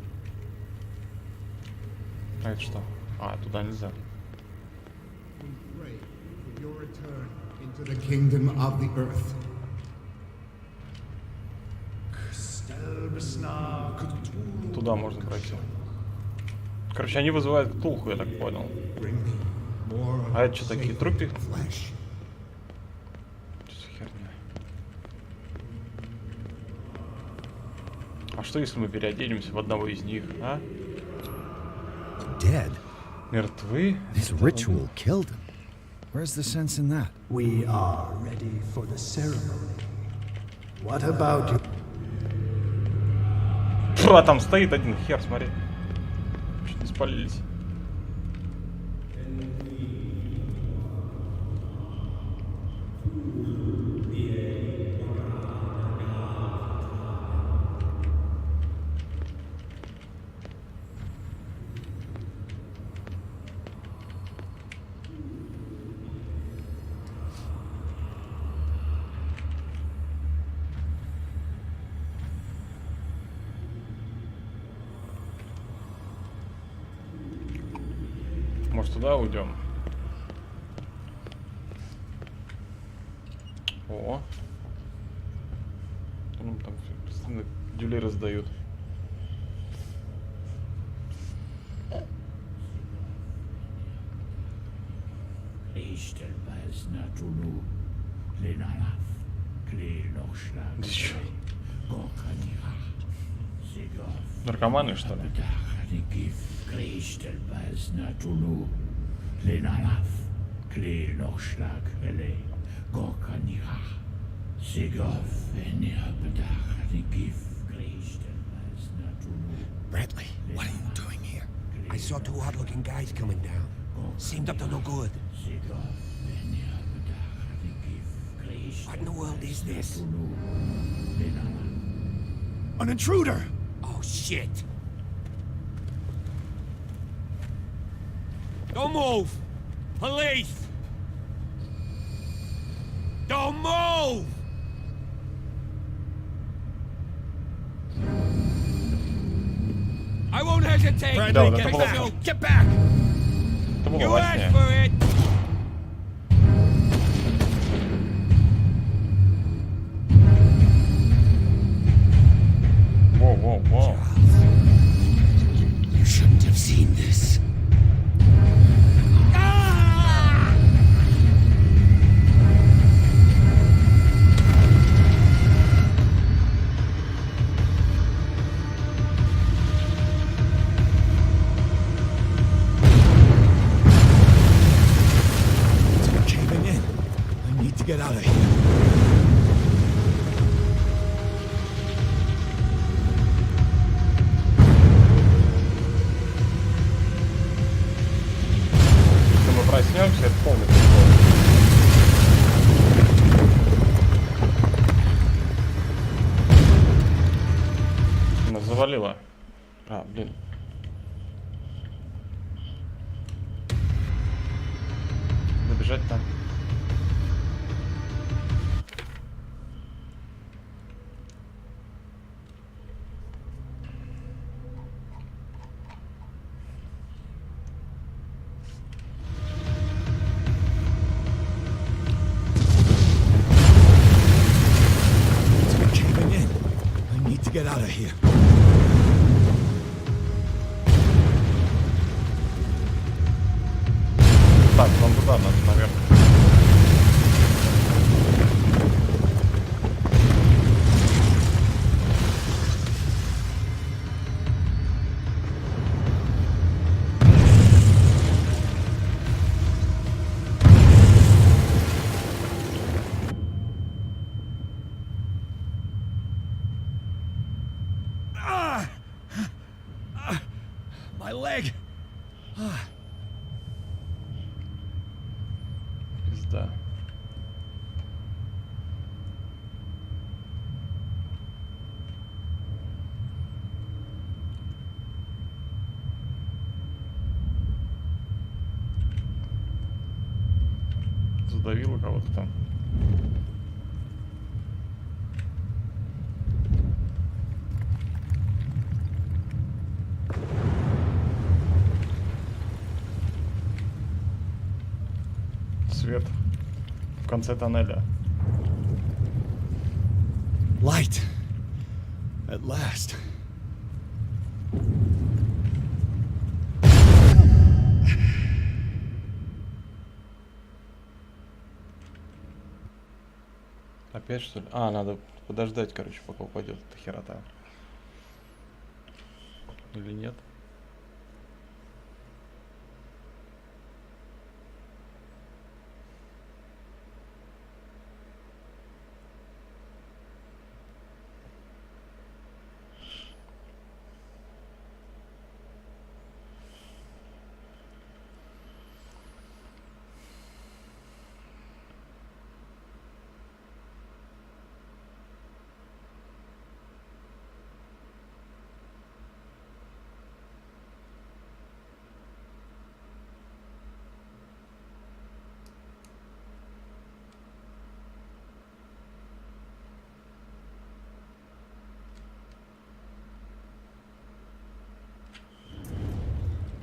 А это что? А, туда нельзя. Pray for your return into the kingdom of the earth. Туда можно пройти. Короче, они вызывают Ктулху, я так понял. А это что, такие трупи? Что за херня? А что, если мы переоденемся в одного из них, а? Dead? Мертвы? This ritual killed him. Where's the sense in that? We are ready for the ceremony. What about you? Фу, а там стоит один хер, смотри. Чуть не спалились. Сюда уйдем. О. Там постоянно дюли раздают. Наркоманы, что ли? Bradley, what are you doing here? I saw two odd-looking guys coming down. Seemed up to no good. What in the world is this? An intruder! Oh, shit! Don't move! Police! Don't move! I won't hesitate! Bradley, get back! You asked for it! Whoa, whoa, whoa. You shouldn't have seen this. Get out of here. Если мы проснемся, это полный прикол. Нас завалило. А, блин. Добежать там. Get out of here. Так, нам туда надо, наверное. My leg. Пизда. Задавило кого-то там. Свет в конце тоннеля. Light. At last. Опять что ли? А, надо подождать, короче, пока упадет эта херота. Или нет?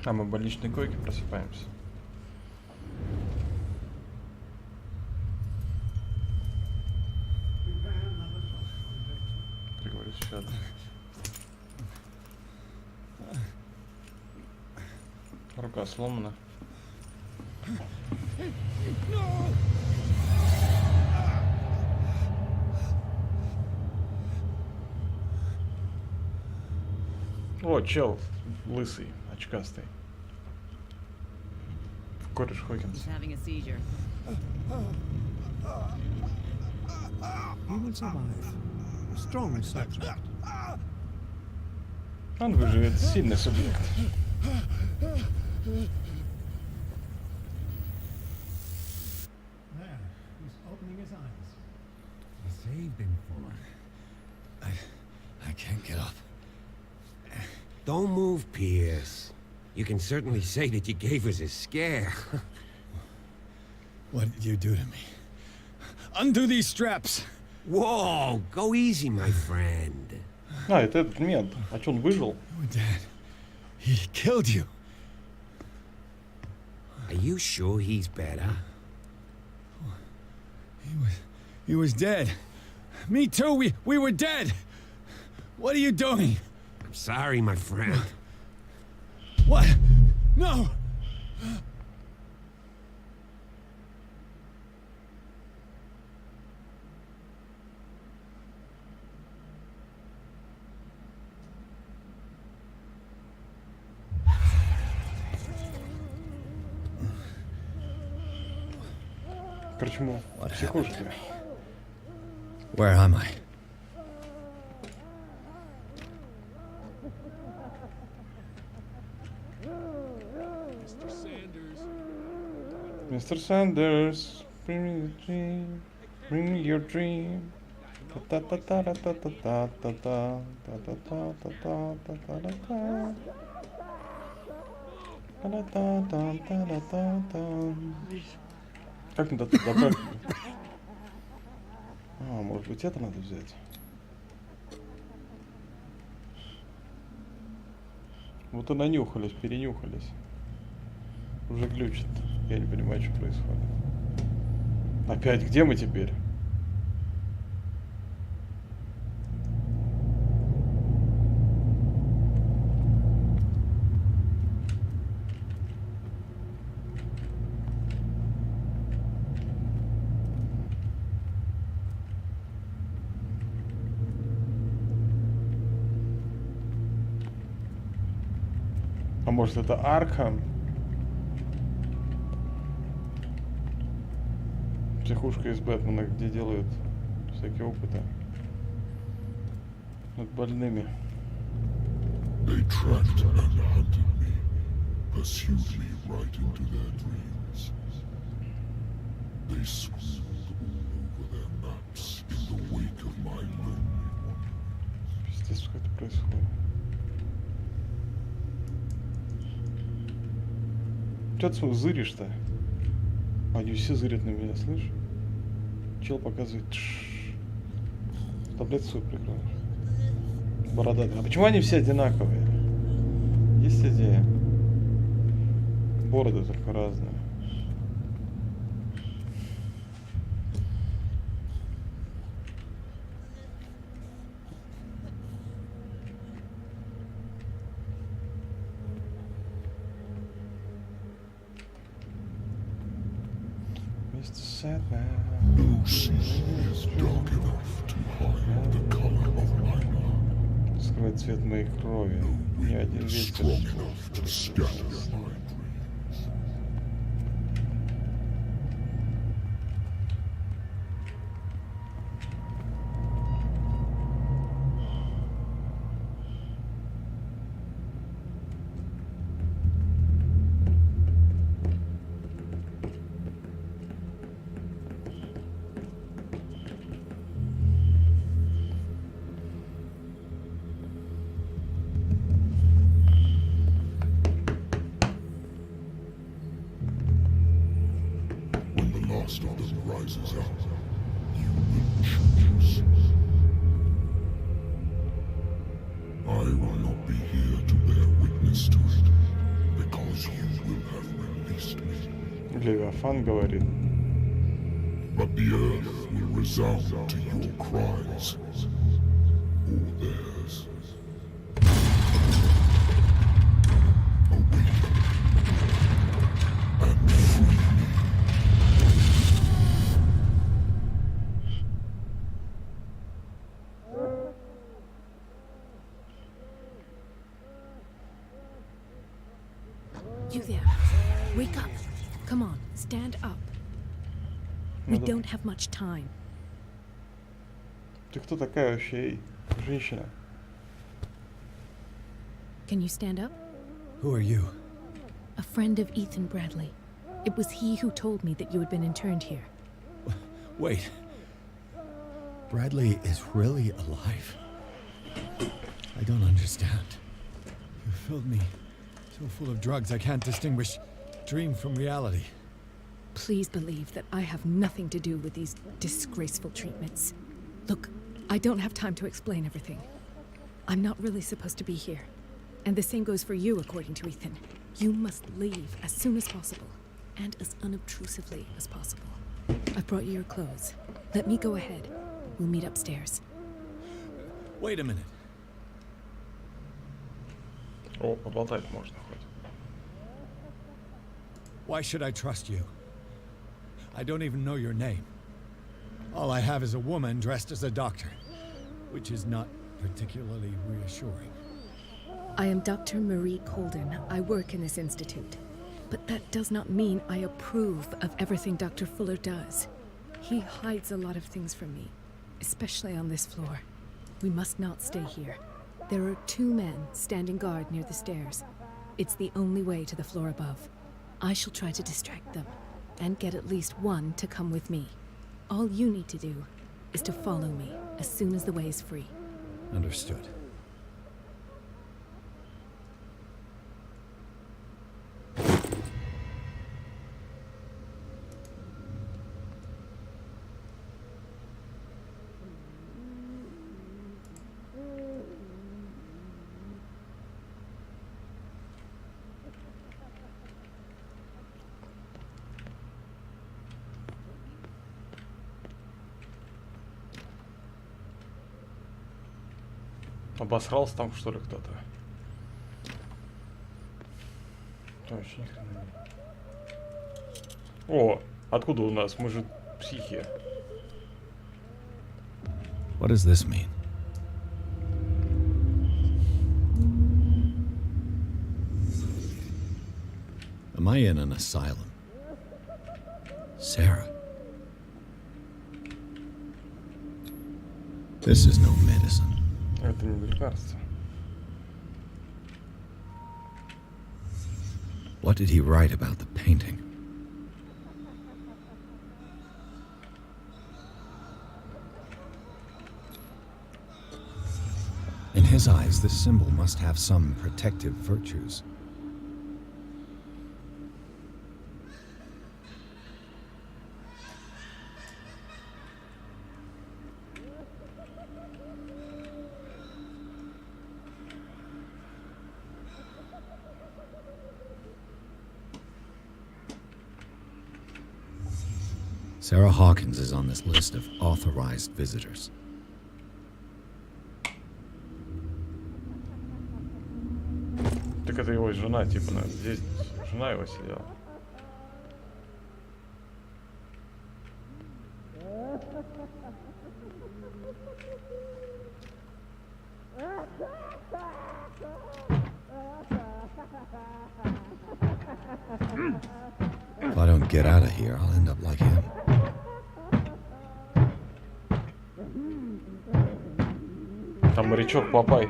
А мы в больничной койке просыпаемся. Что-то. Рука сломана. О, чел, лысый, очкастый. Кореш Хокинс. Having a seizure. He will survive. Strong subject. Он выживет, сильный субъект. There, he's opening his eyes. Saved him for. I can't get up. Don't move, Pierce. You can certainly say that you gave us a scare. What did you do to me? Undo these straps! Whoa, go easy, my friend. А, это этот мент. А чё, он выжил? Oh, Dad. He killed you. Are you sure he's better? He was dead. Me too, we were dead. What are you doing? I'm sorry, my friend. What? No! Короче, мы в психушке. Where am I? Mr. Sanders, bring me the dream, bring me your dream. Ta ta ta ta ta ta ta ta ta ta ta ta ta ta ta ta ta ta. Та-та-та-та-та-та-та. Как надо туда добавить? А, может быть, это надо взять. Вот и нанюхались, перенюхались. Уже глючит. Я не понимаю, что происходит. Опять, где мы теперь? А может, это Арkham? Психушка из Бэтмена, где делают всякие опыты над больными. They tracked and hunted me, pursued me right into their dreams. They swooned all over their maps in the wake of my lonely wanderings. Пиздец, что это происходит? Чё ты зыришь-то? Они все зырят на меня, слышишь? Чел показывает. Таблетку свою прикрою. Бородатый. А почему они все одинаковые? Есть идея? Бороды только разные. No sea is dark enough to hide the color of my blood. Скрывает цвет моей крови. Ни один ветер. Strong enough to scatter my dreams. Of them rises up, you will choose. I will not be here to bear witness to it, because you will have released me. Левиафан говорит. But the earth will resound to your cries. or theirs. You there. Wake up. Come on, stand up. We don't have much time. Ты кто такая вообще, женщина? Can you stand up? Who are you? A friend of Ethan Bradley. It was he who told me that you had been interned here. Wait. Bradley is really alive? I don't understand. You filled me so full of drugs I can't distinguish dream from reality. Please believe that I have nothing to do with these disgraceful treatments. Look, I don't have time to explain everything. I'm not really supposed to be here. And the same goes for you, according to Ethan. You must leave as soon as possible, and as unobtrusively as possible. I've brought you your clothes. Let me go ahead. We'll meet upstairs. Wait a minute. О, поболтать можно хоть. Why should I trust you? I don't even know your name. All I have is a woman dressed as a doctor, which is not particularly reassuring. I am Dr. Marie Colden. I work in this institute. But that does not mean I approve of everything Dr. Fuller does. He hides a lot of things from me, especially on this floor. We must not stay here. There are 2 men standing guard near the stairs. It's the only way to the floor above. I shall try to distract them, and get at least one to come with me. All you need to do is to follow me as soon as the way is free. Understood. Обосрался там, что ли, кто-то? Точно. О, откуда у нас? Мы же психи. What does this mean? Am I in an asylum? Sarah. This is no medicine. Это не лекарство. What did he write about the painting? In his eyes, this symbol must have some protective virtues. Sarah Hawkins is on this list of authorized visitors. Так это его жена, типа, здесь жена его сидела. If I don't get out of here, I'll end up like him. Там морячок Папай.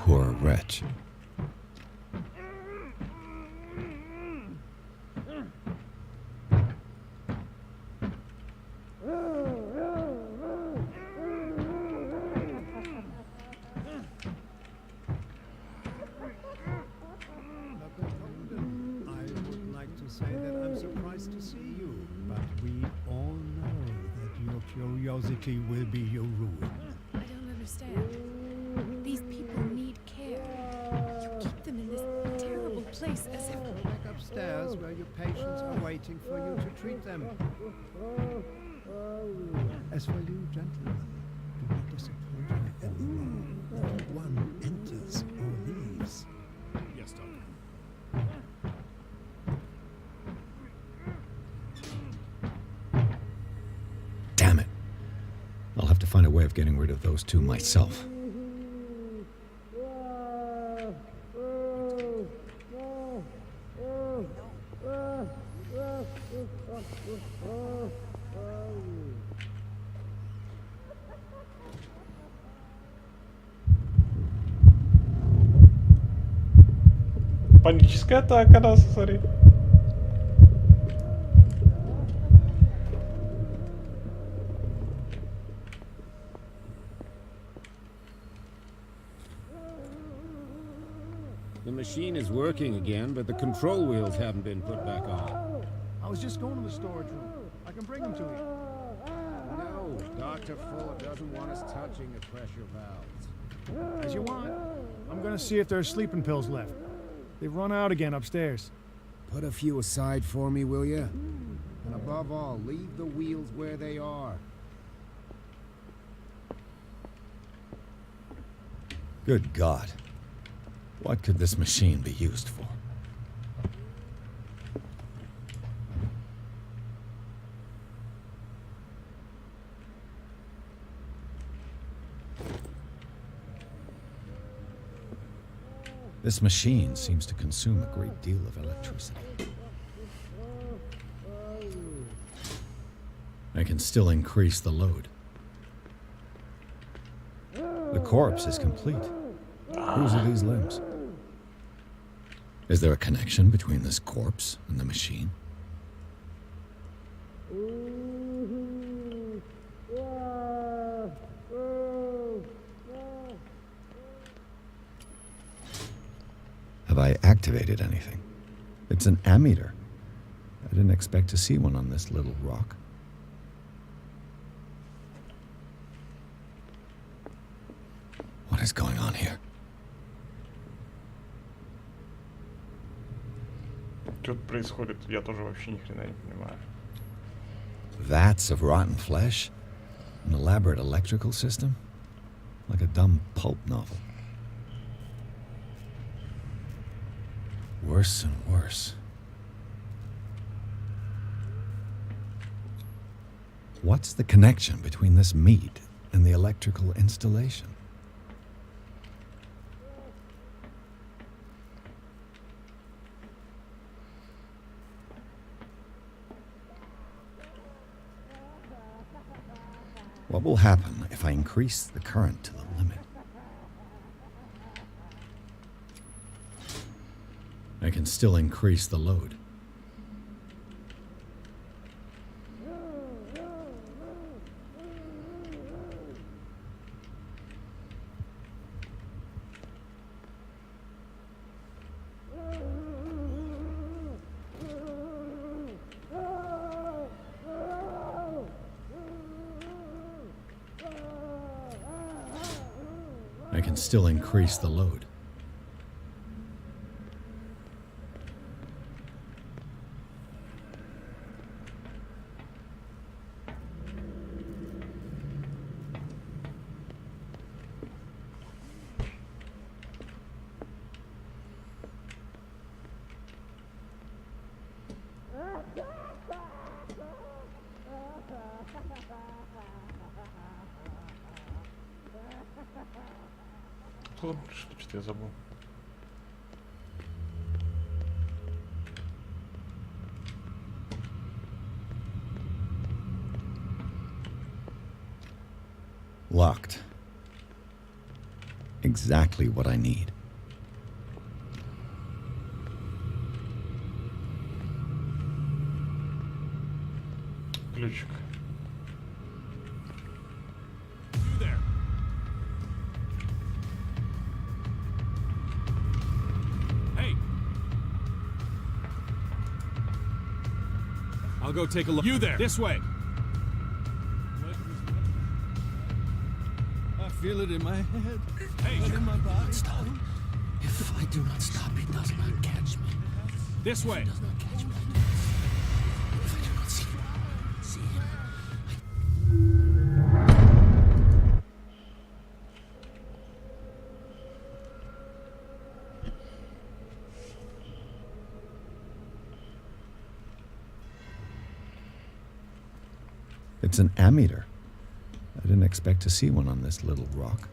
Poor wretch. Curiosity will be your ruin. I don't understand. These people need care. place where your patients are waiting for you to treat them. As for you, gentlemen, do not disappoint me anymore. No one enters or leaves. Yes, Doctor. Damn it. I'll have to find a way of getting rid of those two myself. Паническая атака, да, смотри. The machine is working again, but the control wheels haven't been put back on. I was just going to the storage room. I can bring them to you. No, Dr. Fuller doesn't want us touching the pressure valves. As you want. I'm gonna see if there's sleeping pills left. They've run out again upstairs. Put a few aside for me, will you? And above all, leave the wheels where they are. Good God. What could this machine be used for? This machine seems to consume a great deal of electricity. I can still increase the load. The corpse is complete. Whose are these limbs? Is there a connection between this corpse and the machine? Have I activated anything? It's an ammeter. I didn't expect to see one on this little rock. What is going on here? Что тут происходит? Я тоже вообще ни хрена не понимаю. Vats of rotten flesh? An elaborate electrical system? Like a dumb pulp novel. Worse and worse. What's the connection between this meat and the electrical installation? What will happen if I increase the current to the limit? I can still increase the load. I can still increase the load. Что-то я забыл. Locked. Exactly what I need. Ключик. I'll go take a look. You there! This way! I feel it in my head. Hey, in my body. Stop. If I do not stop, he does not catch me. This way. It's an ammeter. I didn't expect to see one on this little rock.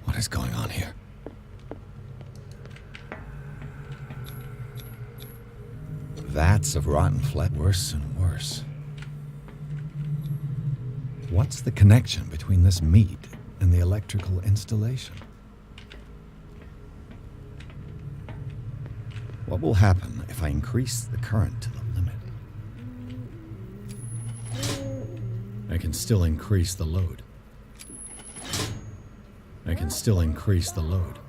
What is going on here? Vats of rotten flesh, worse and worse. What's the connection between this meat and the electrical installation? What will happen if I increase the current to the limit? I can still increase the load. I can still increase the load.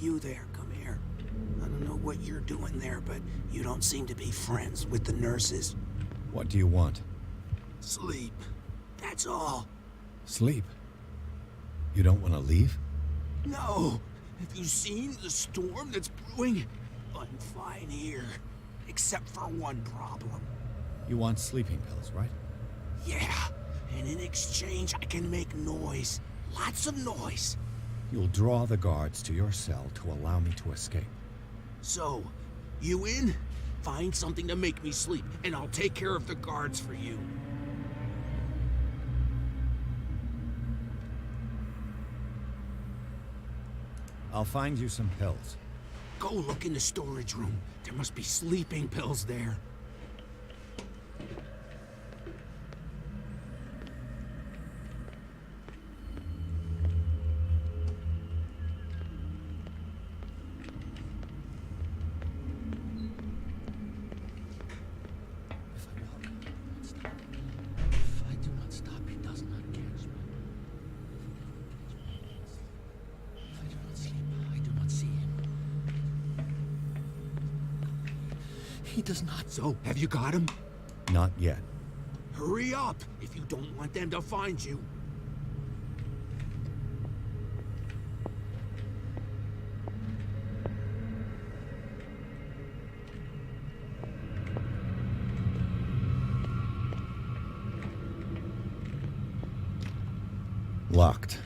You there, come here. I don't know what you're doing there, but you don't seem to be friends with the nurses. What do you want? Sleep. That's all. Sleep? You don't want to leave? No. Have you seen the storm that's brewing? I'm fine here. Except for one problem. You want sleeping pills, right? Yeah. And in exchange, I can make noise. Lots of noise. You'll draw the guards to your cell to allow me to escape. So, you in? Find something to make me sleep, and I'll take care of the guards for you. I'll find you some pills. Go look in the storage room. There must be sleeping pills there. He does not. So, have you got him? Not yet. Hurry up, if you don't want them to find you. Locked.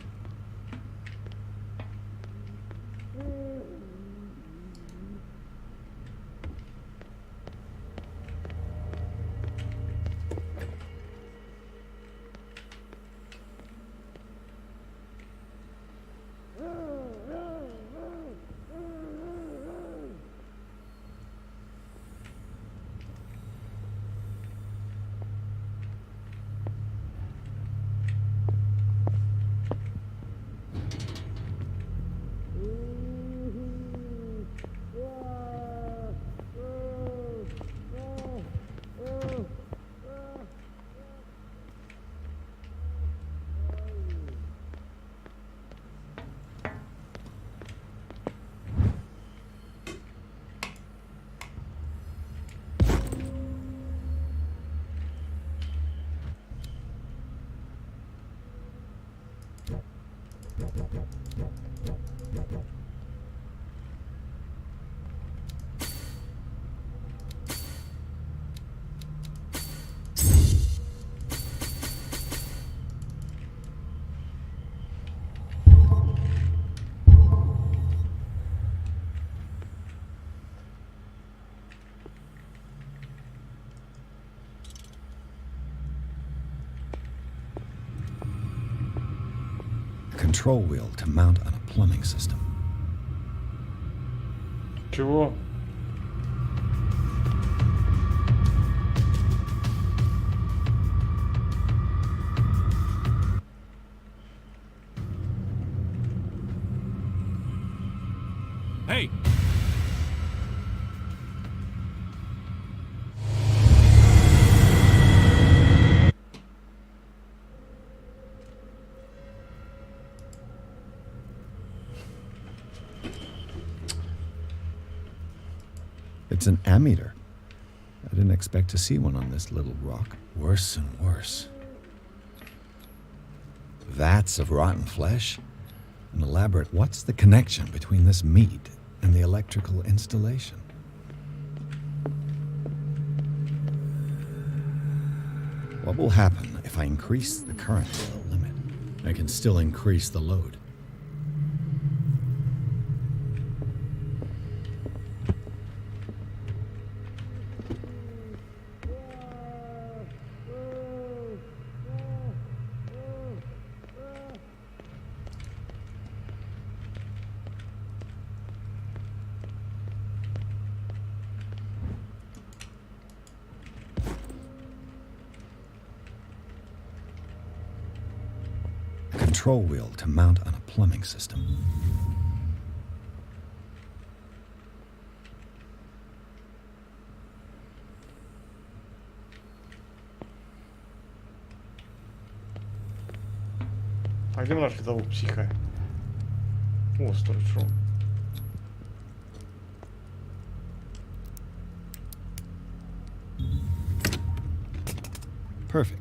Control wheel to mount on a plumbing system. Hey! It's an ammeter. I didn't expect to see one on this little rock. Worse and worse. Vats of rotten flesh? An elaborate... What's the connection between this meat and the electrical installation? What will happen if I increase the current to the limit? I can still increase the load. Control wheel to mount on a plumbing system. А где мы нашли того психа? О, сторож-рум. Perfect.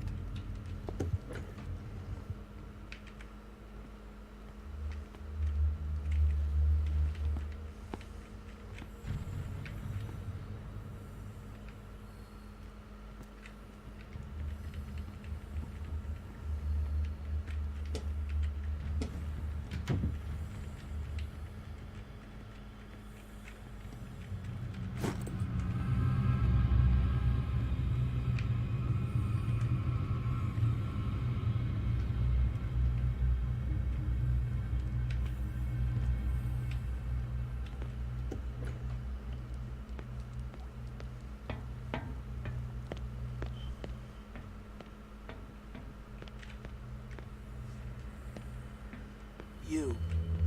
You.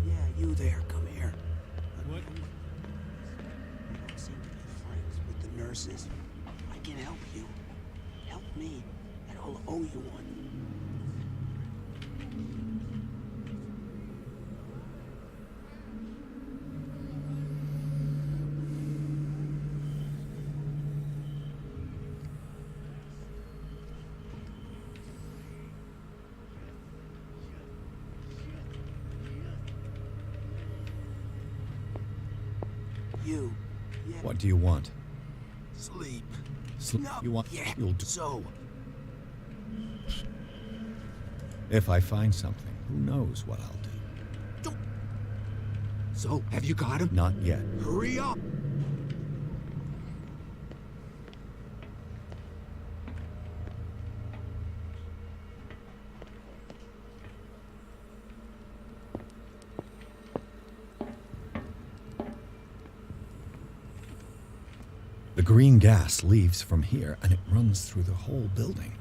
Yeah, you there. Come here. What? You don't seem to be friends with the nurses. I can help you. Help me, and I'll owe you one. You. Yeah. What do you want? Sleep. Sleep? No. You want? Yeah. You'll do. So. If I find something, who knows what I'll do? So, have you got him? Not yet. Hurry up. The green gas leaves from here and it runs through the whole building.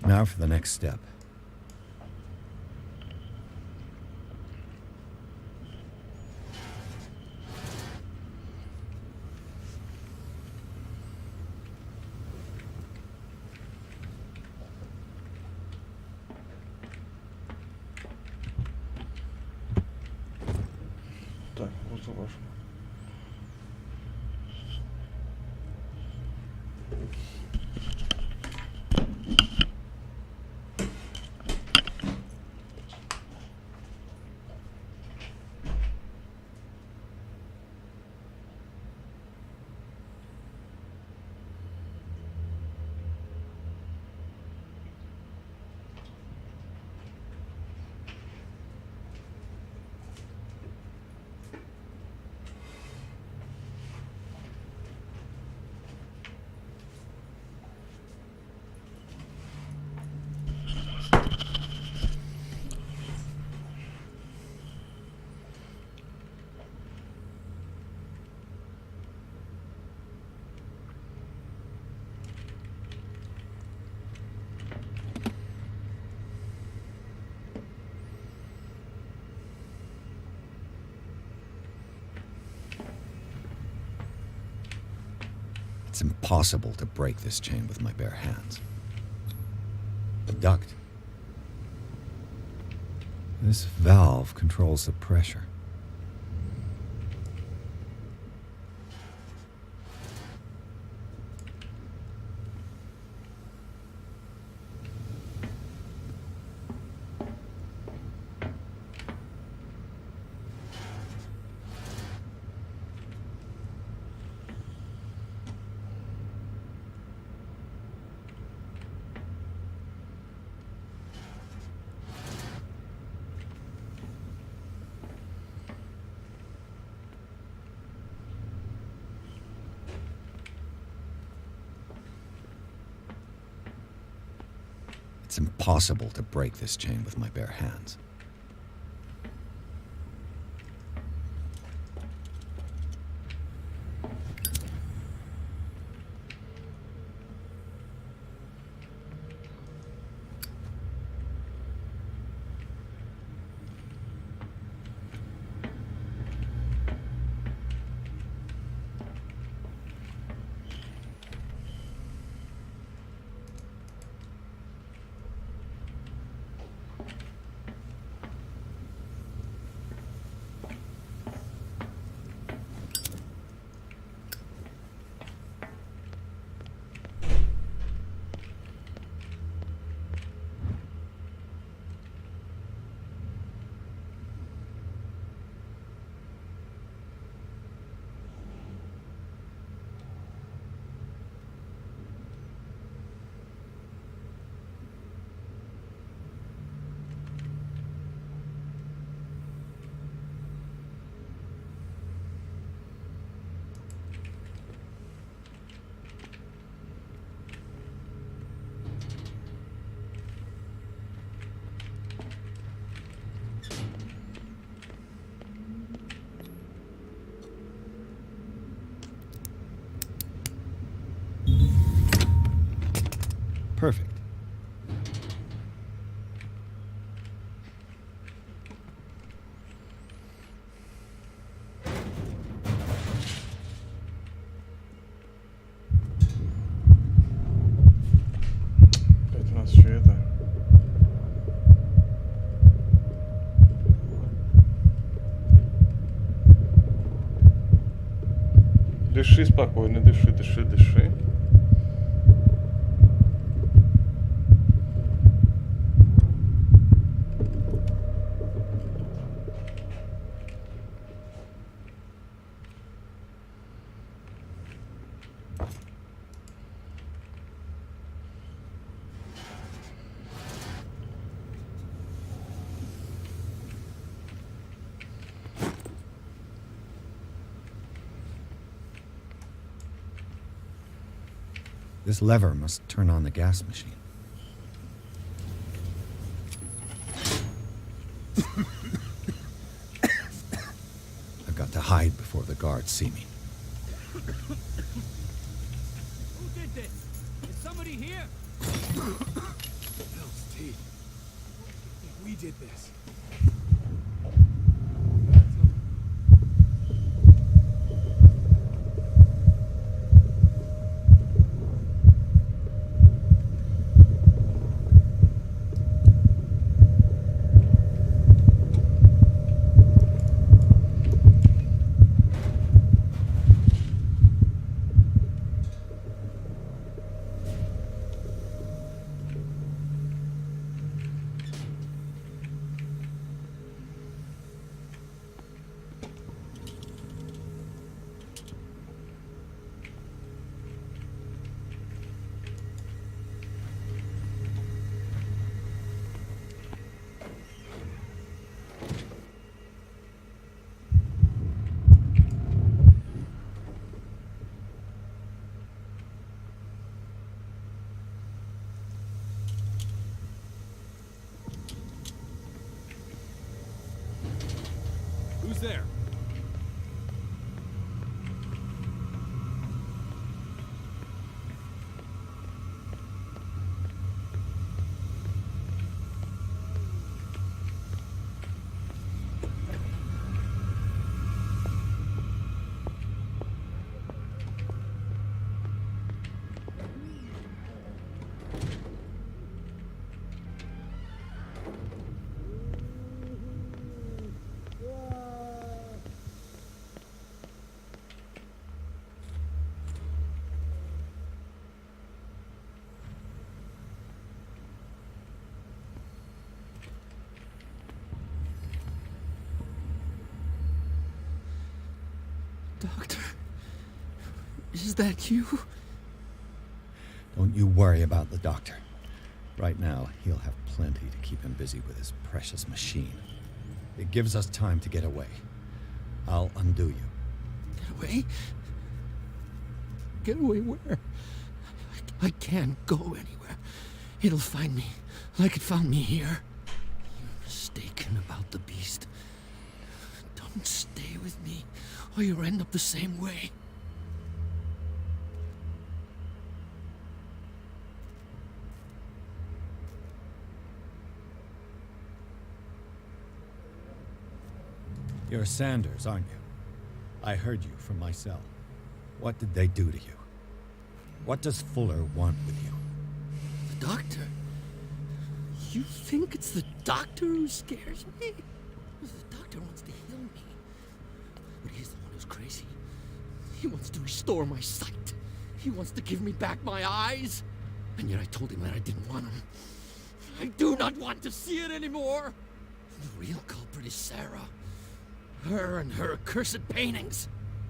Now for the next step. Так, вот ваш. It's impossible to break this chain with my bare hands. The duct. This valve controls the pressure. It's impossible to break this chain with my bare hands. Perfect. Опять у нас еще это. Дыши спокойно, дыши, дыши, дыши. This lever must turn on the gas machine. I've got to hide before the guards see me. Who did this? Is somebody here? Bill's teeth. We did this. Who's there? Doctor, is that you? Don't you worry about the doctor. Right now, he'll have plenty to keep him busy with his precious machine. It gives us time to get away. I'll undo you. Get away? Get away where? I can't go anywhere. It'll find me, like it found me here. You're mistaken about the beast. Don't stay with me, or you'll end up the same way. You're Sanders, aren't you? I heard you from my cell. What did they do to you? What does Fuller want with you? The doctor? You think it's the doctor who scares me? The doctor wants to heal me. But he's the one who's crazy. He wants to restore my sight. He wants to give me back my eyes. And yet I told him that I didn't want them. I do not want to see it anymore. The real culprit is Sarah. Her and her accursed paintings.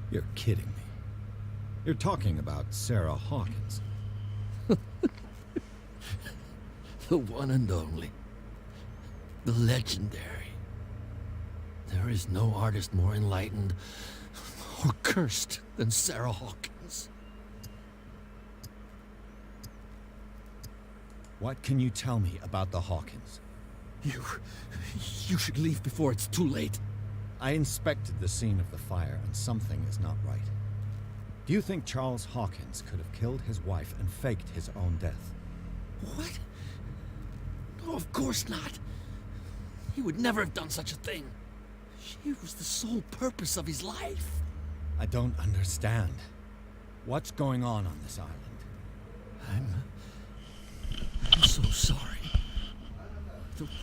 You're kidding me. You're talking about Sarah Hawkins. The one and only. The legendary. There is no artist more enlightened or cursed than Sarah Hawkins. What can you tell me about the Hawkins? You should leave before it's too late. I inspected the scene of the fire, and something is not right. Do you think Charles Hawkins could have killed his wife and faked his own death? What? No, of course not. He would never have done such a thing. She was the sole purpose of his life. I don't understand. What's going on this island? I'm so sorry.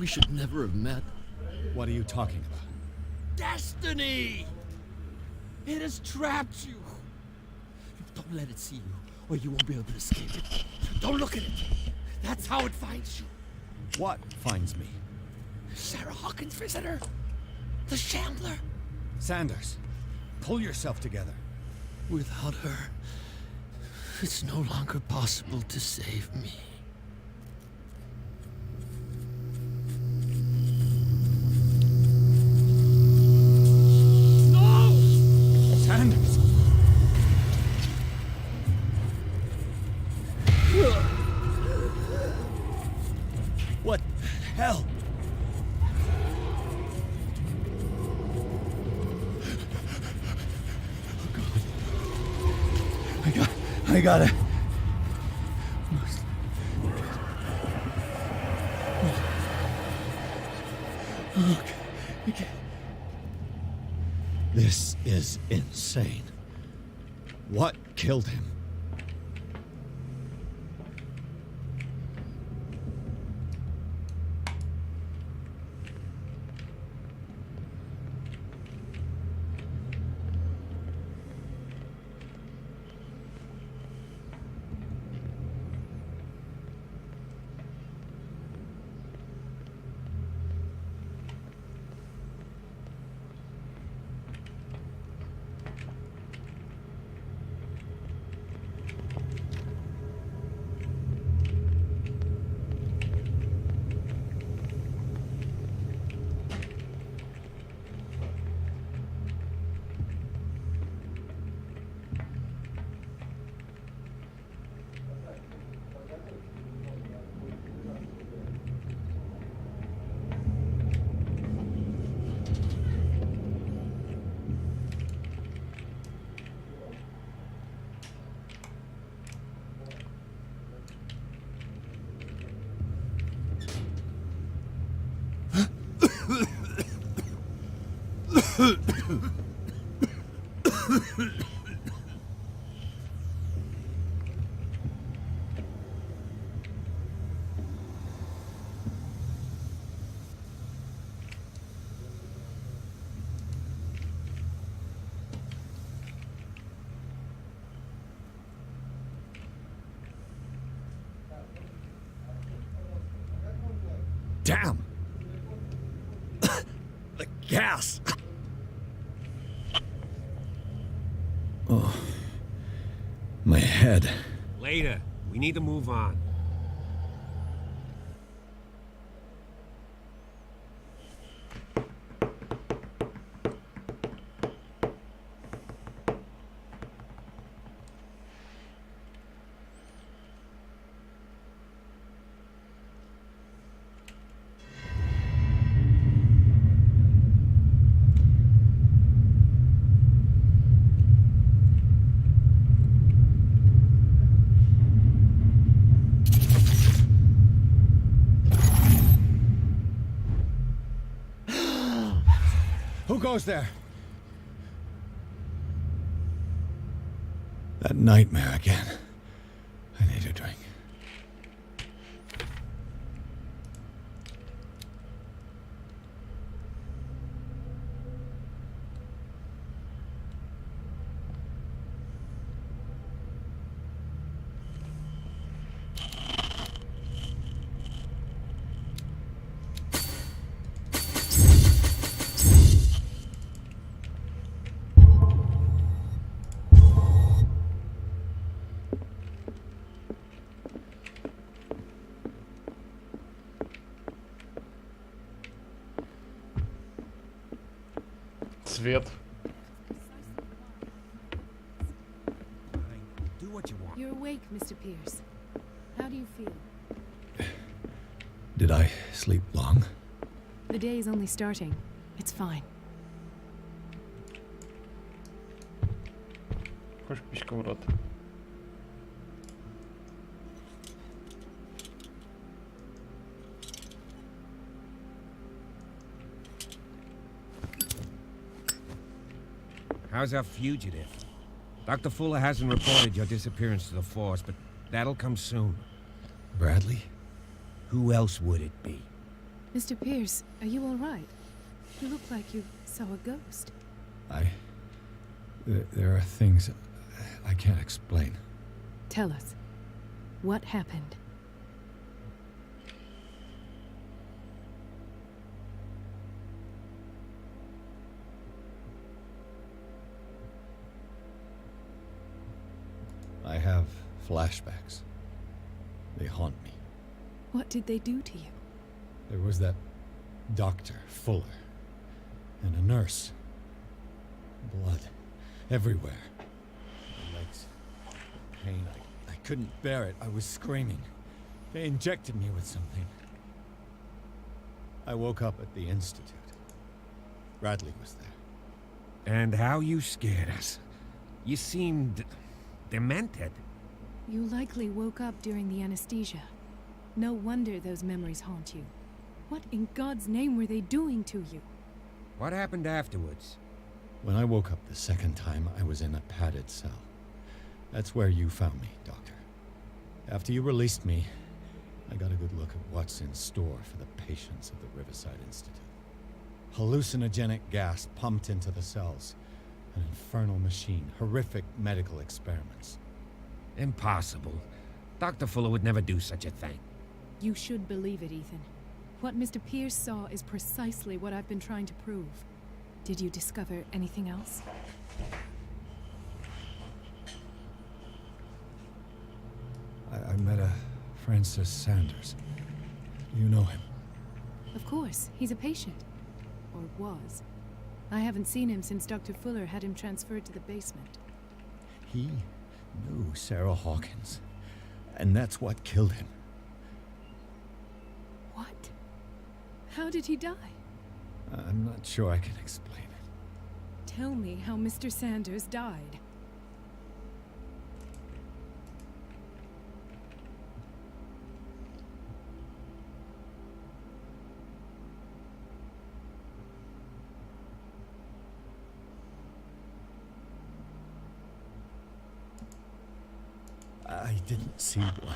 We should never have met. What are you talking about? Destiny! It has trapped you. Don't let it see you, or you won't be able to escape it. Don't look at it. That's how it finds you. What finds me? Sarah Hawkins' visitor. The Shambler. Sanders, pull yourself together. Without her, it's no longer possible to save me. Sanders! What the hell? I got it. Okay. This is insane. What killed him? Damn! The gas! Oh, my head. Later. We need to move on. Who goes there? That nightmare again. I need a drink. Свет. Do what you want. You're awake, Mr. Pierce. How do you feel? Did I sleep long? The day is only starting. It's fine. Хочешь пичка в рот? How's our fugitive? Dr. Fuller hasn't reported your disappearance to the force, but that'll come soon. Bradley? Who else would it be? Mr. Pierce, are you all right? You look like you saw a ghost. There are things I can't explain. Tell us. What happened? I have flashbacks. They haunt me. What did they do to you? There was that Dr. Fuller and a nurse. Blood everywhere. My legs. Pain. I couldn't bear it. I was screaming. They injected me with something. I woke up at the institute. Bradley was there. And how you scared us. You seemed demented. You likely woke up during the anesthesia. No wonder those memories haunt you. What in God's name were they doing to you? What happened afterwards? When I woke up the second time, I was in a padded cell. That's where you found me, Doctor. After you released me, I got a good look at what's in store for the patients of the Riverside Institute. Hallucinogenic gas pumped into the cells. An infernal machine. Horrific medical experiments. Impossible. Dr. Fuller would never do such a thing. You should believe it, Ethan. What Mr. Pierce saw is precisely what I've been trying to prove. Did you discover anything else? I met a Francis Sanders. You know him? Of course. He's a patient. Or was. I haven't seen him since Dr. Fuller had him transferred to the basement. He knew Sarah Hawkins. And that's what killed him. What? How did he die? I'm not sure I can explain it. Tell me how Mr. Sanders died. I didn't see one,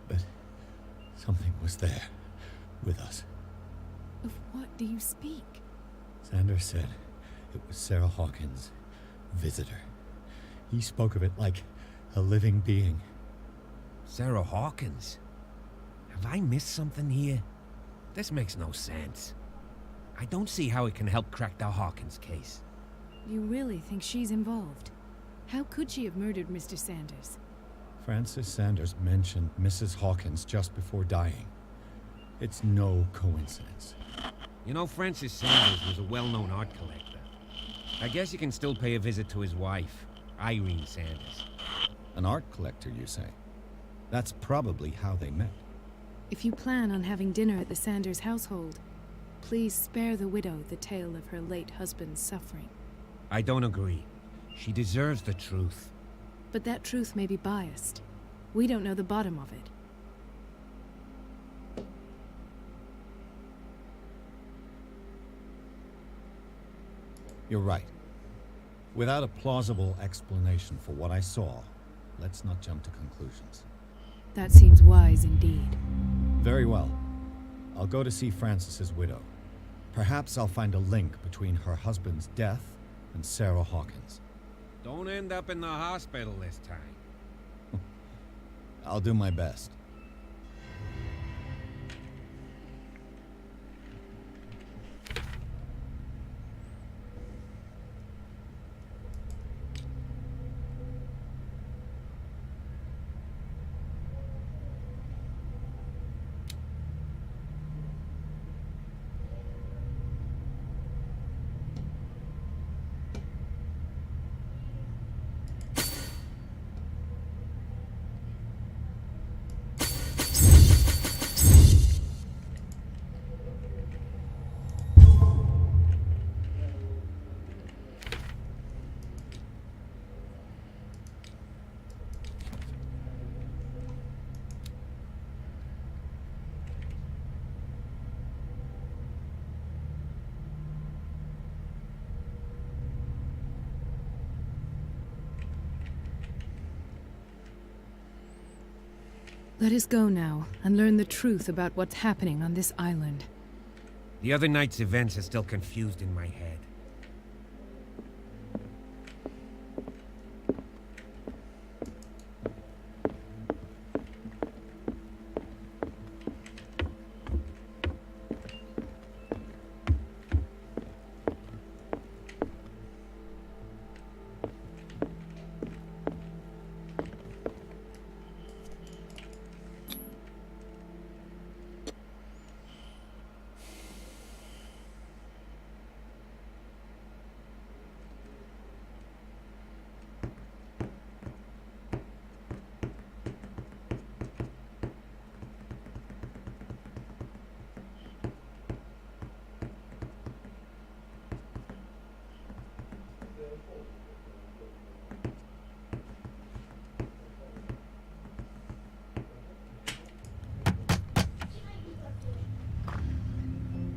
but something was there with us. Of what do you speak? Sanders said it was Sarah Hawkins' visitor. He spoke of it like a living being. Sarah Hawkins? Have I missed something here? This makes no sense. I don't see how it can help crack the Hawkins case. You really think she's involved? How could she have murdered Mr. Sanders? Francis Sanders mentioned Mrs. Hawkins just before dying. It's no coincidence. You know, Francis Sanders was a well-known art collector. I guess you can still pay a visit to his wife, Irene Sanders. An art collector, you say? That's probably how they met. If you plan on having dinner at the Sanders household, please spare the widow the tale of her late husband's suffering. I don't agree. She deserves the truth. But that truth may be biased. We don't know the bottom of it. You're right. Without a plausible explanation for what I saw, let's not jump to conclusions. That seems wise indeed. Very well. I'll go to see Francis's widow. Perhaps I'll find a link between her husband's death and Sarah Hawkins. Don't end up in the hospital this time. I'll do my best. Let us go now and learn the truth about what's happening on this island. The other night's events are still confused in my head.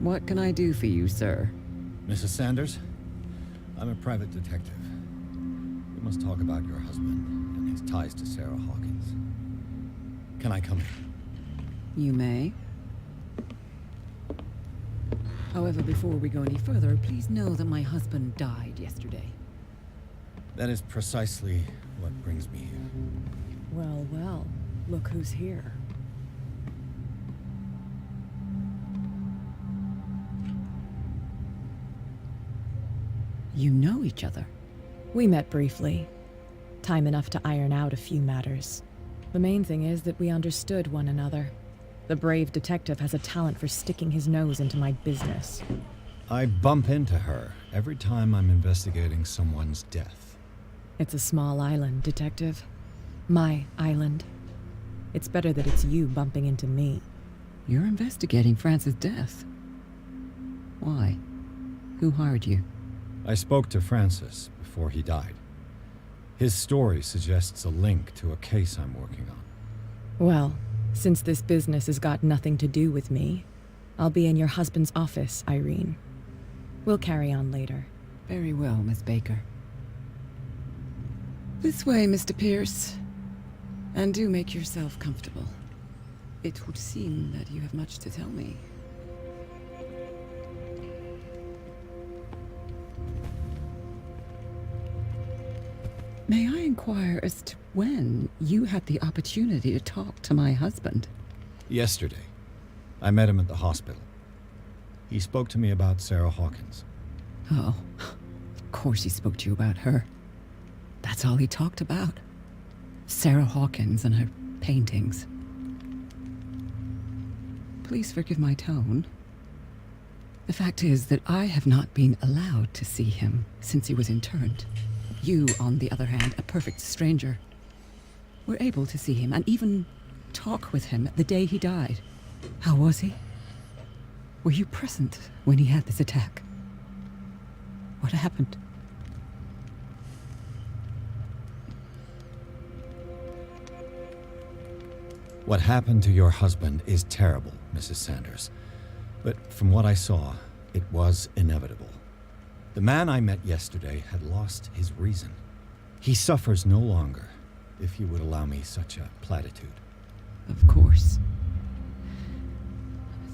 What can I do for you, sir? Mrs. Sanders, I'm a private detective. We must talk about your husband and his ties to Sarah Hawkins. Can I come in? You may. However, before we go any further, please know that my husband died yesterday. That is precisely what brings me here. Well, well, look who's here. You know each other? We met briefly. Time enough to iron out a few matters. The main thing is that we understood one another. The brave detective has a talent for sticking his nose into my business. I bump into her every time I'm investigating someone's death. It's a small island, Detective. My island. It's better that it's you bumping into me. You're investigating Francis' death. Why? Who hired you? I spoke to Francis before he died. His story suggests a link to a case I'm working on. Well, since this business has got nothing to do with me, I'll be in your husband's office, Irene. We'll carry on later. Very well, Miss Baker. This way, Mr. Pierce. And do make yourself comfortable. It would seem that you have much to tell me. May I inquire as to when you had the opportunity to talk to my husband? Yesterday. I met him at the hospital. He spoke to me about Sarah Hawkins. Oh, of course he spoke to you about her. That's all he talked about. Sarah Hawkins and her paintings. Please forgive my tone. The fact is that I have not been allowed to see him since he was interned. You, on the other hand, a perfect stranger, were able to see him and even talk with him the day he died. How was he? Were you present when he had this attack? What happened? What happened to your husband is terrible, Mrs. Sanders. But from what I saw, it was inevitable. The man I met yesterday had lost his reason. He suffers no longer, if you would allow me such a platitude. Of course.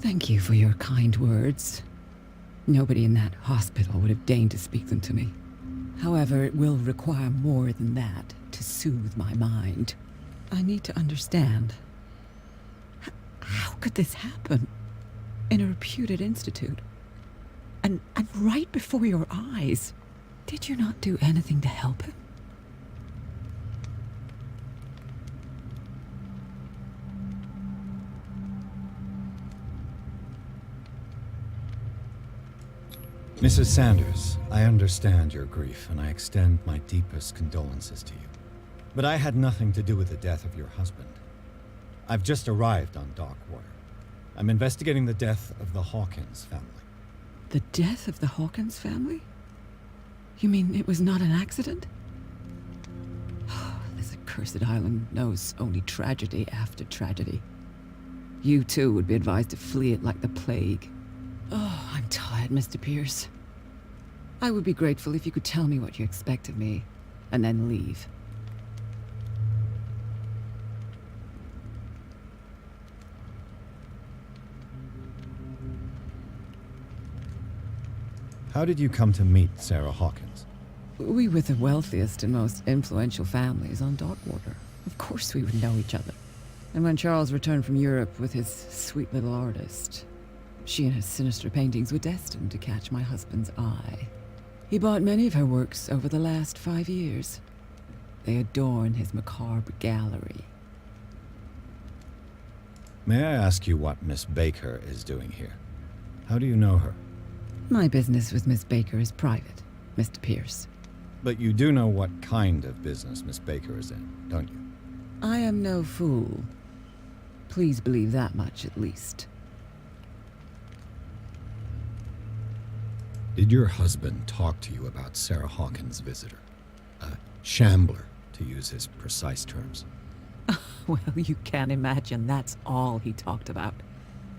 Thank you for your kind words. Nobody in that hospital would have deigned to speak them to me. However, it will require more than that to soothe my mind. I need to understand. How could this happen? In a reputed institute? And right before your eyes? Did you not do anything to help him? Mrs. Sanders, I understand your grief, and I extend my deepest condolences to you. But I had nothing to do with the death of your husband. I've just arrived on Darkwater. I'm investigating the death of the Hawkins family. The death of the Hawkins family? You mean it was not an accident? This accursed island knows only tragedy after tragedy. You too would be advised to flee it like the plague. Oh, I'm tired, Mr. Pierce. I would be grateful if you could tell me what you expect of me, and then leave. How did you come to meet Sarah Hawkins? We were the wealthiest and most influential families on Darkwater. Of course we would know each other. And when Charles returned from Europe with his sweet little artist, she and her sinister paintings were destined to catch my husband's eye. He bought many of her works over the last 5 years. They adorn his macabre gallery. May I ask you what Miss Baker is doing here? How do you know her? My business with Miss Baker is private, Mr. Pierce. But you do know what kind of business Miss Baker is in, don't you? I am no fool. Please believe that much, at least. Did your husband talk to you about Sarah Hawkins' visitor? A shambler, to use his precise terms. Well, you can imagine that's all he talked about.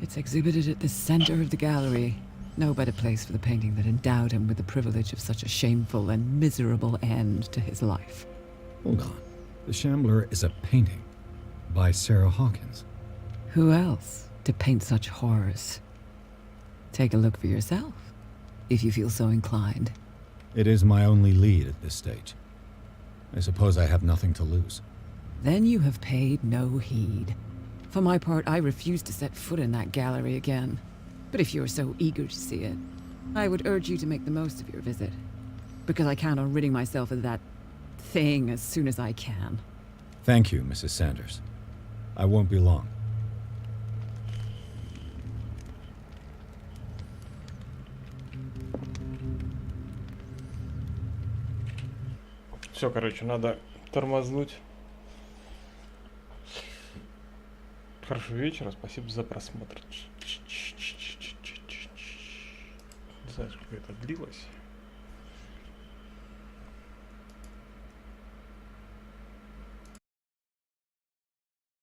It's exhibited at the center of the gallery. No better place for the painting that endowed him with the privilege of such a shameful and miserable end to his life. Hold on. The Shambler is a painting by Sarah Hawkins. Who else to paint such horrors? Take a look for yourself, if you feel so inclined. It is my only lead at this stage. I suppose I have nothing to lose. Then you have paid no heed. For my part, I refuse to set foot in that gallery again. But if you're so eager to see it, I would urge you to make the most of your visit. Because I count on ridding myself of that thing as soon as I can. Thank you, Mrs. Sanders. I won't be long. Все, короче, надо тормознуть. Хорошего вечера, спасибо за просмотр. Не знаю, сколько это длилось.